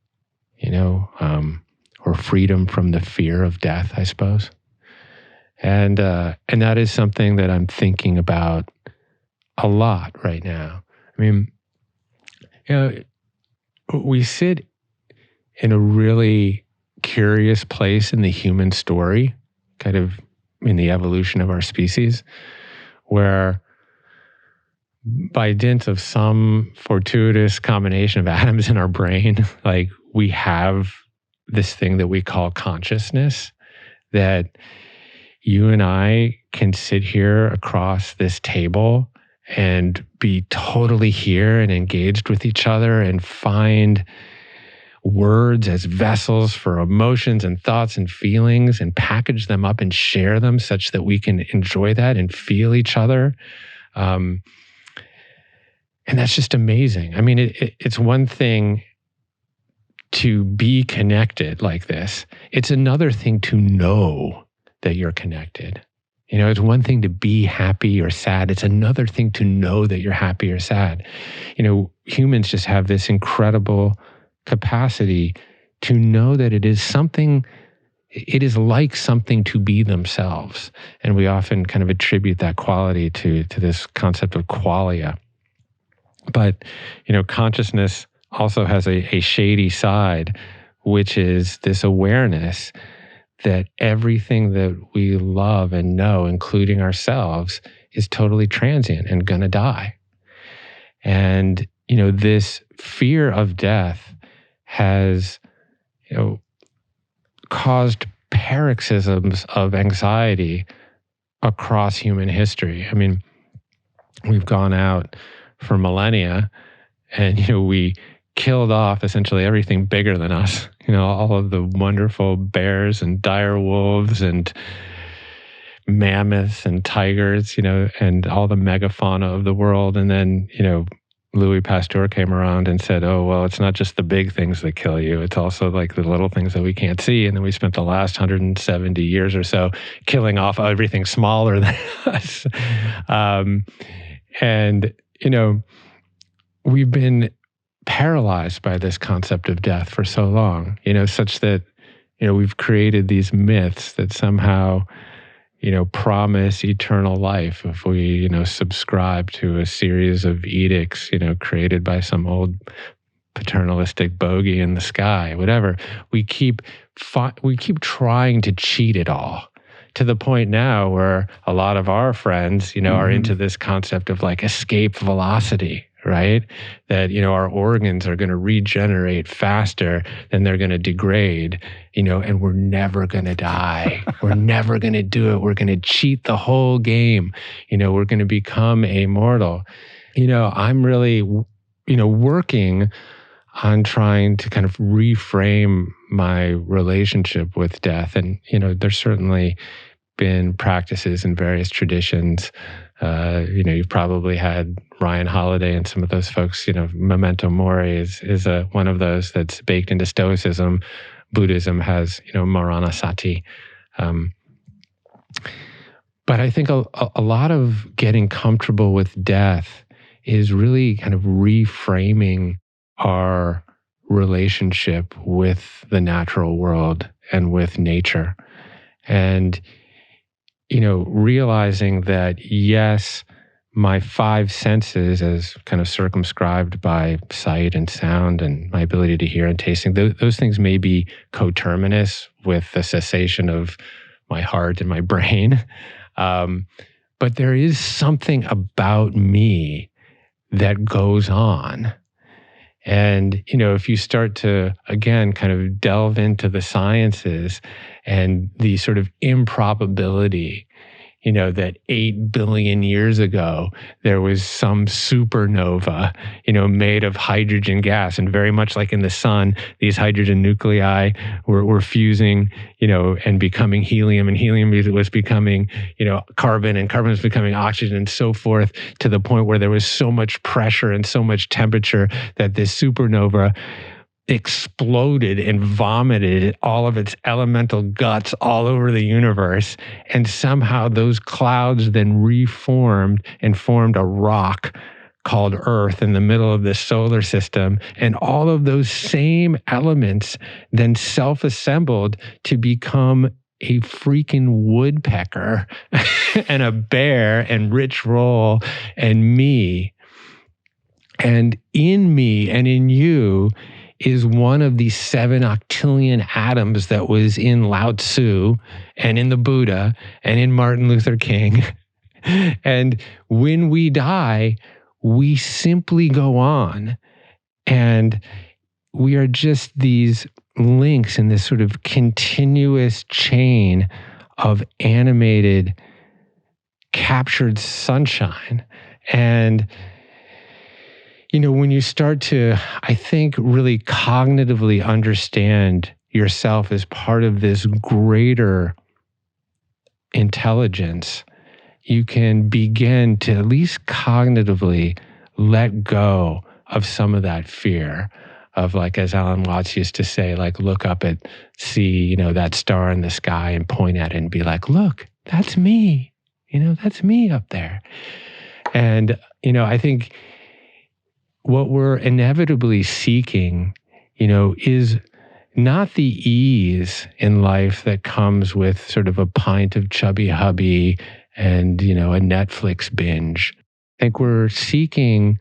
or freedom from the fear of death, I suppose. And that is something that I'm thinking about a lot right now. I mean, we sit in a really curious place in the human story, kind of in the evolution of our species, where by dint of some fortuitous combination of atoms in our brain, like, we have this thing that we call consciousness, that you and I can sit here across this table and be totally here and engaged with each other and find words as vessels for emotions and thoughts and feelings, and package them up and share them such that we can enjoy that and feel each other. And that's just amazing. I mean, it's one thing to be connected like this. It's another thing to know that you're connected. It's one thing to be happy or sad. It's another thing to know that you're happy or sad. Humans just have this incredible capacity to know that it is like something to be themselves. And we often kind of attribute that quality to this concept of qualia. But, consciousness also has a shady side, which is this awareness that everything that we love and know, including ourselves, is totally transient and gonna die. And, this fear of death has, caused paroxysms of anxiety across human history. I mean, we've gone out for millennia, and we killed off essentially everything bigger than us. All of the wonderful bears and dire wolves and mammoths and tigers, and all the megafauna of the world. And then, Louis Pasteur came around and said, oh, well, it's not just the big things that kill you. It's also like the little things that we can't see. And then we spent the last 170 years or so killing off everything smaller than us. And, we've been paralyzed by this concept of death for so long, such that, we've created these myths that somehow, promise eternal life if we, subscribe to a series of edicts, created by some old paternalistic bogey in the sky, whatever. We keep trying to cheat it all, to the point now where a lot of our friends, are into this concept of like escape velocity, right? That, our organs are going to regenerate faster than they're going to degrade, and we're never going to die. We're never going to do it. We're going to cheat the whole game. We're going to become immortal. I'm really, working on trying to kind of reframe my relationship with death. And, there's certainly been practices in various traditions. You've probably had Ryan Holiday and some of those folks. Memento Mori is one of those that's baked into Stoicism. Buddhism has, Marana Sati. But I think a lot of getting comfortable with death is really kind of reframing our relationship with the natural world and with nature. And, realizing that, yes, my five senses, as kind of circumscribed by sight and sound and my ability to hear and tasting, those things may be coterminous with the cessation of my heart and my brain. But there is something about me that goes on. And, if you start to, again, kind of delve into the sciences and the sort of improbability, that 8 billion years ago, there was some supernova, made of hydrogen gas. And very much like in the sun, these hydrogen nuclei were fusing, and becoming helium, and helium was becoming, carbon, and carbon was becoming oxygen, and so forth, to the point where there was so much pressure and so much temperature that this supernova exploded and vomited all of its elemental guts all over the universe. And somehow those clouds then reformed and formed a rock called Earth in the middle of this solar system. And all of those same elements then self-assembled to become a freaking woodpecker and a bear and Rich Roll and me. And in me and in you is one of these 7 octillion atoms that was in Lao Tzu and in the Buddha and in Martin Luther King. And when we die, we simply go on. And we are just these links in this sort of continuous chain of animated, captured sunshine. And when you start to, I think, really cognitively understand yourself as part of this greater intelligence, you can begin to at least cognitively let go of some of that fear of, like, as Alan Watts used to say, like, look up at, see, that star in the sky and point at it and be like, look, that's me. That's me up there. And, I think what we're inevitably seeking, is not the ease in life that comes with sort of a pint of chubby hubby and, a Netflix binge. I think we're seeking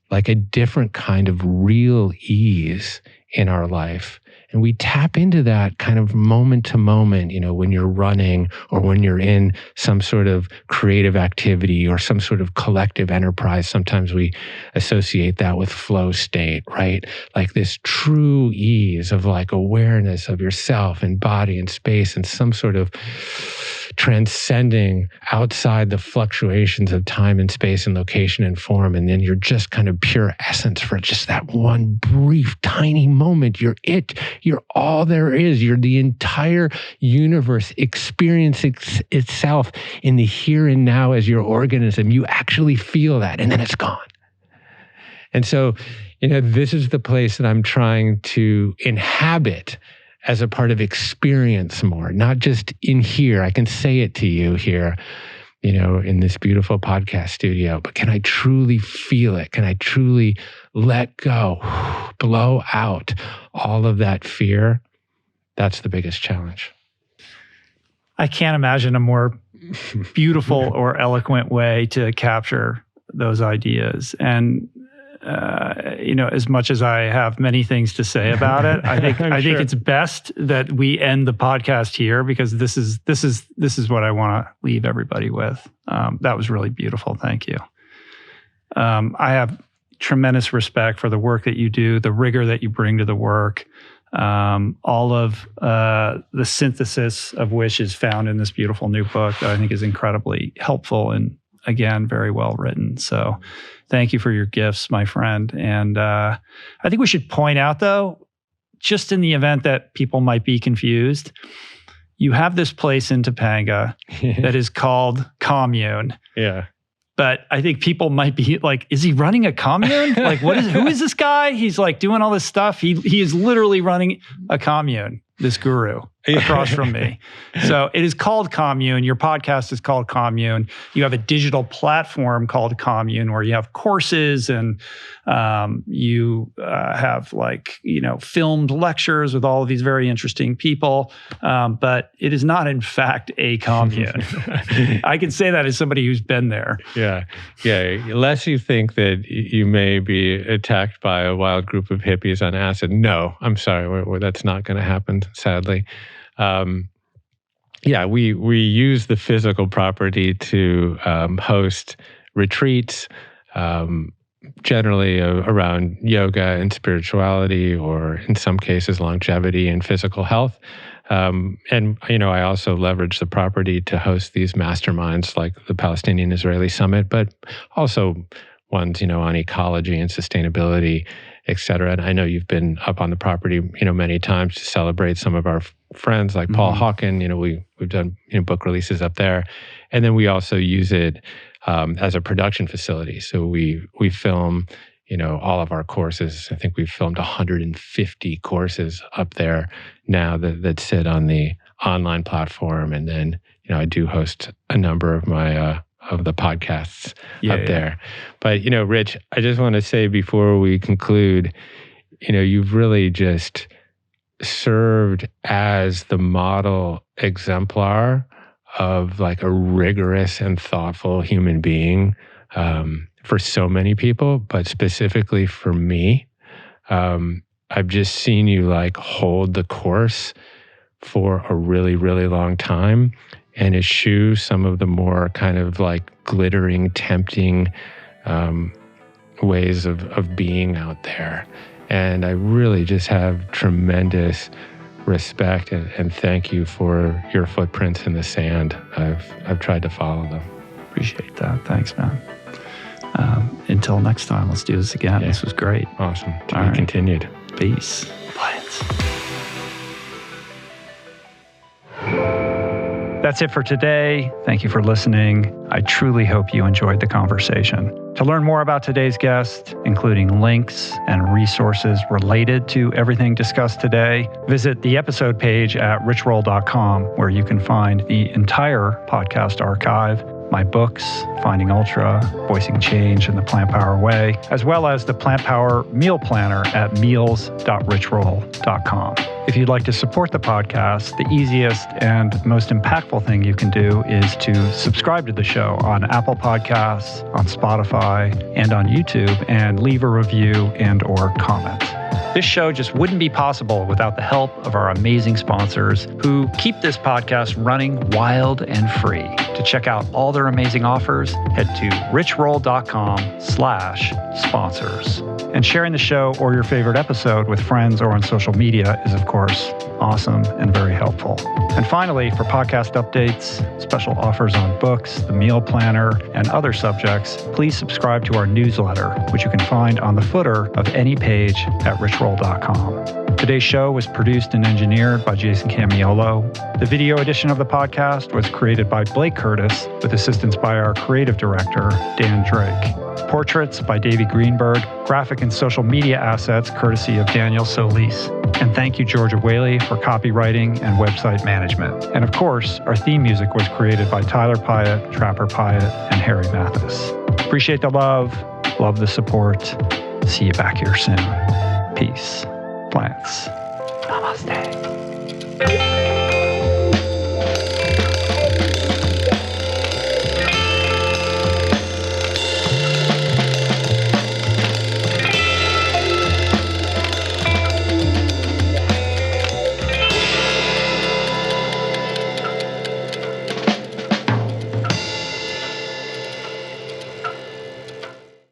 like a different kind of real ease in our life. And we tap into that kind of moment to moment, when you're running or when you're in some sort of creative activity or some sort of collective enterprise. Sometimes we associate that with flow state, right? Like this true ease of like awareness of yourself and body and space and some sort of transcending outside the fluctuations of time and space and location and form. And then you're just kind of pure essence for just that one brief, tiny moment. You're it. You're all there is. You're the entire universe experiencing itself in the here and now as your organism. You actually feel that, and then it's gone. And so, this is the place that I'm trying to inhabit as a part of experience more, not just in here. I can say it to you here, in this beautiful podcast studio, but can I truly feel it? Can I truly let go, blow out all of that fear? That's the biggest challenge. I can't imagine a more beautiful or eloquent way to capture those ideas. And as much as I have many things to say about it, I think it's best that we end the podcast here, because this is what I want to leave everybody with. That was really beautiful. Thank you. I have tremendous respect for the work that you do, the rigor that you bring to the work, all of the synthesis of which is found in this beautiful new book that I think is incredibly helpful and, again, very well written. So thank you for your gifts, my friend. And I think we should point out, though, just in the event that people might be confused, you have this place in Topanga that is called Commune. Yeah. But I think people might be like, is he running a commune? Like, who is this guy? He's like doing all this stuff. He is literally running a commune, this guru across from me. So it is called Commune. Your podcast is called Commune. You have a digital platform called Commune where you have courses and you have filmed lectures with all of these very interesting people. But it is not, in fact, a commune. I can say that as somebody who's been there. Yeah. Unless you think that you may be attacked by a wild group of hippies on acid. No, I'm sorry. That's not going to happen, sadly. We use the physical property to host retreats, generally around yoga and spirituality, or in some cases, longevity and physical health. I also leverage the property to host these masterminds like the Palestinian-Israeli Summit, but also ones, on ecology and sustainability, et cetera. And I know you've been up on the property, many times to celebrate some of our friends like Paul Hawken. We've done book releases up there. And then we also use it as a production facility. So we film, all of our courses. I think we've filmed 150 courses up there now that sit on the online platform. And then, I do host a number of my of the podcasts up there. But, Rich, I just want to say before we conclude, you've really just served as the model exemplar of like a rigorous and thoughtful human being for so many people, but specifically for me. I've just seen you like hold the course for a really, really long time and eschew some of the more kind of like glittering, tempting ways of being out there. And I really just have tremendous respect and thank you for your footprints in the sand. I've tried to follow them. Appreciate that. Thanks, man. Until next time, let's do this again. Yeah. This was great. Awesome. To be continued. Peace. Plants. That's it for today. Thank you for listening. I truly hope you enjoyed the conversation. To learn more about today's guest, including links and resources related to everything discussed today, visit the episode page at richroll.com, where you can find the entire podcast archive, my books, Finding Ultra, Voicing Change in the Plant Power Way, as well as the Plant Power Meal Planner at meals.richroll.com. If you'd like to support the podcast, the easiest and most impactful thing you can do is to subscribe to the show on Apple Podcasts, on Spotify, and on YouTube, and leave a review and or comment. This show just wouldn't be possible without the help of our amazing sponsors who keep this podcast running wild and free. To check out all their amazing offers, head to richroll.com/sponsors. And sharing the show or your favorite episode with friends or on social media is, of course, awesome and very helpful. And finally, for podcast updates, special offers on books, the meal planner, and other subjects, please subscribe to our newsletter, which you can find on the footer of any page at richroll.com. Today's show was produced and engineered by Jason Camiolo. The video edition of the podcast was created by Blake Curtis with assistance by our creative director, Dan Drake. Portraits by Davey Greenberg, graphic and social media assets courtesy of Daniel Solis. And thank you, Georgia Whaley, for copywriting and website management. And of course, our theme music was created by Tyler Pyatt, Trapper Pyatt, and Harry Mathis. Appreciate the love the support. See you back here soon. Peace. Plants. Namaste.